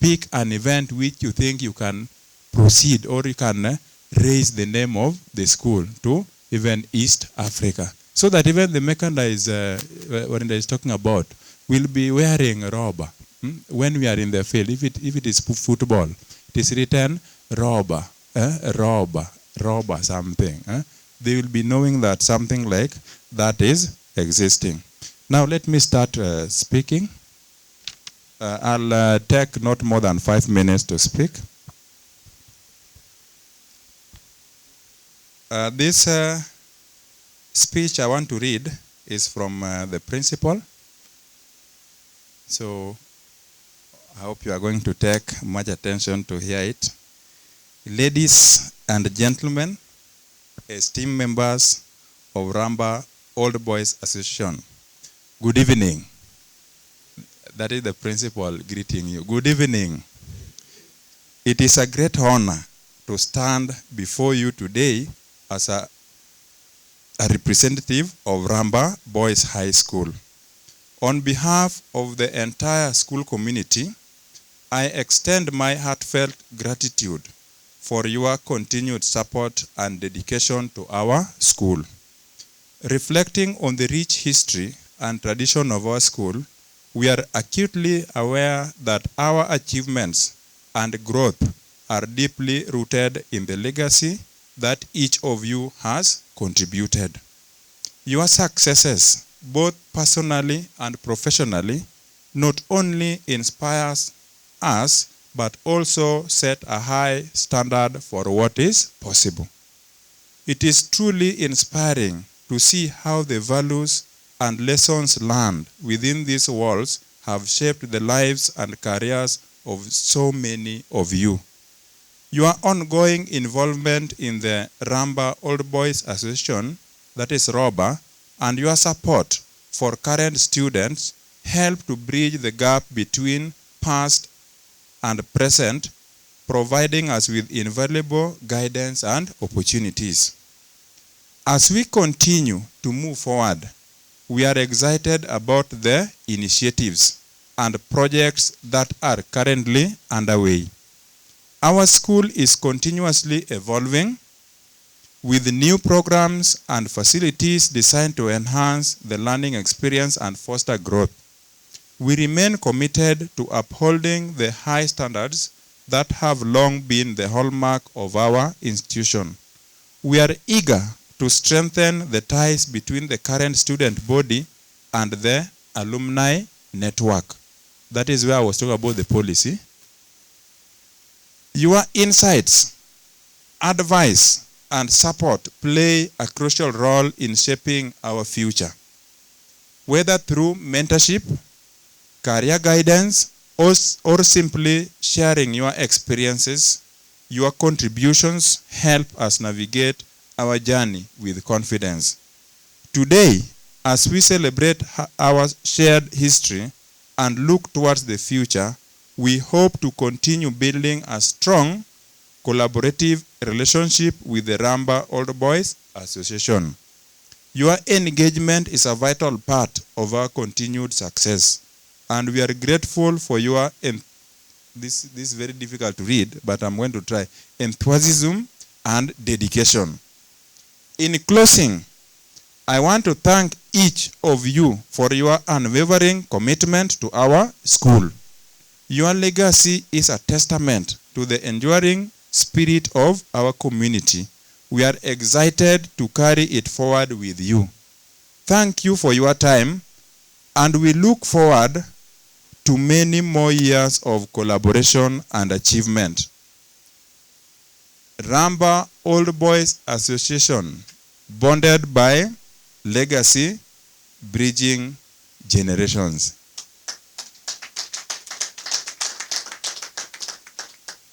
pick an event which you think you can proceed or you can raise the name of the school to even East Africa. So that even the mechanized, Warinda is talking about, will be wearing Ramba. When we are in the field, if it is football, it is written Ramba, Ramba something. They will be knowing that something like that is existing. Now let me start speaking. I'll take not more than 5 minutes to speak. This speech I want to read is from the principal. So I hope you are going to take much attention to hear it. Ladies and gentlemen, esteemed members of Ramba Old Boys Association, good evening. That is the principal greeting you. Good evening. It is a great honor to stand before you today as a representative of Ramba Boys High School. On behalf of the entire school community, I extend my heartfelt gratitude for your continued support and dedication to our school. Reflecting on the rich history and tradition of our school, we are acutely aware that our achievements and growth are deeply rooted in the legacy that each of you has contributed. Your successes, both personally and professionally, not only inspires us, but also set a high standard for what is possible. It is truly inspiring to see how the values and lessons learned within these walls have shaped the lives and careers of so many of you. Your ongoing involvement in the Ramba Old Boys Association, that is Ramba, and your support for current students help to bridge the gap between past and present, providing us with invaluable guidance and opportunities. As we continue to move forward, we are excited about the initiatives and projects that are currently underway. Our school is continuously evolving with new programs and facilities designed to enhance the learning experience and foster growth. We remain committed to upholding the high standards that have long been the hallmark of our institution. We are eager to strengthen the ties between the current student body and the alumni network. That is where I was talking about the policy. Your insights, advice, and support play a crucial role in shaping our future, whether through mentorship, career guidance, or simply sharing your experiences. Your contributions help us navigate our journey with confidence. Today, as we celebrate our shared history and look towards the future, we hope to continue building a strong, collaborative relationship with the Ramba Old Boys Association. Your engagement is a vital part of our continued success, and we are grateful for your, this is very difficult to read, but I'm going to try, enthusiasm and dedication. In closing, I want to thank each of you for your unwavering commitment to our school. Your legacy is a testament to the enduring spirit of our community. We are excited to carry it forward with you. Thank you for your time, and we look forward to many more years of collaboration and achievement. Ramba Old Boys Association, bonded by legacy, bridging generations.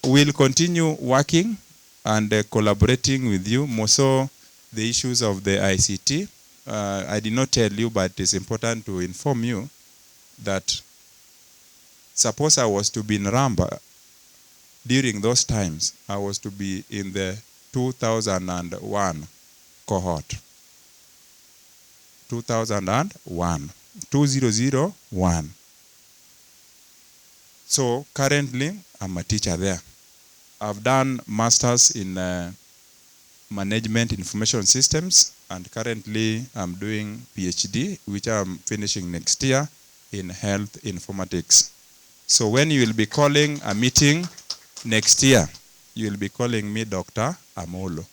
We'll continue working and collaborating with you, more so the issues of the ICT. I did not tell you, but it's important to inform you that suppose I was to be in Ramba during those times, I was to be in the 2001 cohort. 2001. So currently, I'm a teacher there. I've done masters in management information systems, and currently I'm doing PhD, which I'm finishing next year in health informatics. So when you will be calling a meeting next year, you will be calling me Dr. Amolo.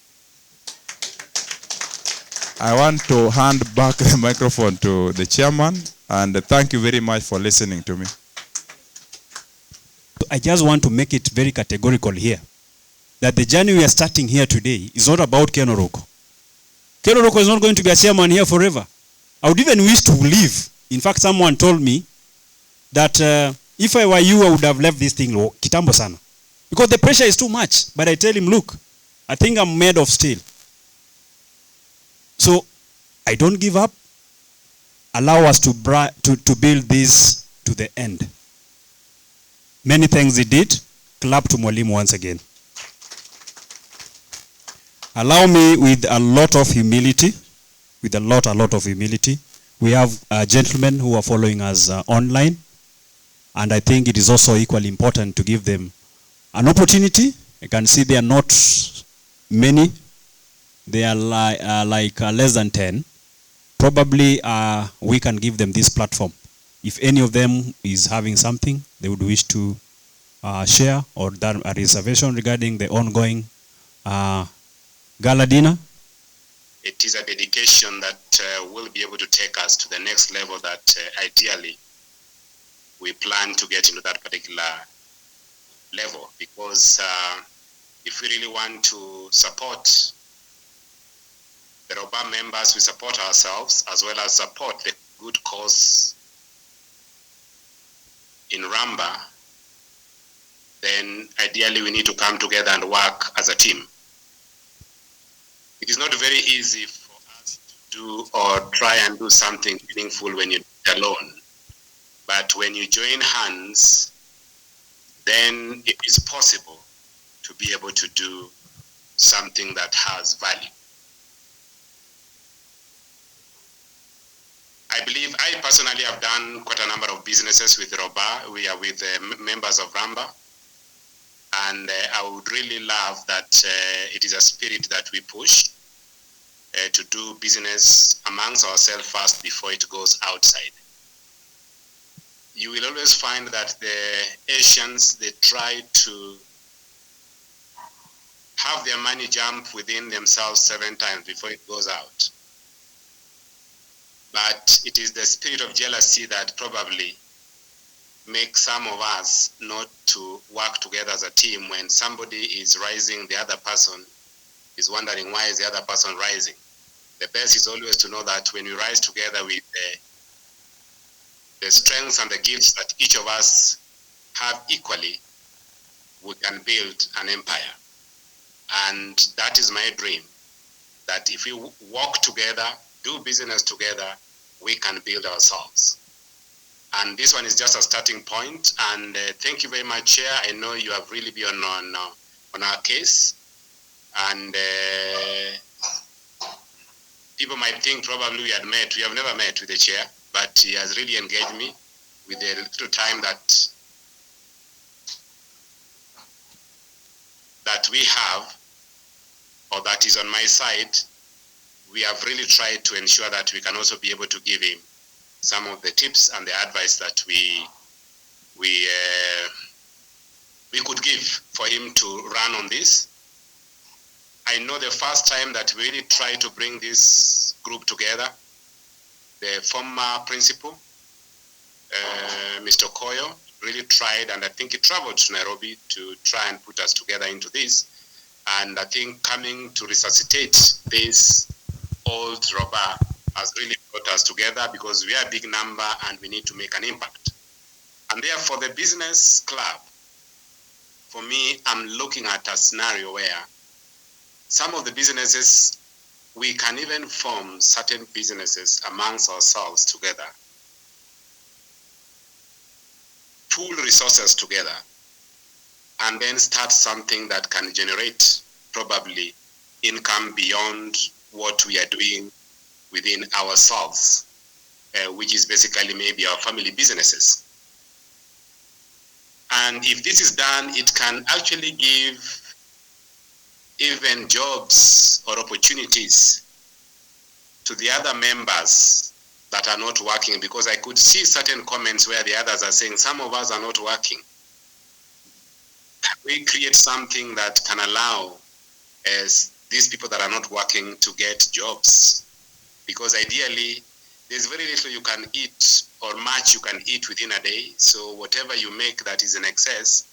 I want to hand back the microphone to the chairman, and thank you very much for listening to me. I just want to make it very categorical here that the journey we are starting here today is not about Ken Oroko. Ken Oroko is not going to be a chairman here forever. I would even wish to leave. In fact, someone told me that if I were you, I would have left this thing kitambo sana. Because the pressure is too much. But I tell him, look, I think I'm made of steel. So I don't give up. Allow us to build this to the end. Many things he did. Clap to Mwalimu once again. Allow me with a lot of humility, with a lot of humility. We have gentlemen who are following us online, and I think it is also equally important to give them an opportunity. I can see they are not many. They are like less than 10. Probably we can give them this platform. If any of them is having something they would wish to share, or done a reservation regarding the ongoing Gala dinner. It is a dedication that will be able to take us to the next level that ideally we plan to get into that particular level, because if we really want to support the Ramba members, we support ourselves as well as support the good cause in Ramba, then ideally we need to come together and work as a team. It is not very easy for us to do or try and do something meaningful when you're alone. But when you join hands, then it is possible to be able to do something that has value. I believe I personally have done quite a number of businesses with Ramba. We are with members of Ramba. And I would really love that it is a spirit that we push to do business amongst ourselves first before it goes outside. You will always find that the Asians, they try to have their money jump within themselves 7 times before it goes out. But it is the spirit of jealousy that probably makes some of us not to work together as a team. When somebody is rising, the other person is wondering why is the other person rising. The best is always to know that when we rise together with the strengths and the gifts that each of us have equally, we can build an empire. And that is my dream, that if we walk together, do business together, we can build ourselves. And this one is just a starting point. And thank you very much, Chair. I know you have really been on our case. And people might think probably we had met. We have never met with the Chair, but he has really engaged me with the little time that we have, or that is on my side. We have really tried to ensure that we can also be able to give him some of the tips and the advice that we we could give for him to run on this. I know the first time that we really tried to bring this group together, the former principal, Mr. Koyo, really tried, and I think he traveled to Nairobi to try and put us together into this. And I think coming to resuscitate this old Ramba has really brought us together because we are a big number and we need to make an impact. And therefore, the business club, for me, I'm looking at a scenario where some of the businesses, we can even form certain businesses amongst ourselves together, pool resources together, and then start something that can generate probably income beyond what we are doing within ourselves, which is basically maybe our family businesses. And if this is done, it can actually give even jobs or opportunities to the other members that are not working, because I could see certain comments where the others are saying some of us are not working. We create something that can allow these people that are not working to get jobs, because ideally there's very little you can eat or much you can eat within a day. So whatever you make that is in excess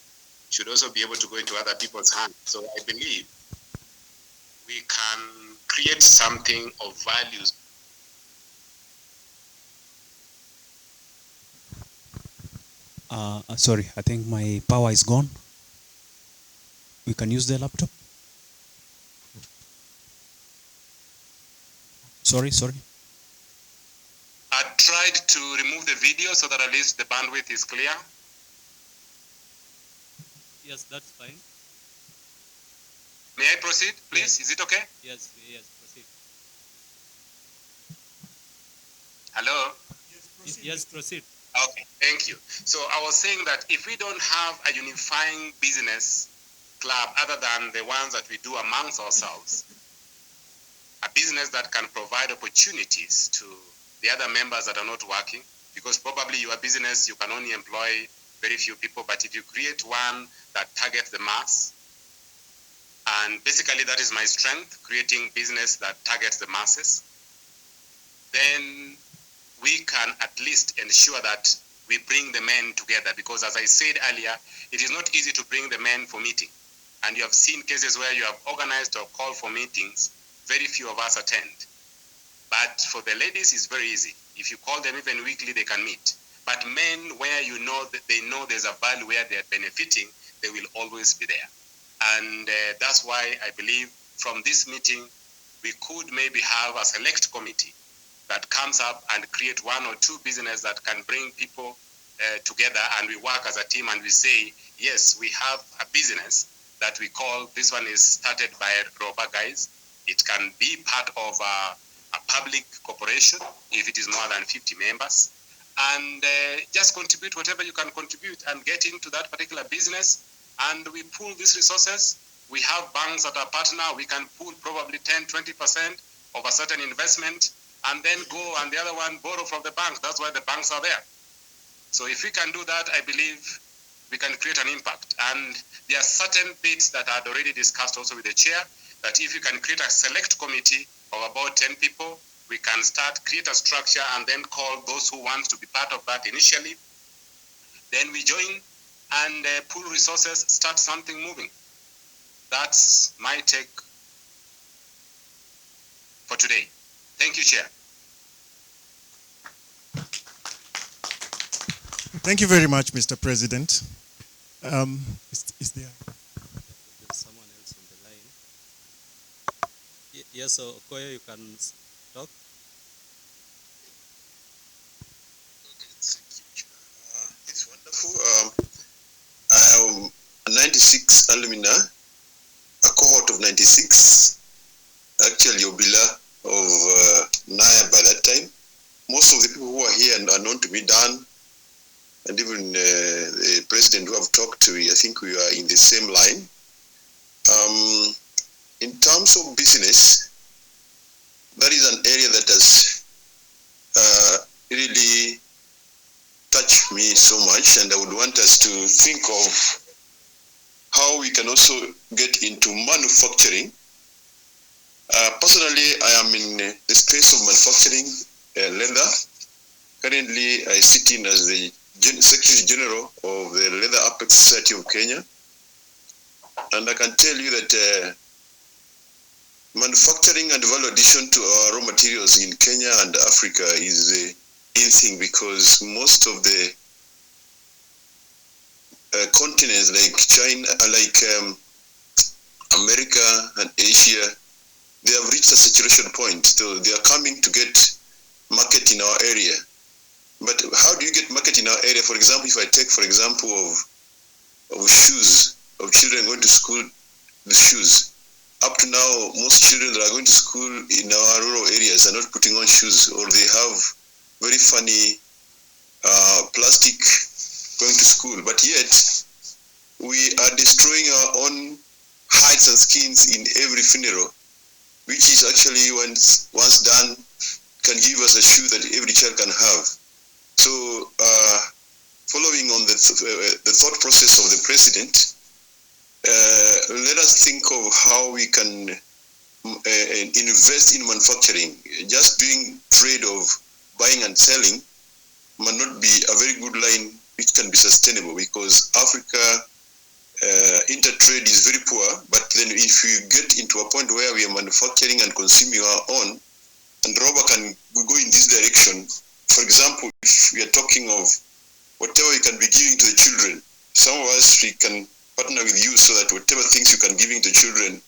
should also be able to go into other people's hands. So I believe we can create something of values. Sorry, I think my power is gone. We can use the laptop. Sorry. I tried to remove the video so that at least the bandwidth is clear. Yes, that's fine. May I proceed, please? Is it okay? Yes, proceed. Hello? Yes, proceed. Okay, thank you. So I was saying that if we don't have a unifying business club other than the ones that we do amongst ourselves, a business that can provide opportunities to the other members that are not working, because probably your business, you can only employ very few people, but if you create one that targets the mass, and basically that is my strength, creating business that targets the masses, then we can at least ensure that we bring the men together, because as I said earlier, it is not easy to bring the men for meeting. And you have seen cases where you have organized or called for meetings, very few of us attend. But for the ladies, it's very easy. If you call them even weekly, they can meet. But men, where you know that they know there's a value where they're benefiting, they will always be there. And that's why I believe from this meeting, we could maybe have a select committee that comes up and create one or two businesses that can bring people together, and we work as a team and we say, yes, we have a business that we call, this one is started by Ramba guys. It can be part of a public corporation if it is more than 50 members, and just contribute whatever you can contribute and get into that particular business, and we pool these resources. We have banks that are partner. We can pool probably 10-20% of a certain investment, and then go and the other one borrow from the bank. That's why the banks are there. So if we can do that, I believe we can create an impact. And there are certain bits that are already discussed also with the chair, that if you can create a select committee of about 10 people, we can create a structure and then call those who want to be part of that initially. Then we join and pool resources, start something moving. That's my take for today. Thank you, Chair. Thank you very much, Mr. President. Is there? There's someone else on the line. Yes, so Koyo, you can talk. It's wonderful. I am a 96 alumni, a cohort of 96, actually Obila of Naya by that time. Most of the people who are here are known to me, Dan, and even the president who I've talked to, I think we are in the same line. In terms of business, that is an area that has really touched me so much, and I would want us to think of how we can also get into manufacturing. Personally, I am in the space of manufacturing leather. Currently, I sit in as the Secretary General of the Leather Apex Society of Kenya. And I can tell you that manufacturing and value addition to our raw materials in Kenya and Africa is the in thing, because most of the continents like China, like America and Asia, they have reached a saturation point. So they are coming to get market in our area. But how do you get market in our area? For example, if I take, for example, of shoes, of children going to school, the shoes. Up to now, most children that are going to school in our rural areas are not putting on shoes, or they have very funny plastic going to school. But yet, we are destroying our own hides and skins in every funeral, which is actually, once done, can give us a shoe that every child can have. So, following on the thought process of the president, let us think of how we can invest in manufacturing. Just doing trade of buying and selling might not be a very good line which can be sustainable, because Africa intertrade is very poor. But then if we get into a point where we are manufacturing and consuming our own, and Ramba can go in this direction. For example, if we are talking of whatever we can be giving to the children, some of us, we can partner with you so that whatever things you can giving to children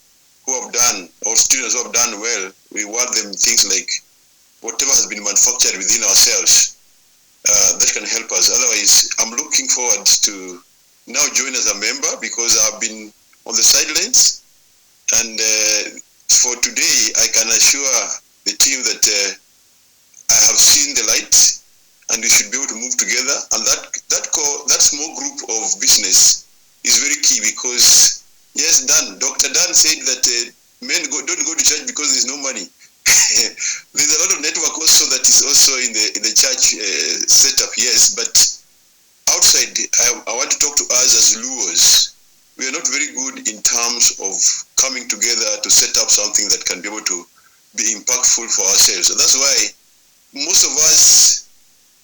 who have done, or students who have done well, we want them things like whatever has been manufactured within ourselves, that can help us. Otherwise, I'm looking forward to now join as a member, because I've been on the sidelines. And for today, I can assure the team that I have seen the light, and we should be able to move together. And that small group of business is very key, because yes, Dr. Dan said that men don't go to church because there's no money. There's a lot of network also that is also in the church setup, yes, but outside, I want to talk to us as Luos. We are not very good in terms of coming together to set up something that can be able to be impactful for ourselves. So that's why most of us,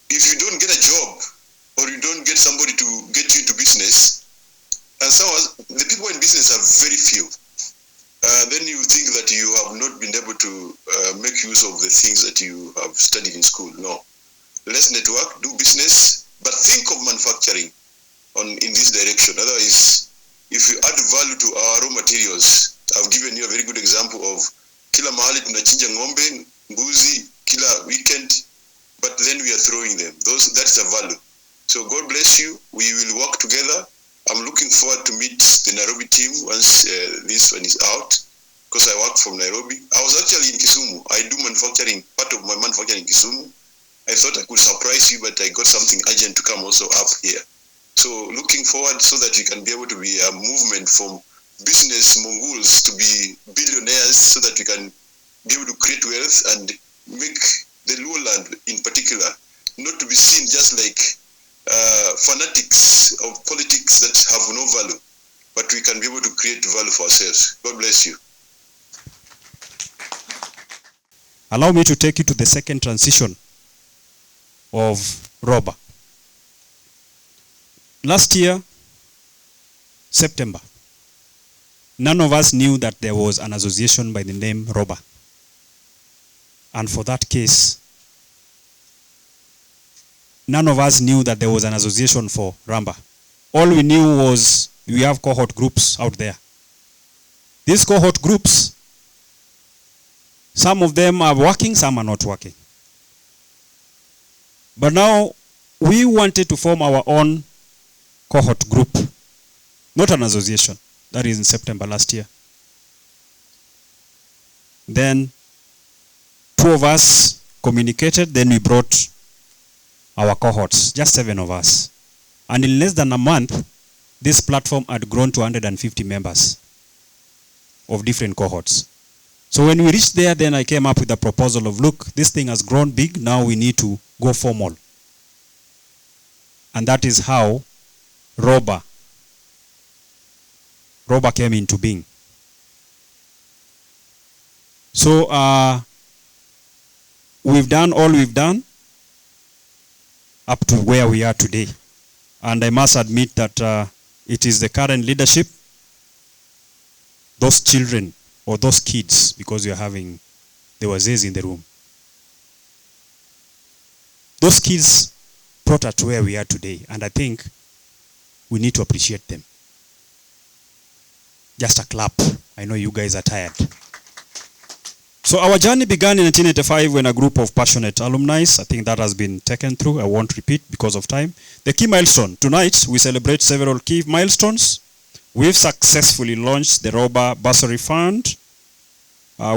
if you don't get a job, or you don't get somebody to get you into business, and some of us, the people in business are very few. Then you think that you have not been able to make use of the things that you have studied in school. No. Let's network, do business, but think of manufacturing in this direction. Otherwise, if you add value to our raw materials, I've given you a very good example of kila mahali tunachinja ng'ombe, mbuzi, kila weekend, but then we are throwing them. That's a value. So God bless you. We will work together. I'm looking forward to meet the Nairobi team once this one is out, because I work from Nairobi. I was actually in Kisumu. I do manufacturing, part of my manufacturing in Kisumu. I thought I could surprise you, but I got something urgent to come also up here. So looking forward so that we can be able to be a movement from business mongols to be billionaires, so that we can be able to create wealth and make the lowland in particular not to be seen just like fanatics of politics that have no value, but we can be able to create value for ourselves. God bless you. Allow me to take you to the second transition of Ramba. Last year, September, none of us knew that there was an association by the name Ramba. And for that case, none of us knew that there was an association for Ramba. All we knew was we have cohort groups out there. These cohort groups, some of them are working, some are not working. But now we wanted to form our own cohort group, not an association. That is in September last year. Then 2 of us communicated, then we brought our cohorts, just 7 of us. And in less than a month, this platform had grown to 150 members of different cohorts. So when we reached there, then I came up with a proposal of, look, this thing has grown big, now we need to go formal. And that is how Ramba Ramba came into being. So we've done all we've done up to where we are today. And I must admit that it is the current leadership, those children or those kids, because there were Z's in the room. Those kids brought us to where we are today, and I think we need to appreciate them. Just a clap. I know you guys are tired. So our journey began in 1985 when a group of passionate alumni, I think that has been taken through, I won't repeat because of time. The key milestone. Tonight, we celebrate several key milestones. We've successfully launched the Ramba Bursary Fund.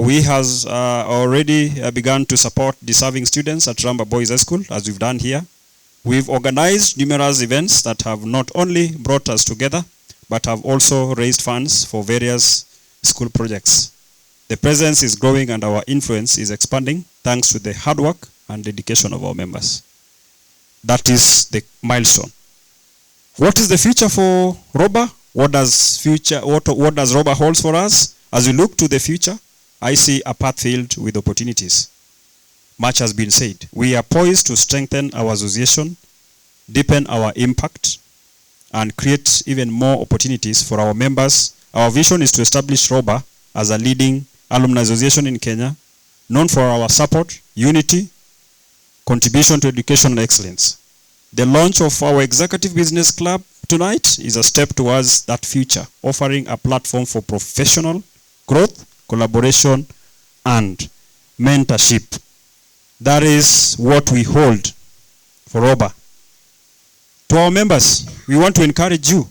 We has already begun to support deserving students at Ramba Boys High School, as we've done here. We've organized numerous events that have not only brought us together, but have also raised funds for various school projects. The presence is growing and our influence is expanding thanks to the hard work and dedication of our members. That is the milestone. What is the future for Ramba? What does Ramba hold for us? As we look to the future, I see a path filled with opportunities. Much has been said. We are poised to strengthen our association, deepen our impact, and create even more opportunities for our members. Our vision is to establish Ramba as a leading alumni association in Kenya, known for our support, unity, contribution to education and excellence. The launch of our executive business club tonight is a step towards that future, offering a platform for professional growth, collaboration, and mentorship. That is what we hold for Ramba. To our members, we want to encourage you.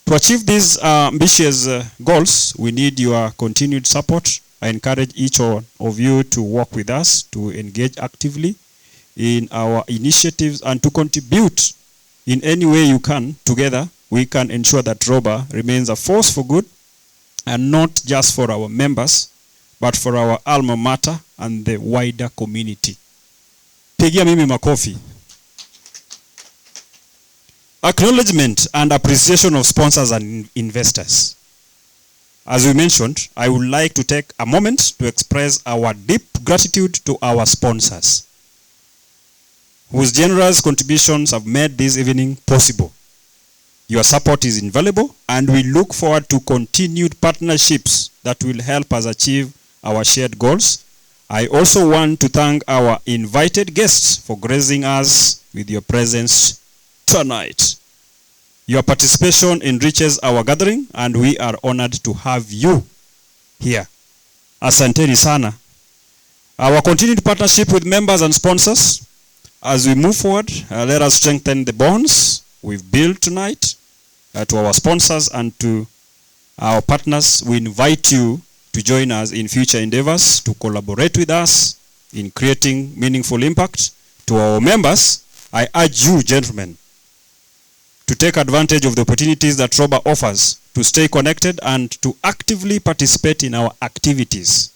To achieve these ambitious goals, we need your continued support. I encourage each one of you to work with us, to engage actively in our initiatives and to contribute in any way you can. Together, we can ensure that Ramba remains a force for good, and not just for our members, but for our alma mater and the wider community. Pigia mimi makofi. Acknowledgement and appreciation of sponsors and investors. As we mentioned, I would like to take a moment to express our deep gratitude to our sponsors, whose generous contributions have made this evening possible. Your support is invaluable, and we look forward to continued partnerships that will help us achieve our shared goals. I also want to thank our invited guests for gracing us with your presence tonight. Your participation enriches our gathering, and we are honored to have you here. Asanteni sana. Our continued partnership with members and sponsors. As we move forward, let us strengthen the bonds we've built tonight. To our sponsors and to our partners, we invite you to join us in future endeavors, to collaborate with us in creating meaningful impact. To our members, I urge you, gentlemen, to take advantage of the opportunities that Ramba offers, to stay connected and to actively participate in our activities.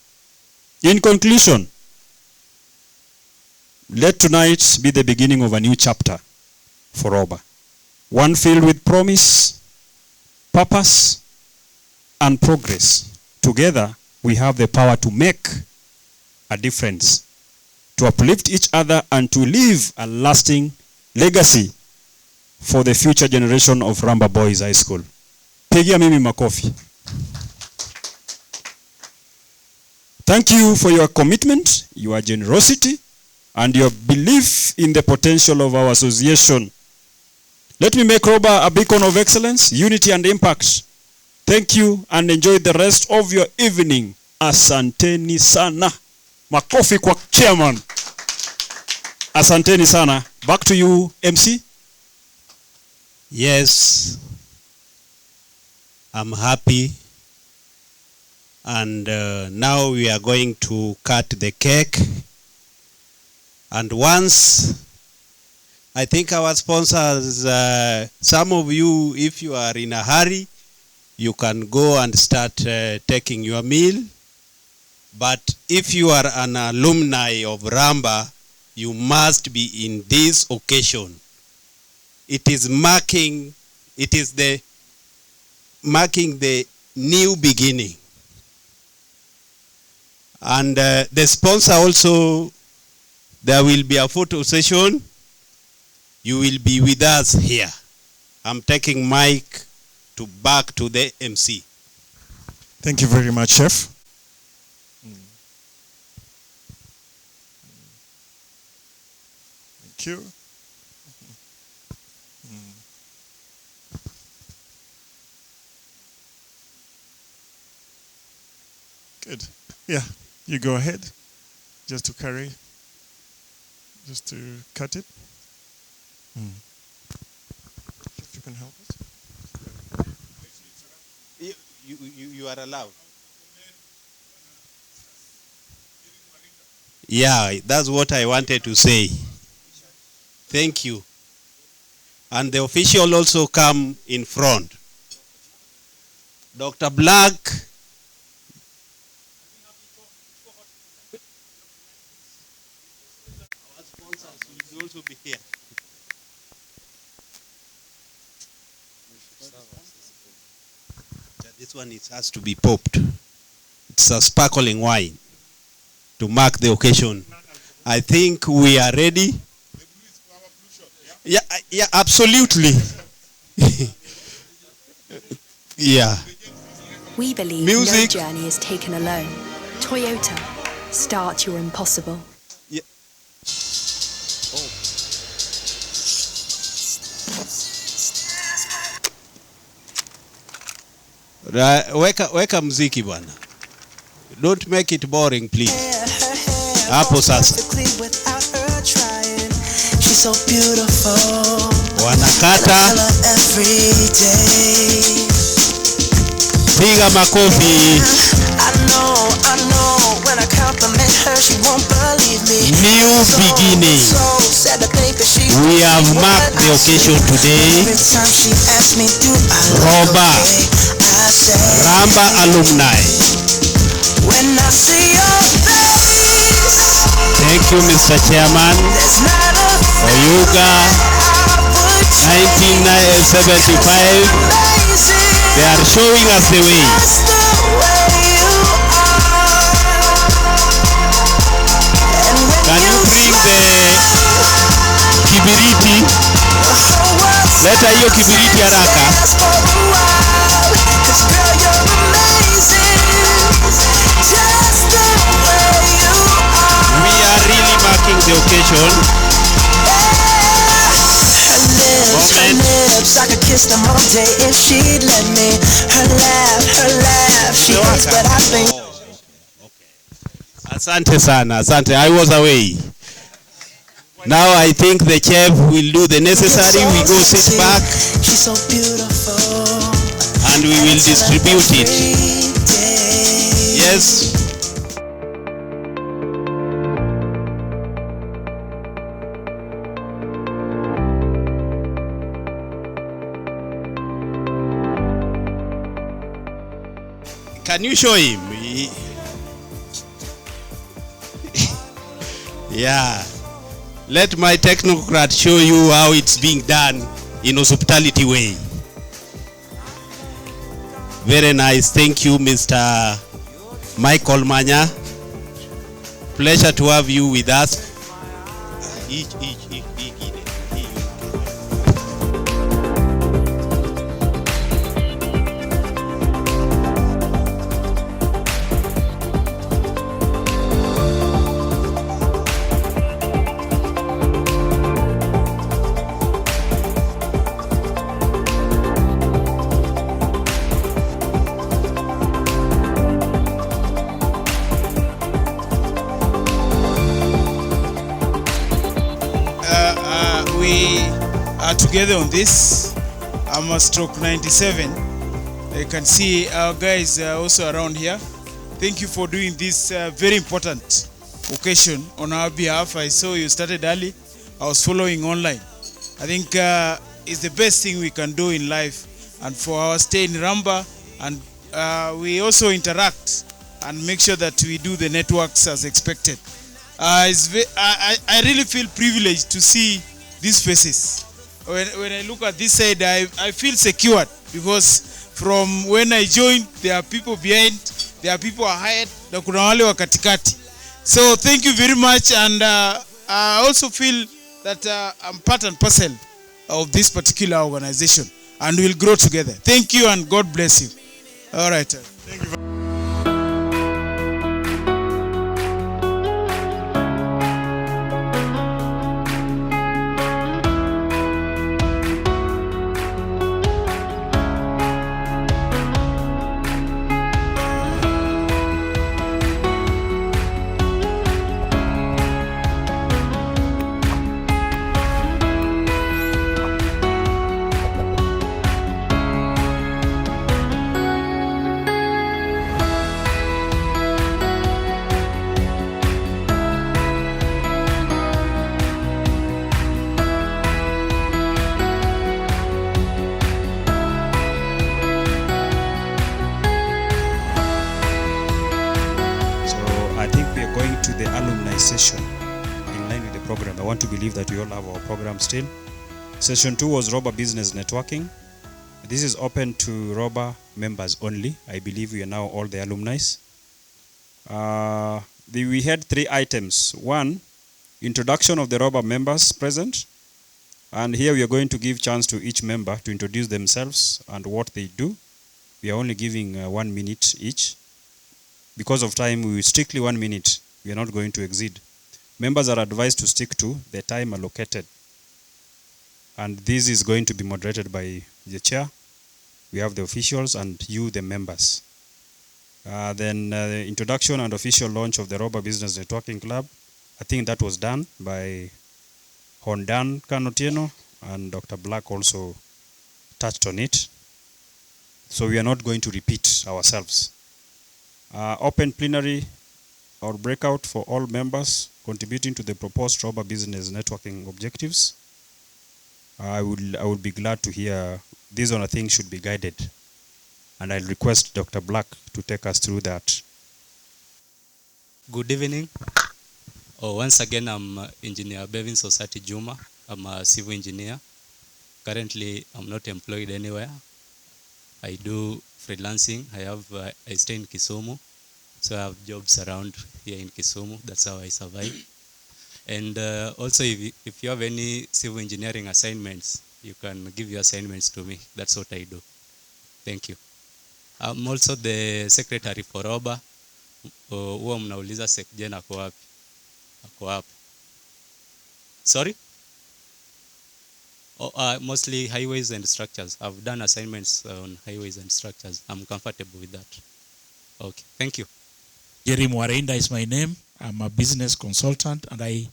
In conclusion, let tonight be the beginning of a new chapter for Ramba. One filled with promise, purpose, and progress. Together, we have the power to make a difference, to uplift each other, and to leave a lasting legacy for the future generation of Ramba Boys High School. Pigia mimi makofi. Thank you for your commitment, your generosity, and your belief in the potential of our association. Let me make Ramba a beacon of excellence, unity, and impact. Thank you, and enjoy the rest of your evening. Asanteni sana. Makofi kwa chairman. Asanteni sana. Back to you, MC. Yes, I'm happy. And now we are going to cut the cake. And once, I think our sponsors, some of you, if you are in a hurry, you can go and start taking your meal. But if you are an alumni of Ramba, you must be in this occasion. It is marking, it is marking the new beginning. And the sponsor also, there will be a photo session. You will be with us here. I'm taking mic back to the MC. Thank you very much, Chef. Thank you. Good. Yeah, you go ahead. Just to carry, just to cut it. If you can help us. You are allowed. Yeah, that's what I wanted to say. Thank you. And the official also come in front. Dr. Black. Our sponsors will also be here. This one has to be popped. It's a sparkling wine to mark the occasion. I think we are ready. Yeah, yeah, absolutely. Yeah. We believe no journey is taken alone. Toyota, start your impossible. Yeah. Weka mziki bwana. Don't make it boring, please. Hapo sasa. She's so beautiful. Wanakata. Piga makofi. I know when I compliment her she won't believe me. New beginning. We have marked the occasion today. Ramba alumni. When I see your face. Thank you, Mr. Chairman. Oyuga, 1975. They are showing us the way. Can you bring the kibiriti? Leta hiyo kibiriti haraka. We are really marking the occasion. Her lips, I could kiss them all day if she'd let me. Her laugh, she hates, but I think. Asante sana, asante. I was away. Now I think the chef will do the necessary. We go sit back. She's so beautiful. And we will distribute it. Yes. Can you show him? Yeah. Let my technocrat show you how it's being done in hospitality way. Very nice. Thank you, Mr. Michael Manya. Pleasure to have you with us. We are together on this. I'm a stroke 97. You can see our guys are also around here. Thank you for doing this very important occasion on our behalf. I saw you started early. I was following online. I think it's the best thing we can do in life, and for our stay in Ramba, and we also interact and make sure that we do the networks as expected. I really feel privileged to see these faces. When I look at this side, I feel secured because From when I joined, there are people behind, there are people ahead, na kuna wale wa katikati. So thank you very much, and I also feel that I'm part and parcel of this particular organization, and we'll grow together. Thank you, and God bless you. All right. Thank you. Session in line with the program. I want to believe that we all have our program still. Session 2 was Ramba Business Networking. This is open to Ramba members only. I believe we are now all the alumni. We had 3 items. 1, introduction of the Ramba members present. And here we are going to give chance to each member to introduce themselves and what they do. We are only giving 1 minute each. Because of time, we will strictly 1 minute. We are not going to exceed. Members are advised to stick to the time allocated. And this is going to be moderated by the chair. We have the officials and you, the members. Then the introduction and official launch of the Ramba Business Networking Club. I think that was done by Hondan Kanotieno, and Dr. Black also touched on it. So we are not going to repeat ourselves. Open plenary or breakout for all members contributing to the proposed Ramba Business Networking objectives. I would be glad to hear these on things should be guided, and I'll request Dr. Black to take us through that. Good evening. Once again, I'm Engineer Bevin Sosati Juma. I'm a civil engineer. Currently, I'm not employed anywhere. I do freelancing. I stay in Kisumu. So I have jobs around here in Kisumu. That's how I survive. And also, if you have any civil engineering assignments, you can give your assignments to me. That's what I do. Thank you. I'm also the secretary for Ramba. Huwa mnauliza sekjen ako wapi? Ako wapi? Sorry? Mostly highways and structures. I've done assignments on highways and structures. I'm comfortable with that. Okay, thank you. Jerry Mwarinda is my name. I'm a business consultant, and I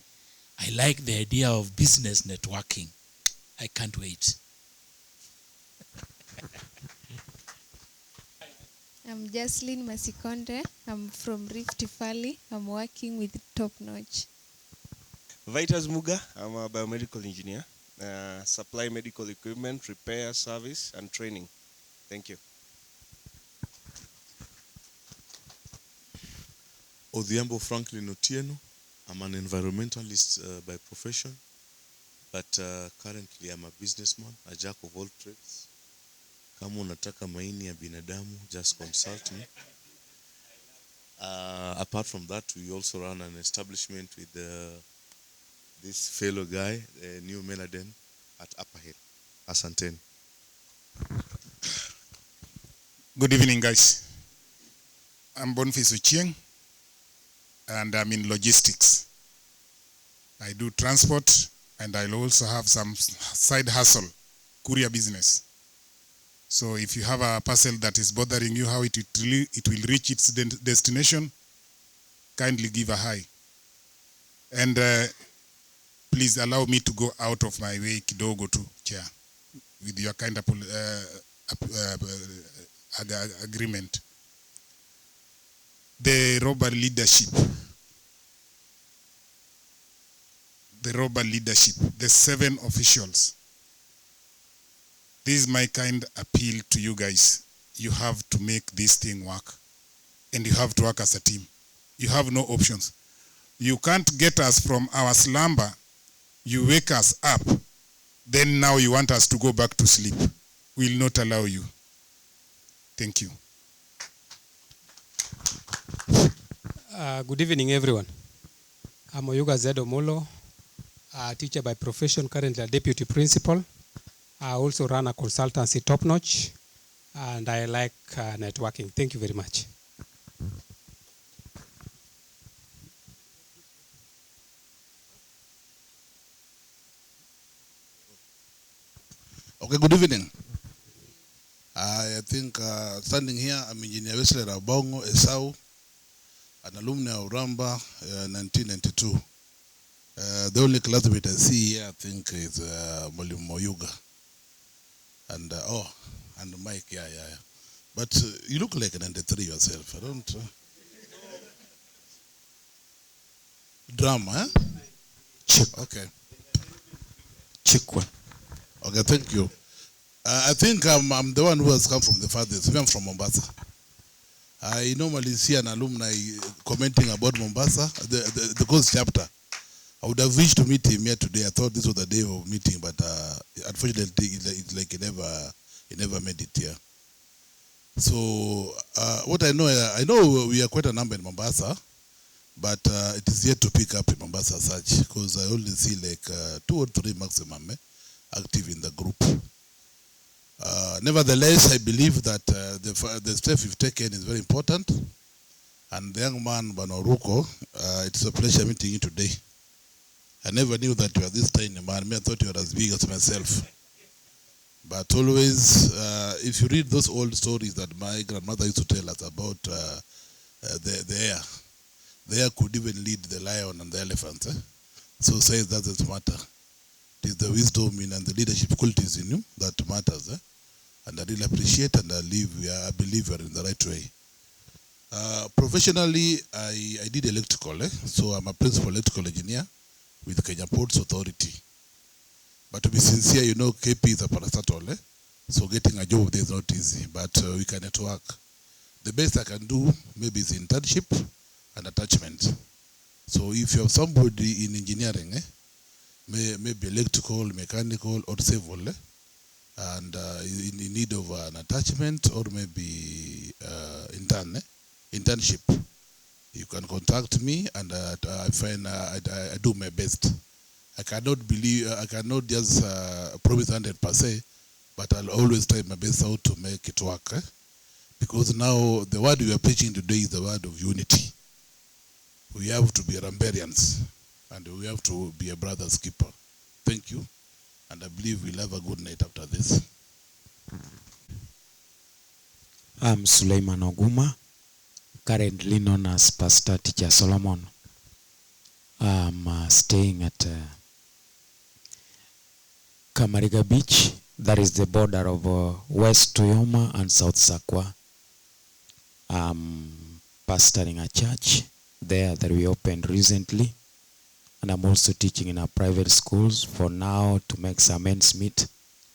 like the idea of business networking. I can't wait. I'm Jaslyn Masikonde. I'm from Rift Valley. I'm working with Top Notch. Vitas Muga. I'm a biomedical engineer. Supply medical equipment, repair, service, and training. Thank you. Odhiambo Franklin Otieno. I'm an environmentalist by profession, but currently I'm a businessman, a jack of all trades. Kama unataka maini ya binadamu, just consult me. Apart from that, we also run an establishment with this fellow guy, New Meladen at Upper Hill. Asanteni. Good evening, guys. I'm Boniface Ochieng, and I'm in logistics. I do transport, and I also have some side hustle, courier business. So if you have a parcel that is bothering you, how it will reach its destination, kindly give a hi. And please allow me to go out of my way kidogo to chair, with your kind of agreement. The Ramba leadership, the 7 officials. This is my kind appeal to you guys. You have to make this thing work, and you have to work as a team. You have no options. You can't get us from our slumber. You wake us up, then now you want us to go back to sleep. We'll not allow you. Thank you. Good evening, everyone. I'm Oyuga Zedo Molo, a teacher by profession, currently a deputy principal. I also run a consultancy, Top Notch, and I like networking. Thank you very much. Okay, good evening. I think standing here, I'm Engineer Wesley Rabongo Esau, an alumni of Ramba, 1992. The only classmate I see here, I think, is Mwalimu Oyuga. And, and Mike, yeah. But you look like a 93 yourself. I don't... Drama, eh? Check. Okay. Check one. Okay, thank you. I think I'm the one who has come from the farthest. I'm from Mombasa. I normally see an alumni commenting about Mombasa, the course chapter. I would have wished to meet him here today. I thought this was the day of meeting, but unfortunately, it's like he never made it here. So what I know we are quite a number in Mombasa, but it is yet to pick up in Mombasa as such, because I only see like 2 or 3 maximum active in the group. Nevertheless, I believe that the step you've taken is very important. And the young man, Banoruko, it's a pleasure meeting you today. I never knew that you are this tiny man. I thought you were as big as myself. But always, if you read those old stories that my grandmother used to tell us about the air could even lead the lion and the elephant. So says that doesn't matter. It is the wisdom and the leadership qualities in you that matters. And I really appreciate and I believe you are in the right way. Professionally, I did electrical. So I'm a principal electrical engineer with Kenya Ports Authority. But to be sincere, you know, KP is a parastatal. So getting a job there is not easy, but we can network. The best I can do maybe is internship and attachment. So if you have somebody in engineering, maybe electrical, mechanical, or civil, and in need of an attachment or maybe internship, you can contact me, and I do my best. I cannot just promise 100%, but I'll always try my best out to make it work. Because now the word we are preaching today is the word of unity. We have to be Rambarians, and we have to be a brother's keeper. Thank you, and I believe we'll have a good night after this. I'm Suleiman Oguma, currently known as Pastor Teacher Solomon. I'm staying at Kamariga Beach. That is the border of West Toyoma and South Sakwa. I'm pastoring a church there that we opened recently. And I'm also teaching in our private schools for now to make some ends meet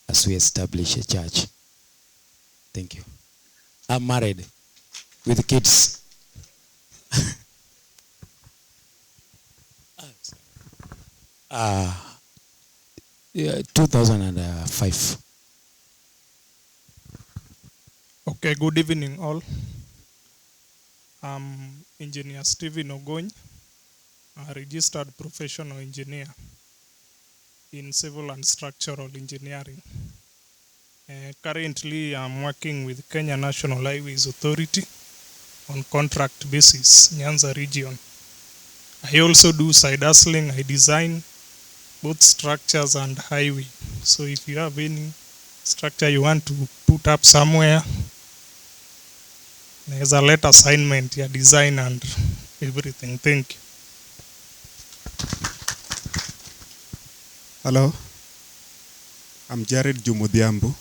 as we establish a church. Thank you. I'm married with kids. 2005. Okay, good evening all. I'm Engineer Stephen Ogony, a registered professional engineer in civil and structural engineering. Currently, I'm working with Kenya National Highways Authority on contract basis, Nyanza region. I also do side hustling. I design both structures and highway. So if you have any structure you want to put up somewhere, there's a let assignment, your design and everything. Thank you. Hello, I'm Jared Jumudhiambu.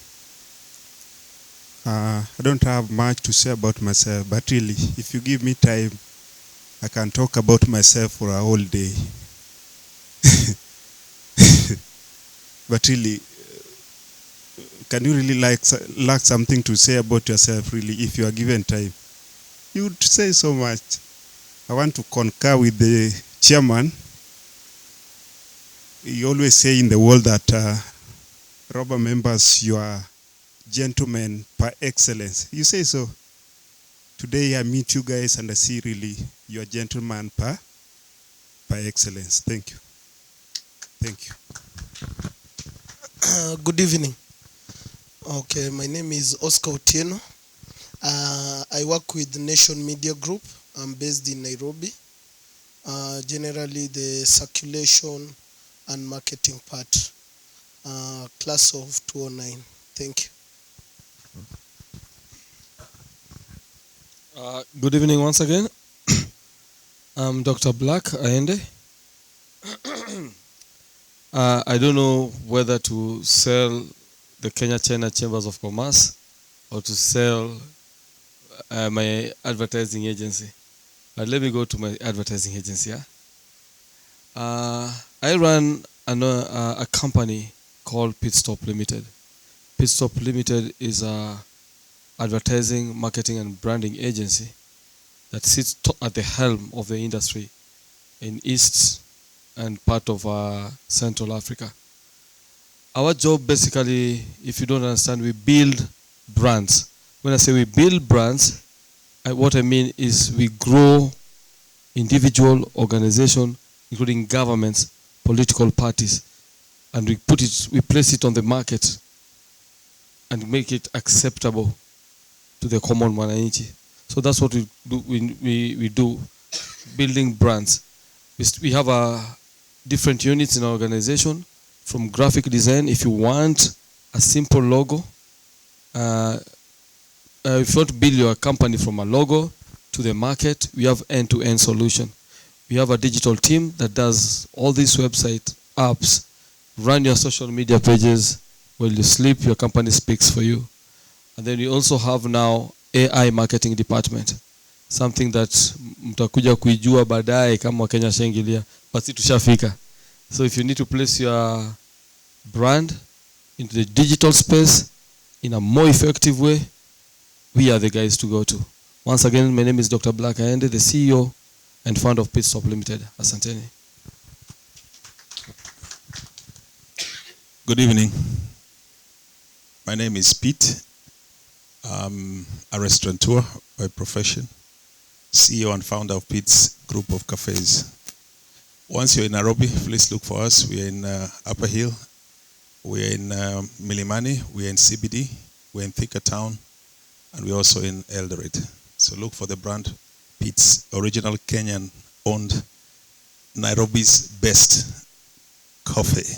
I don't have much to say about myself, but really, if you give me time, I can talk about myself for a whole day. But really, can you really lack something to say about yourself, really, if you are given time? You would say so much. I want to concur with the chairman. You always say in the world that Ramba members, you are gentlemen par excellence. You say so. Today I meet you guys and I see really you are gentlemen par excellence. Thank you. Thank you. Good evening. Okay, my name is Oscar Otieno. I work with Nation Media Group. I'm based in Nairobi. Generally the circulation and marketing part. Class of 209. Thank you. Good evening once again. I'm Dr. Black Aende. I don't know whether to sell the Kenya-China Chambers of Commerce or to sell my advertising agency. But let me go to my advertising agency. I run a company called Pit Stop Limited. Pit Stop Limited is a advertising, marketing, and branding agency that sits at the helm of the industry in East and part of Central Africa. Our job basically, if you don't understand, we build brands. When I say we build brands, what I mean is we grow individual organizations, including governments, political parties, and we place it on the market and make it acceptable to the common mwananchi. So that's what we do. We do building brands. We have different units in our organization, from graphic design. If you want a simple logo, if you want to build your company from a logo to the market, we have end-to-end solution. We have a digital team that does all these website apps, run your social media pages. While you sleep, your company speaks for you. And then we also have now AI marketing department, something that mtakuja kuijua baadaye kama Wakenya shengilia, basi tushafika. So if you need to place your brand into the digital space in a more effective way, we are the guys to go to. Once again, my name is Dr. Black Aende, the CEO and founder of Pit Stop Limited. Asanteni. Good evening. My name is Pete. I'm a restaurateur by profession, CEO and founder of Pete's Group of Cafes. Once you're in Nairobi, please look for us. We're in Upper Hill. We're in Milimani. We're in CBD. We're in Thika Town. And we're also in Eldoret. So look for the brand Pete's, original Kenyan-owned Nairobi's best coffee.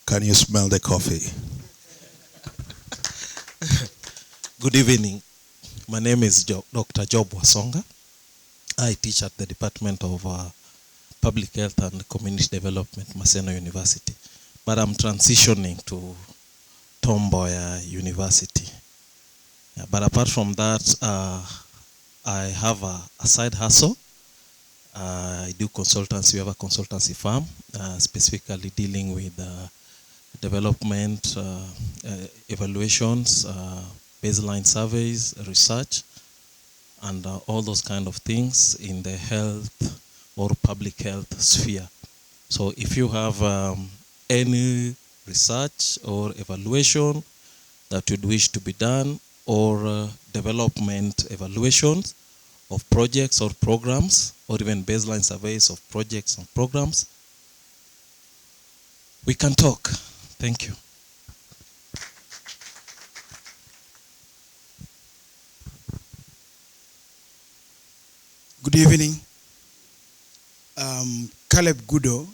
Can you smell the coffee? Good evening. My name is Dr. Job Wasonga. I teach at the Department of Public Health and Community Development, Maseno University. But I'm transitioning to Tom Mboya University. Yeah, but apart from that, I have a side hustle. I do consultancy. We have a consultancy firm, specifically dealing with development, evaluations, baseline surveys, research, and all those kind of things in the health or public health sphere. So if you have any research or evaluation that you'd wish to be done, or development evaluations of projects or programs, or even baseline surveys of projects and programs, we can talk. Thank you. Good evening. Caleb Gudo.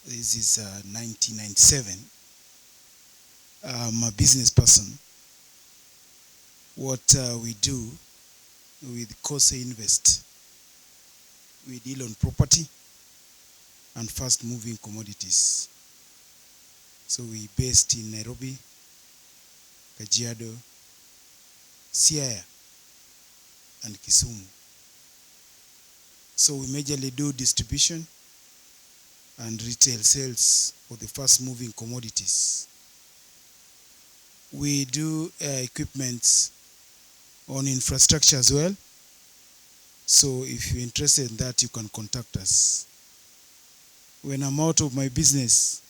This is 1997. I'm a business person. What we do with Kose Invest, we deal on property and fast-moving commodities. So we based in Nairobi, Kajiado, Siaya, and Kisumu. So we majorly do distribution and retail sales for the fast-moving commodities. We do equipment on infrastructure as well. So if you're interested in that, you can contact us. When I'm out of my business,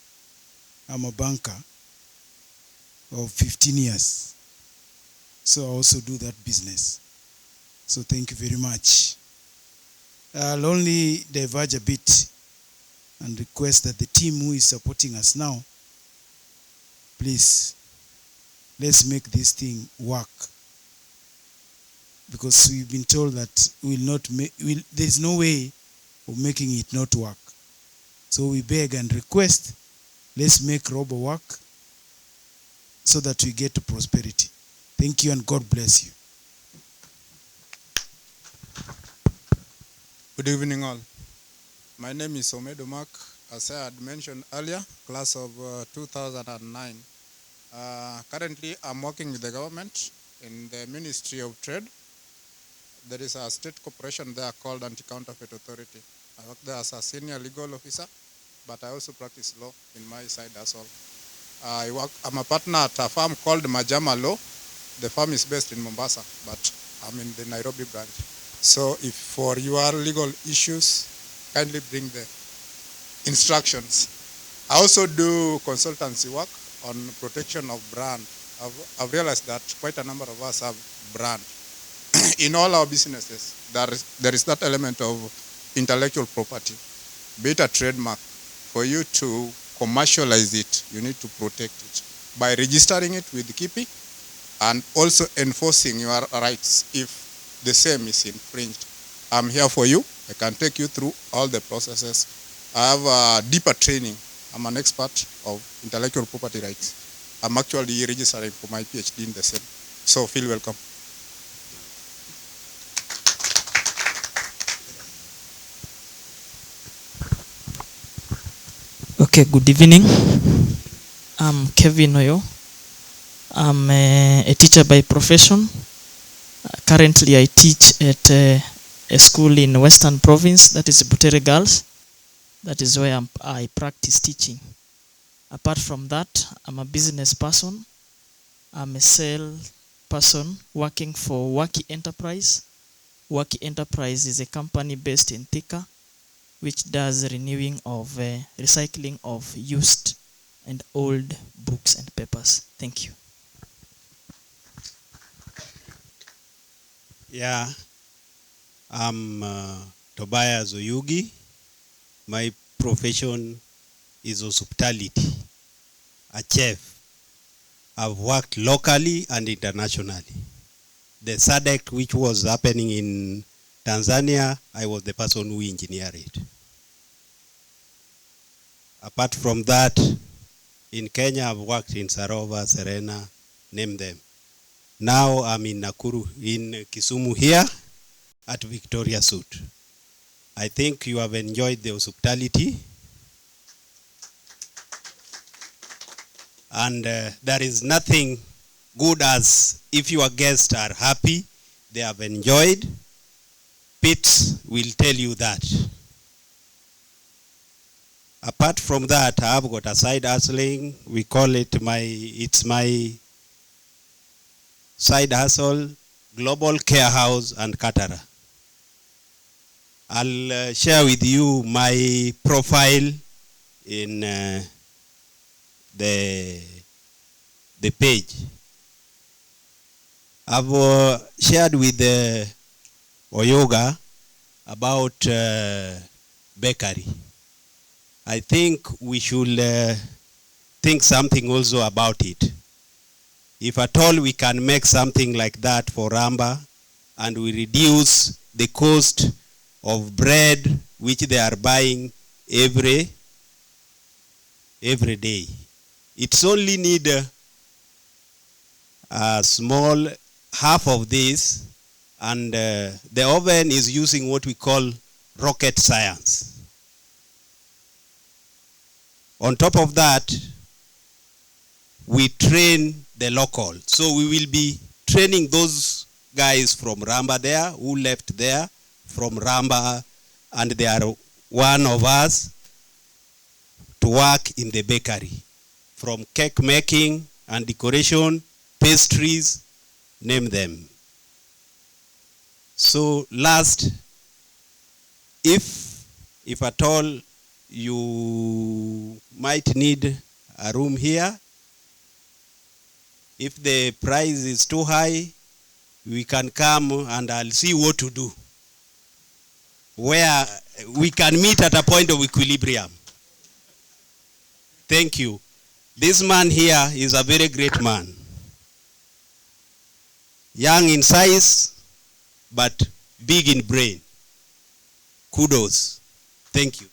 I'm a banker. of 15 years. So I also do that business. So thank you very much. I'll only diverge a bit and request that the team who is supporting us now, please, let's make this thing work. Because we've been told that there's no way of making it not work. So we beg and request, let's make Robo work so that we get to prosperity. Thank you and God bless you. Good evening all. My name is Omedo Mark, as I had mentioned earlier, class of 2009. Currently, I'm working with the government in the Ministry of Trade. There is a state corporation there called Anti-Counterfeit Authority. I work there as a senior legal officer, but I also practice law in my side as well. I'm a partner at a firm called Majama Law. The firm is based in Mombasa, but I'm in the Nairobi branch. So if for your legal issues, kindly bring the instructions. I also do consultancy work on protection of brand. I've realized that quite a number of us have brand. In all our businesses, there is that element of intellectual property, be it a trademark. For you to commercialize it, you need to protect it by registering it with KIPI and also enforcing your rights if the same is infringed. I'm here for you. I can take you through all the processes. I have a deeper training. I'm an expert of intellectual property rights. I'm actually registering for my PhD in the same. So feel welcome. Okay, good evening. I'm Kevin Oyo. I'm a teacher by profession. Currently, I teach at a school in Western Province, that is Butere Girls. That is where I practice teaching. Apart from that, I'm a business person. I'm a sales person working for Waki Enterprise. Waki Enterprise is a company based in Thika, which does renewing of recycling of used and old books and papers. Thank you. Yeah, I'm Tobias Oyugi. My profession is hospitality, a chef. I've worked locally and internationally. The SADC, which was happening in Tanzania, I was the person who engineered it. Apart from that, in Kenya, I've worked in Sarova, Serena, name them. Now I'm in Nakuru, in Kisumu here at Victoria Suit. I think you have enjoyed the hospitality. And there is nothing good as if your guests are happy, they have enjoyed. Pete will tell you that. Apart from that, I have got a side hustling. We call it it's my side hustle, Global Care House and Katara. I'll share with you my profile in the page. I've shared with Oyoga about bakery. I think we should think something also about it. If at all we can make something like that for Ramba and we reduce the cost of bread which they are buying every day. It's only need a small half of this, and the oven is using what we call rocket science. On top of that, we train the local. So we will be training those guys from Ramba there, who left there from Ramba, and they are one of us to work in the bakery. From cake making and decoration, pastries, name them. So last, if at all you might need a room here, If the price is too high, we can come and I'll see what to do, where we can meet at a point of equilibrium. Thank you. This man here is a very great man. Young in size, but big in brain. Kudos. Thank you.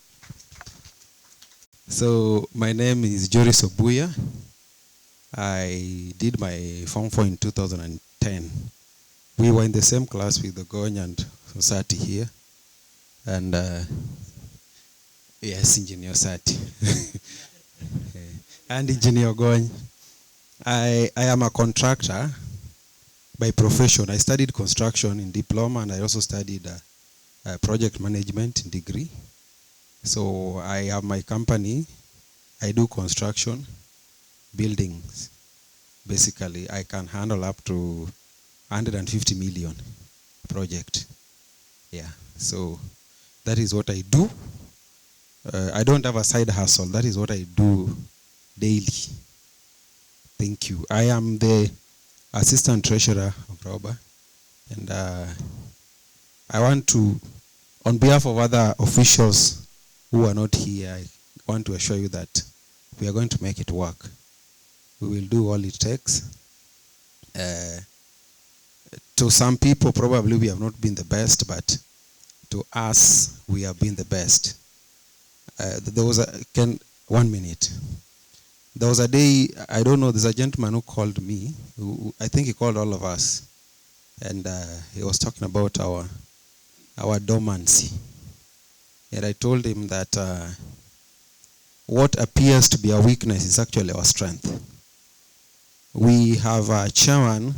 So my name is Joris Obuya. I did my Form 4 in 2010. We were in the same class with the Gony and Society here. And yes, Engineer Sati. And Engineer Gony. I am a contractor by profession. I studied construction in diploma, and I also studied project management in degree. So I have my company. I do construction, buildings. Basically, I can handle up to 150 million project. Yeah, so that is what I do. I don't have a side hustle. That is what I do daily. Thank you. I am the assistant treasurer of Ramba, and I want to, on behalf of other officials who are not here, I want to assure you that we are going to make it work. We will do all it takes. To some people, probably we have not been the best, but to us, we have been the best. There was 1 minute. There was a day, I don't know, there's a gentleman who called me, I think he called all of us, and he was talking about our dormancy. And I told him that what appears to be a weakness is actually our strength. We have a chairman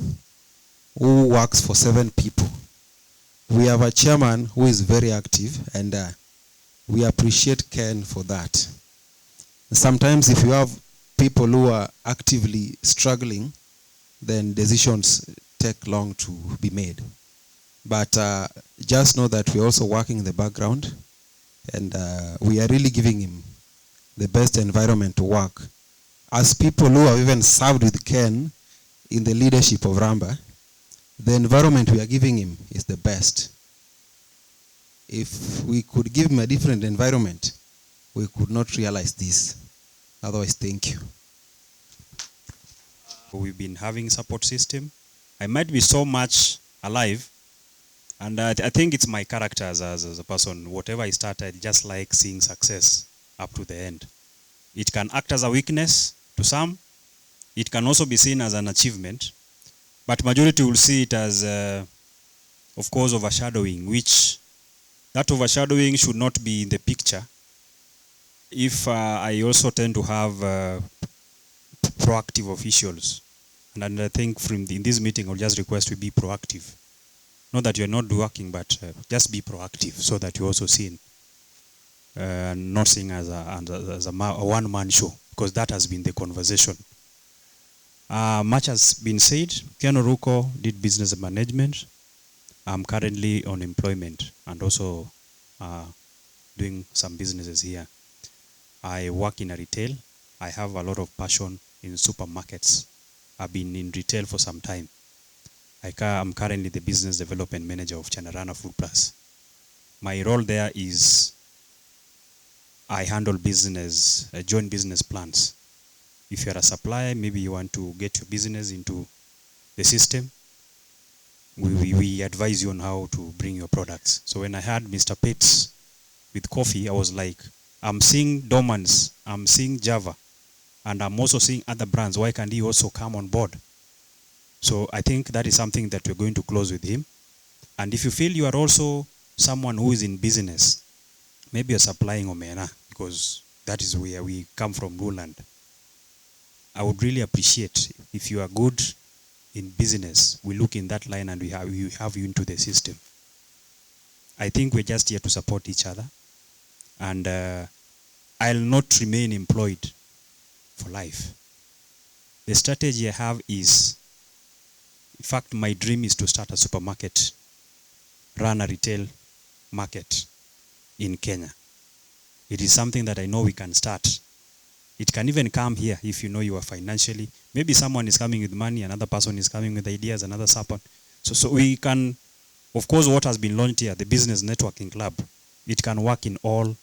who works for 7 people. We have a chairman who is very active, and we appreciate Ken for that. Sometimes if you have people who are actively struggling, then decisions take long to be made. But just know that we're also working in the background, and we are really giving him the best environment to work. As people who have even served with Ken in the leadership of Ramba, the environment we are giving him is the best. If we could give him a different environment, we could not realize this. Otherwise, thank you. We've been having support system. I might be so much alive, and I think it's my character as a person. Whatever I started, I just like seeing success up to the end. It can act as a weakness to some. It can also be seen as an achievement. But majority will see it as, of course, overshadowing, which that overshadowing should not be in the picture. If I also tend to have proactive officials, and I think in this meeting I'll just request we be proactive. Not that you're not working, but just be proactive so that you're also seen. Not seen as a one-man show, because that has been the conversation. Much has been said. Ken Oruko did business management. I'm currently on employment and also doing some businesses here. I work in a retail. I have a lot of passion in supermarkets. I've been in retail for some time. I'm currently the business development manager of Chanarana Food Plus. My role there is I handle business, joint business plans. If you're a supplier, maybe you want to get your business into the system, we advise you on how to bring your products. So when I had Mr. Pitts with coffee, I was like, I'm seeing Dormans, I'm seeing Java, and I'm also seeing other brands. Why can't he also come on board? So I think that is something that we're going to close with him. And if you feel you are also someone who is in business, maybe you're supplying omena, because that is where we come from, Ruland. I would really appreciate if you are good in business, we look in that line and we have you into the system. I think we're just here to support each other. And I'll not remain employed for life. The strategy I have is, in fact, my dream is to start a supermarket, run a retail market in Kenya. It is something that I know we can start It can even come here if you know you are financially. Maybe someone is coming with money, another person is coming with ideas, another support. So we can, of course, what has been launched here, the Business Networking Club, it can work in our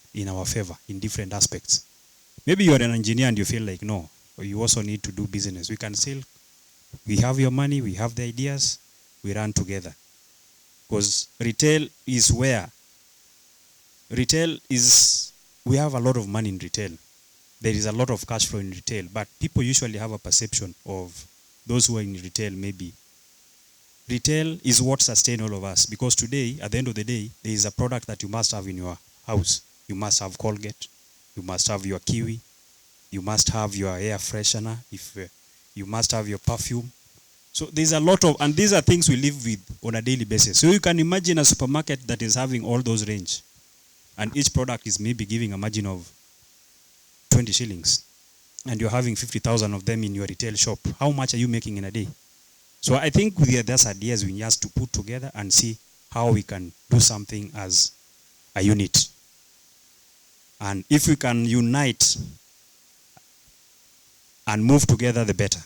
favor, in different aspects. Maybe you are an engineer and you feel like, no, you also need to do business. We have your money, we have the ideas, we run together. Because retail is, we have a lot of money in retail. There is a lot of cash flow in retail, but people usually have a perception of those who are in retail maybe. Retail is what sustains all of us, because today, at the end of the day, there is a product that you must have in your house. You must have Colgate, you must have your Kiwi, you must have your air freshener, you must have your perfume. So there's a lot of, and these are things we live with on a daily basis. So you can imagine a supermarket that is having all those range, and each product is maybe giving a margin of 20 shillings, and you're having 50,000 of them in your retail shop. How much are you making in a day? So I think there's ideas we need to put together and see how we can do something as a unit. And if we can unite and move together, the better.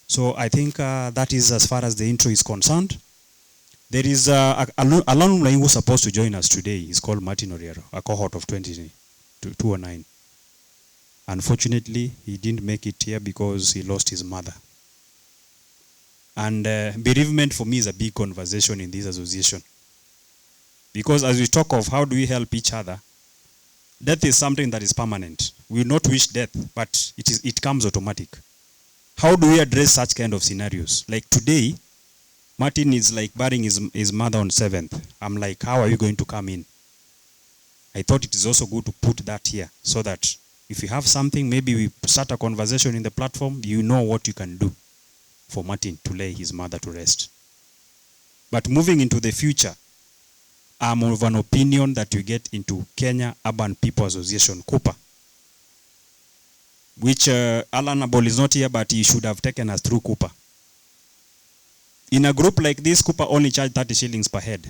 So I think that is as far as the intro is concerned. There is a alumni who was supposed to join us today. He's called Martin Oriero, a cohort of 209. Unfortunately, he didn't make it here because he lost his mother. And bereavement for me is a big conversation in this association. Because as we talk of how do we help each other, death is something that is permanent. We will not wish death, but it comes automatic. How do we address such kind of scenarios? Like today, Martin is like burying his mother on 7th. I'm like, how are you going to come in? I thought it is also good to put that here so that if you have something, maybe we start a conversation in the platform, you know what you can do for Martin to lay his mother to rest. But moving into the future, I'm of an opinion that we get into Kenya Urban People Association, Cooper, which Alan Abol is not here, but he should have taken us through Cooper. In a group like this, Cooper only charge 30 shillings per head.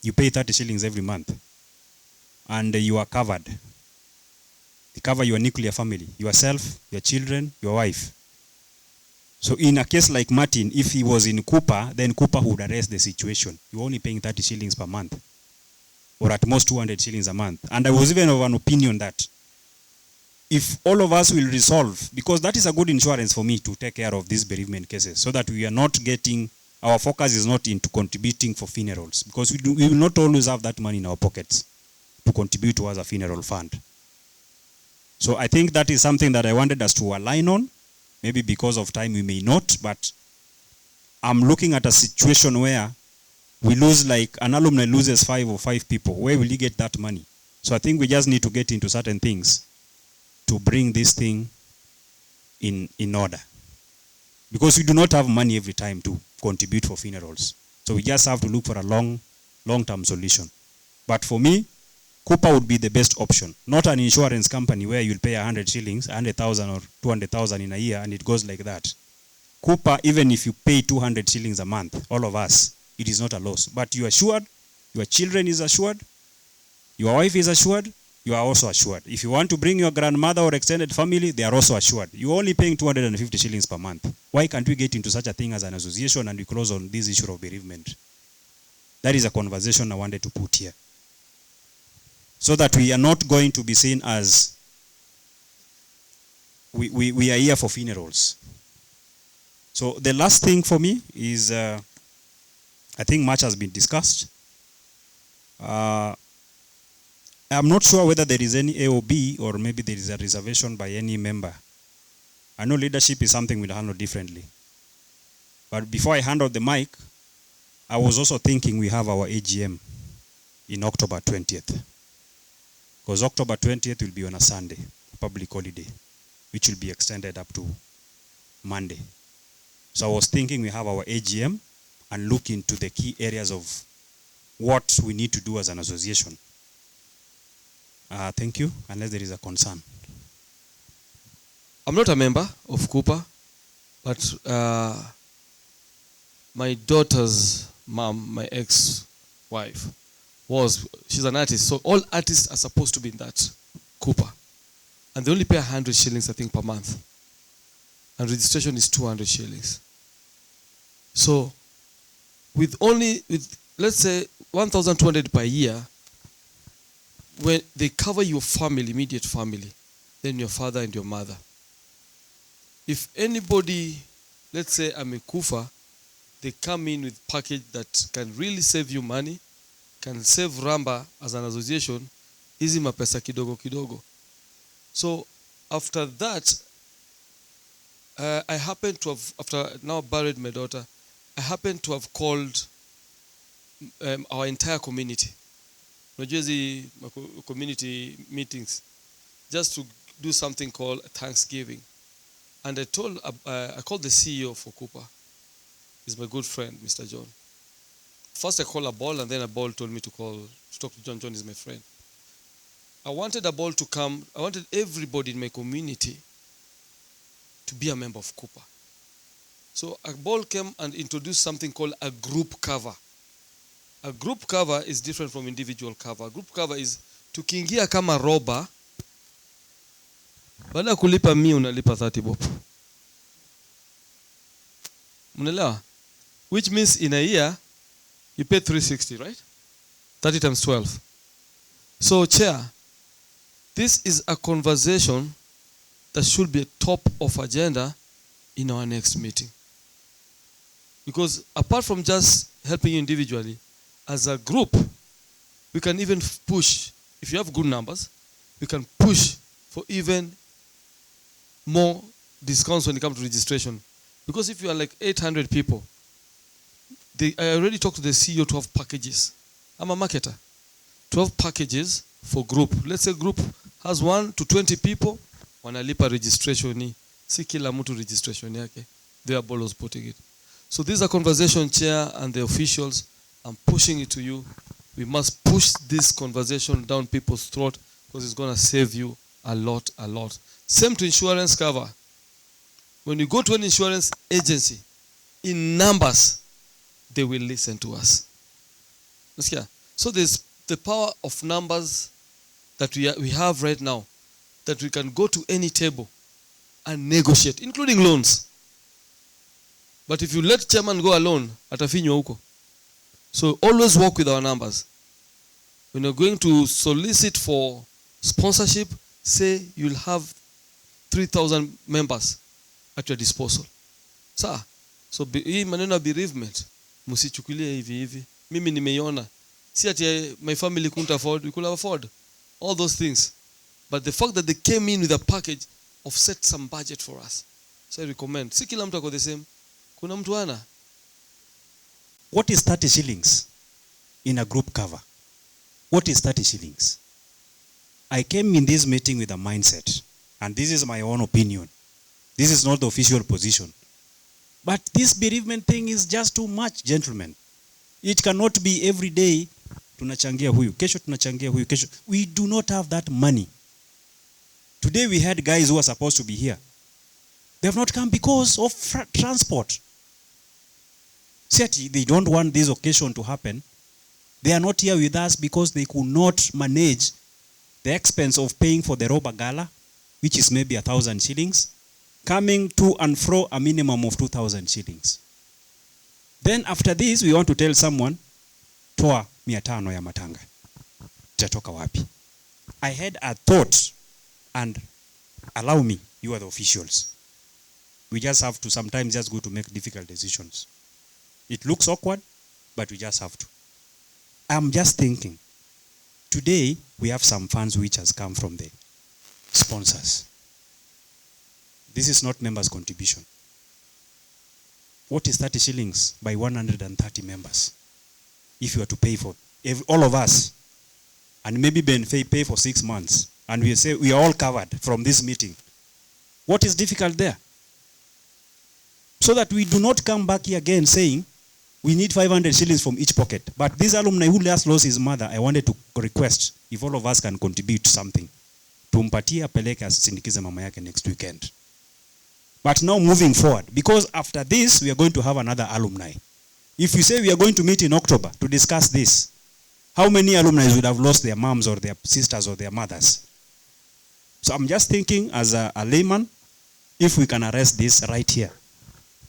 You pay 30 shillings every month. And you are covered. You cover your nuclear family, yourself, your children, your wife. So in a case like Martin, if he was in Cooper, then Cooper would arrest the situation. You're only paying 30 shillings per month, or at most 200 shillings a month. And I was even of an opinion that if all of us will resolve, because that is a good insurance for me to take care of these bereavement cases, so that we are not getting, our focus is not into contributing for funerals, because we will not always have that money in our pockets to contribute towards a funeral fund. So I think that is something that I wanted us to align on. Maybe because of time we may not, but I'm looking at a situation where we lose, like an alumni loses 5 people. Where will he get that money? So I think we just need to get into certain things to bring this thing in order. Because we do not have money every time to contribute for funerals. So we just have to look for a long-term solution. But for me, Cooper would be the best option. Not an insurance company where you'll pay 100 shillings, 100,000 or 200,000 in a year, and it goes like that. Cooper, even if you pay 200 shillings a month, all of us, it is not a loss. But you are assured, your children is assured, your wife is assured, you are also assured. If you want to bring your grandmother or extended family, they are also assured. You're only paying 250 shillings per month. Why can't we get into such a thing as an association and we close on this issue of bereavement? That is a conversation I wanted to put here. So that we are not going to be seen as we are here for funerals. So the last thing for me is, I think much has been discussed. I'm not sure whether there is any AOB or maybe there is a reservation by any member. I know leadership is something we'll handle differently. But before I hand out the mic, I was also thinking we have our AGM in October 20th. Because October 20th will be on a Sunday, a public holiday, which will be extended up to Monday. So I was thinking we have our AGM and look into the key areas of what we need to do as an association. Thank you, unless there is a concern. I'm not a member of Cooper, but my daughter's mom, my ex-wife, she's an artist, so all artists are supposed to be in that Cooper. And they only pay 100 shillings, I think, per month. And registration is 200 shillings. So, with let's say 1,200 per year, when they cover your family, immediate family, then your father and your mother. If anybody, let's say amekufa, they come in with package that can really save you money, can save Ramba as an association, hizi mapesa kidogo kidogo. So after that, I happen to have, after now buried my daughter, I happen to have called our entire community. Community meetings, just to do something called Thanksgiving. And I called the CEO for Cooper. He's my good friend, Mr. John. First I called a ball, and then a ball told me to talk to John. John is my friend. I wanted a ball to come. I wanted everybody in my community to be a member of Cooper. So a ball came and introduced something called a group cover. A group cover is different from individual cover. A group cover is tukiingia kama roba, baada kulipa 100 unalipa 30 bob. Mnaelewa? Which means in a year you pay 360, right? 30 times 12. So chair, this is a conversation that should be top of agenda in our next meeting. Because apart from just helping you individually, as a group, we can even push, if you have good numbers, we can push for even more discounts when it comes to registration. Because if you are like 800 people, I already talked to the CEO to have packages. I'm a marketer. 12 packages for group. Let's say group has 1 to 20 people, wanalipa registration ni. Si kila mtu registration yake. They are bolos putting it. So this is a conversation, Chair, and the officials. I'm pushing it to you. We must push this conversation down people's throat because it's going to save you a lot, a lot. Same to insurance cover. When you go to an insurance agency, in numbers, they will listen to us. So there's the power of numbers that we have right now, that we can go to any table and negotiate, including loans. But if you let chairman go alone, atafinywa huko. So always work with our numbers. When you're going to solicit for sponsorship, say you'll have 3,000 members at your disposal. So hii maneno bereavement, musichukulie hivi. Mimi nimeiona. See ati my family couldn't afford, we could have afford. All those things. But the fact that they came in with a package offset some budget for us. So I recommend. Si kila mtu ako the same. Kuna mtu ana. What is 30 shillings in a group cover? What is 30 shillings? I came in this meeting with a mindset, and this is my own opinion. This is not the official position. But this bereavement thing is just too much, gentlemen. It cannot be every day, tunachangia huyu, kesho tunachangia huyu, kesho. We do not have that money. Today we had guys who are supposed to be here. They have not come because of transport. See, they don't want this occasion to happen. They are not here with us because they could not manage the expense of paying for the Ramba Gala, which is maybe 1,000 shillings, coming to and fro a minimum of 2,000 shillings. Then after this, we want to tell someone, toa 500 ya matanga. Tatoka wapi? I had a thought, and allow me, you are the officials. We just have to sometimes just go to make difficult decisions. It looks awkward, but we just have to. I'm just thinking, today we have some funds which has come from the sponsors. This is not members' contribution. What is 30 shillings by 130 members? If you are to pay for all of us, and maybe Ben pay for 6 months, and we say we are all covered from this meeting. What is difficult there? So that we do not come back here again saying, we need 500 shillings from each pocket. But this alumni who last lost his mother, I wanted to request if all of us can contribute something. Tumpatie apeleke asindikize mama yake next weekend. But now moving forward, because after this, we are going to have another alumni. If we say we are going to meet in October to discuss this, how many alumni would have lost their moms or their sisters or their mothers? So I'm just thinking as a layman, if we can arrest this right here.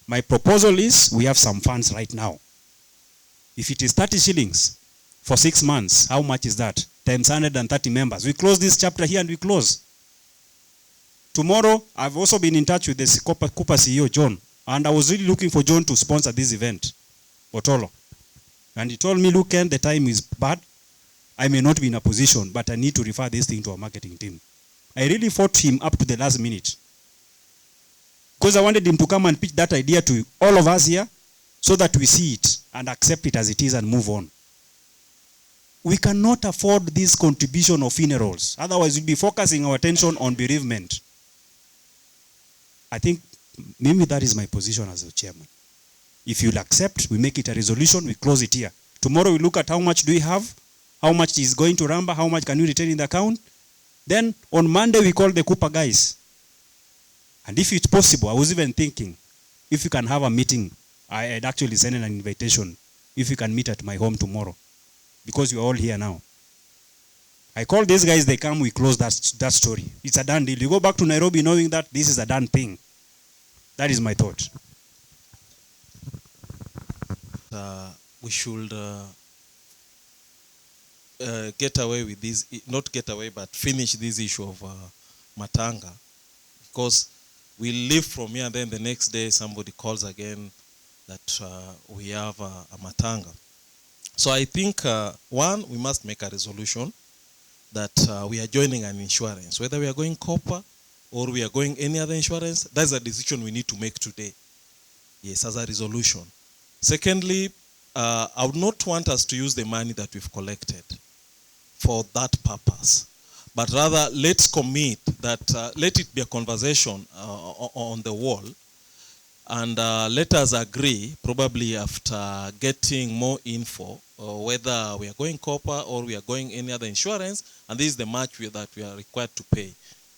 My proposal is we have some funds right now. If it is 30 shillings for 6 months, how much is that? Times 130 members. We close this chapter here and we close. Tomorrow, I've also been in touch with the Cooper CEO, John, and I was really looking for John to sponsor this event, Otolo. And he told me, look, Ken, the time is bad. I may not be in a position, but I need to refer this thing to our marketing team. I really fought him up to the last minute. Because I wanted him to come and pitch that idea to all of us here so that we see it and accept it as it is and move on. We cannot afford this contribution of funerals. Otherwise, we'll be focusing our attention on bereavement. I think maybe that is my position as a chairman. If you'll accept, we make it a resolution, we close it here. Tomorrow we look at how much do we have, how much is going to Ramba, how much can we retain in the account. Then on Monday we call the Cooper guys. And if it's possible, I was even thinking, if you can have a meeting, I had actually sent an invitation, if you can meet at my home tomorrow, because you're all here now. I call these guys, they come, we close that story. It's a done deal. You go back to Nairobi knowing that this is a done thing. That is my thought. We should get away with this, not get away, but finish this issue of Matanga. Because we leave from here and then the next day somebody calls again that we have a Matanga. So I think, one, we must make a resolution that we are joining an insurance. Whether we are going copper or we are going any other insurance, that's a decision we need to make today. Yes, as a resolution. Secondly, I would not want us to use the money that we've collected for that purpose. But rather, let's commit that, let it be a conversation on the wall. And let us agree, probably after getting more info, whether we are going copper or we are going any other insurance, and this is the much that we are required to pay.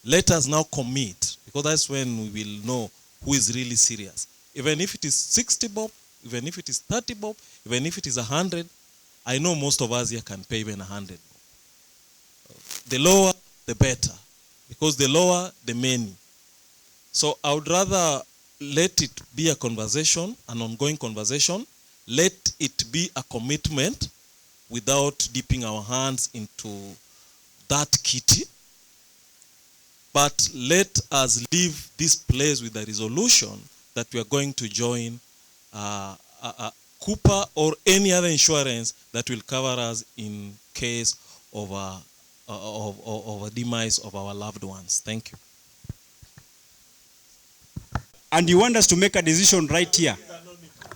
Let us now commit, because that's when we will know who is really serious. Even if it is 60 bob, even if it is 30 bob, even if it is 100, I know most of us here can pay even 100. The lower, the better, because the lower, the many. So I would rather let it be a conversation, an ongoing conversation. Let it be a commitment without dipping our hands into that kitty. But let us leave this place with a resolution that we are going to join Cooper or any other insurance that will cover us in case of a demise of our loved ones. Thank you. And you want us to make a decision right here.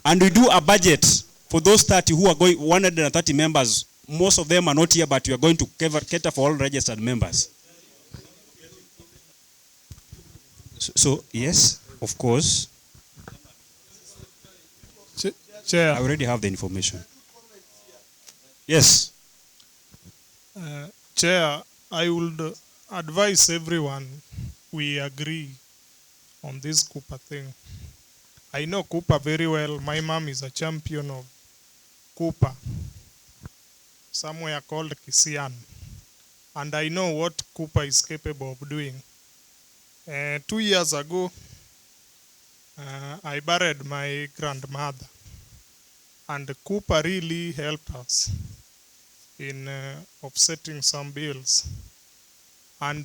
And we do a budget for those 30 who are going, 130 members. Most of them are not here, but we are going to cater for all registered members. So yes, of course. Chair. I already have the information. Yes. Chair, I would advise everyone we agree on this Cooper thing. I know Cooper very well. My mom is a champion of Cooper, somewhere called Kisian. And I know what Cooper is capable of doing. 2 years ago, I buried my grandmother. And Cooper really helped us in offsetting some bills. And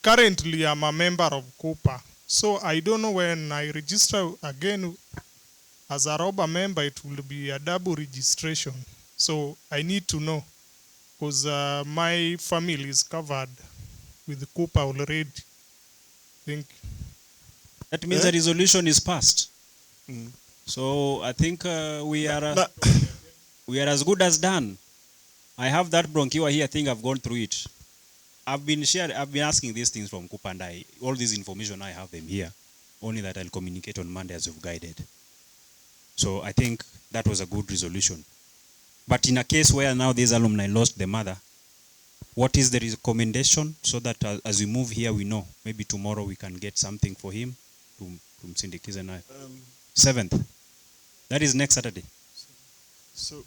currently, I'm a member of Cooper. So I don't know when I register again as a Ramba member, it will be a double registration. So I need to know, because my family is covered with Cooper already. Thank you. That means the resolution is passed. So I think we are as good as done. I have that bronchitis here. I think I've gone through it. I've been asking these things from Cooper, and all this information I have them here. Only that I'll communicate on Monday as you've guided. So I think that was a good resolution. But in a case where now this alumni lost the mother, what is the recommendation so that as we move here, we know maybe tomorrow we can get something for him from Syndikiz and I. 7th. That is next Saturday. So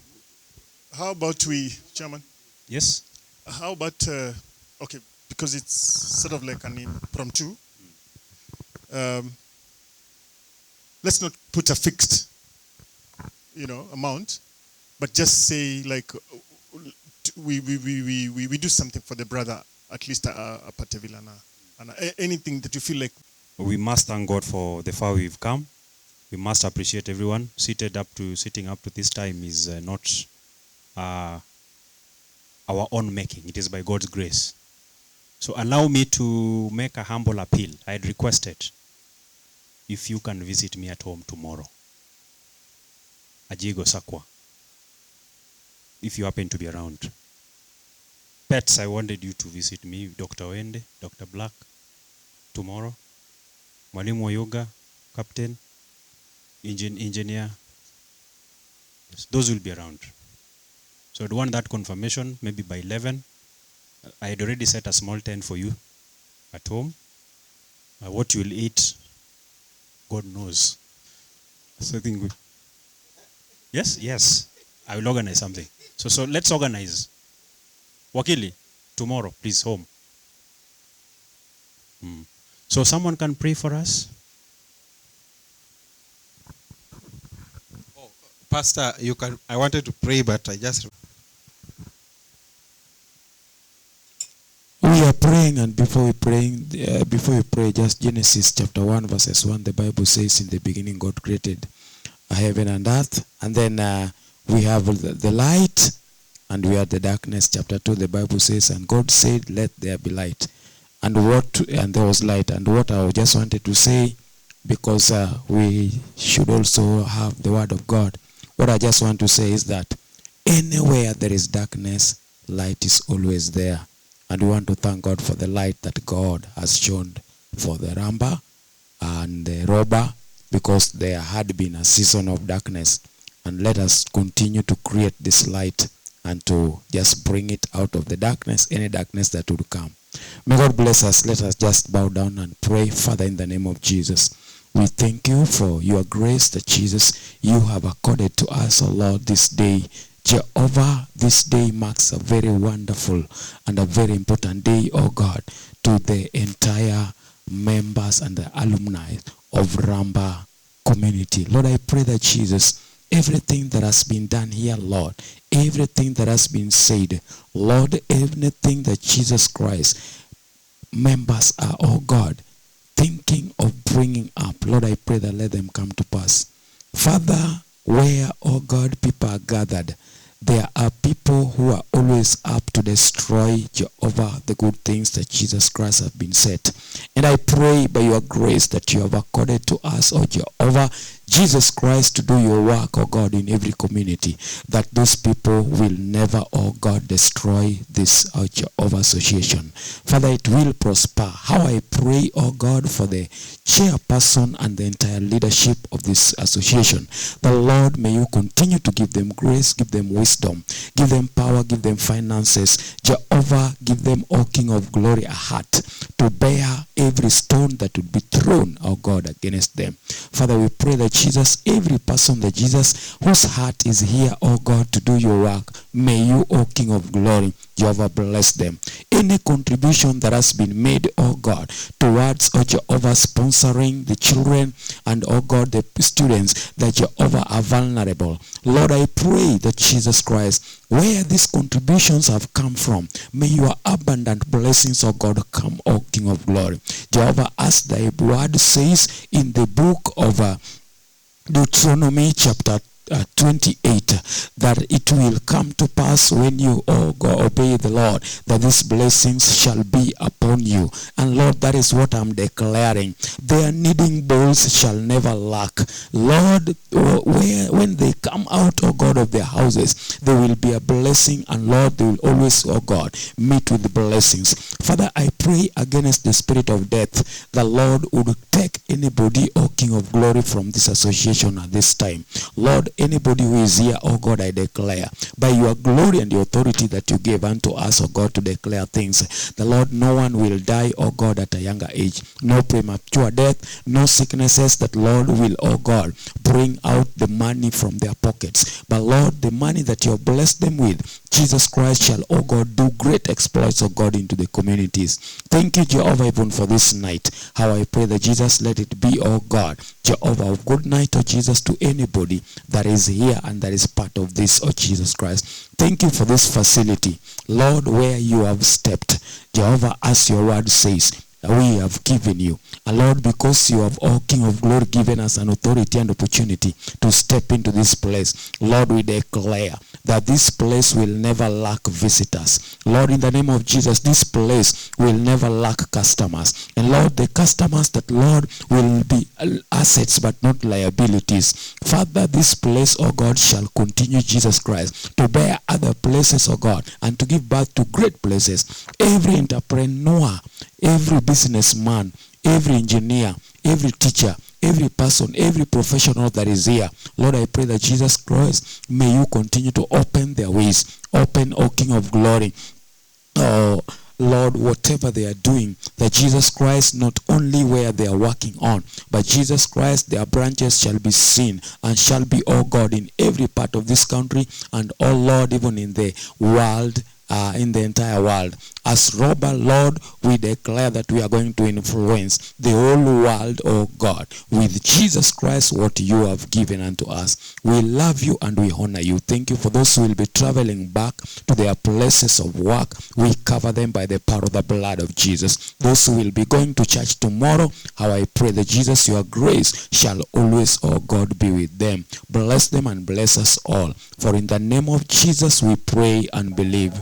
how about we, Chairman? Yes. How about, okay, because it's sort of like an impromptu. Let's not put a fixed, amount, but just say like we do something for the brother, at least a Patevilana, and anything that you feel like. We must thank God for the far we've come. We must appreciate everyone. Sitting up to this time is not our own making. It is by God's grace. So allow me to make a humble appeal. I had requested if you can visit me at home tomorrow. Ajigo Sakwa. If you happen to be around. Pets, I wanted you to visit me, Dr. Wende, Dr. Black, tomorrow. Mwalimu wa yoga, captain, engineer. Yes, those will be around. So I'd want that confirmation maybe by 11. I had already set a small tent for you at home. What you'll eat, God knows. So I think yes. I will organize something. So let's organize. Wakili, tomorrow, please, home. So someone can pray for us? Pastor, you can. I wanted to pray, but I just. We are praying, and before we pray, just Genesis chapter 1, verses 1, the Bible says, in the beginning God created heaven and earth, and then we have the light, and we have the darkness. Chapter 2, the Bible says, and God said, let there be light. And there was light. And what I just wanted to say, because we should also have the word of God, what I just want to say is that anywhere there is darkness, light is always there. And we want to thank God for the light that God has shown for the Ramba and the Ramba, because there had been a season of darkness. And let us continue to create this light and to just bring it out of the darkness, any darkness that would come. May God bless us. Let us just bow down and pray. Father, in the name of Jesus, we thank you for your grace that, Jesus, you have accorded to us, O Lord, this day. Jehovah, this day marks a very wonderful and a very important day, O God, to the entire members and the alumni of Ramba community. Lord, I pray that, Jesus, everything that has been done here, Lord, everything that has been said, Lord, everything that Jesus Christ members are, oh God, thinking of bringing up, Lord, I pray that let them come to pass. Father, where, oh God, people are gathered, there are people who are always up to destroy, Jehovah, the good things that Jesus Christ has been set. And I pray by your grace that you have accorded to us, oh Jehovah, Jesus Christ, to do your work, oh God, in every community, that those people will never, oh God, destroy this, oh Jehovah, association. Father, it will prosper. How I pray, oh God, for the chairperson and the entire leadership of this association. The Lord, may you continue to give them grace, give them wisdom, give them power, give them finances. Jehovah, give them, O King of glory, a heart to bear every stone that would be thrown, oh God, against them. Father, we pray that, Jesus, every person that, Jesus, whose heart is here, oh God, to do your work, may you, O King of glory, Jehovah, bless them. Any contribution that has been made, oh God, towards, oh Jehovah, sponsoring the children and, oh God, the students that, Jehovah, are vulnerable. Lord, I pray that, Jesus Christ, where these contributions have come from, may your abundant blessings, oh God, come, O King of glory. Jehovah, as thy word says in the book of Deuteronomy chapter 28, that it will come to pass when you, oh God, obey the Lord, that these blessings shall be upon you. And Lord, that is what I'm declaring. Their kneading bowls shall never lack. Lord, when they come out, oh God, of their houses, there will be a blessing, and Lord, they will always, oh God, meet with the blessings. Father, I pray against the spirit of death. The Lord would take anybody, oh King of glory, from this association at this time. Lord, anybody who is here, oh God, I declare, by your glory and the authority that you gave unto us, oh God, to declare things, the Lord, no one will die, oh God, at a younger age. No premature death, no sicknesses that, Lord, will, oh God, bring out the money from their pockets. But Lord, the money that you have blessed them with, Jesus Christ shall, oh God, do great exploits, oh God, into the communities. Thank you, Jehovah, even for this night. How I pray that Jesus, let it be, oh God, Jehovah, good night, oh Jesus, to anybody that is here and that is part of this, oh Jesus Christ. Thank you for this facility, Lord, where you have stepped. Jehovah, as your word says, we have given you. And Lord, because you have, oh King of glory, given us an authority and opportunity to step into this place, Lord, we declare that this place will never lack visitors. Lord, in the name of Jesus, this place will never lack customers. And Lord, the customers that, Lord, will be assets but not liabilities. Father, this place, oh God, shall continue, Jesus Christ, to bear other places, oh God, and to give birth to great places. Every entrepreneur, every businessman, every engineer, every teacher, every person, every professional that is here, Lord, I pray that Jesus Christ, may you continue to open their ways. Open, O King of glory. Oh, Lord, whatever they are doing, that Jesus Christ, not only where they are working on, but Jesus Christ, their branches shall be seen and shall be, oh God, in every part of this country and, oh Lord, even in the world, in the entire world. As Ramba, Lord, we declare that we are going to influence the whole world, oh God, with Jesus Christ, what you have given unto us. We love you and we honor you. Thank you for those who will be traveling back to their places of work. We cover them by the power of the blood of Jesus. Those who will be going to church tomorrow, how I pray that Jesus, your grace shall always, oh God, be with them. Bless them and bless us all. For in the name of Jesus we pray and believe.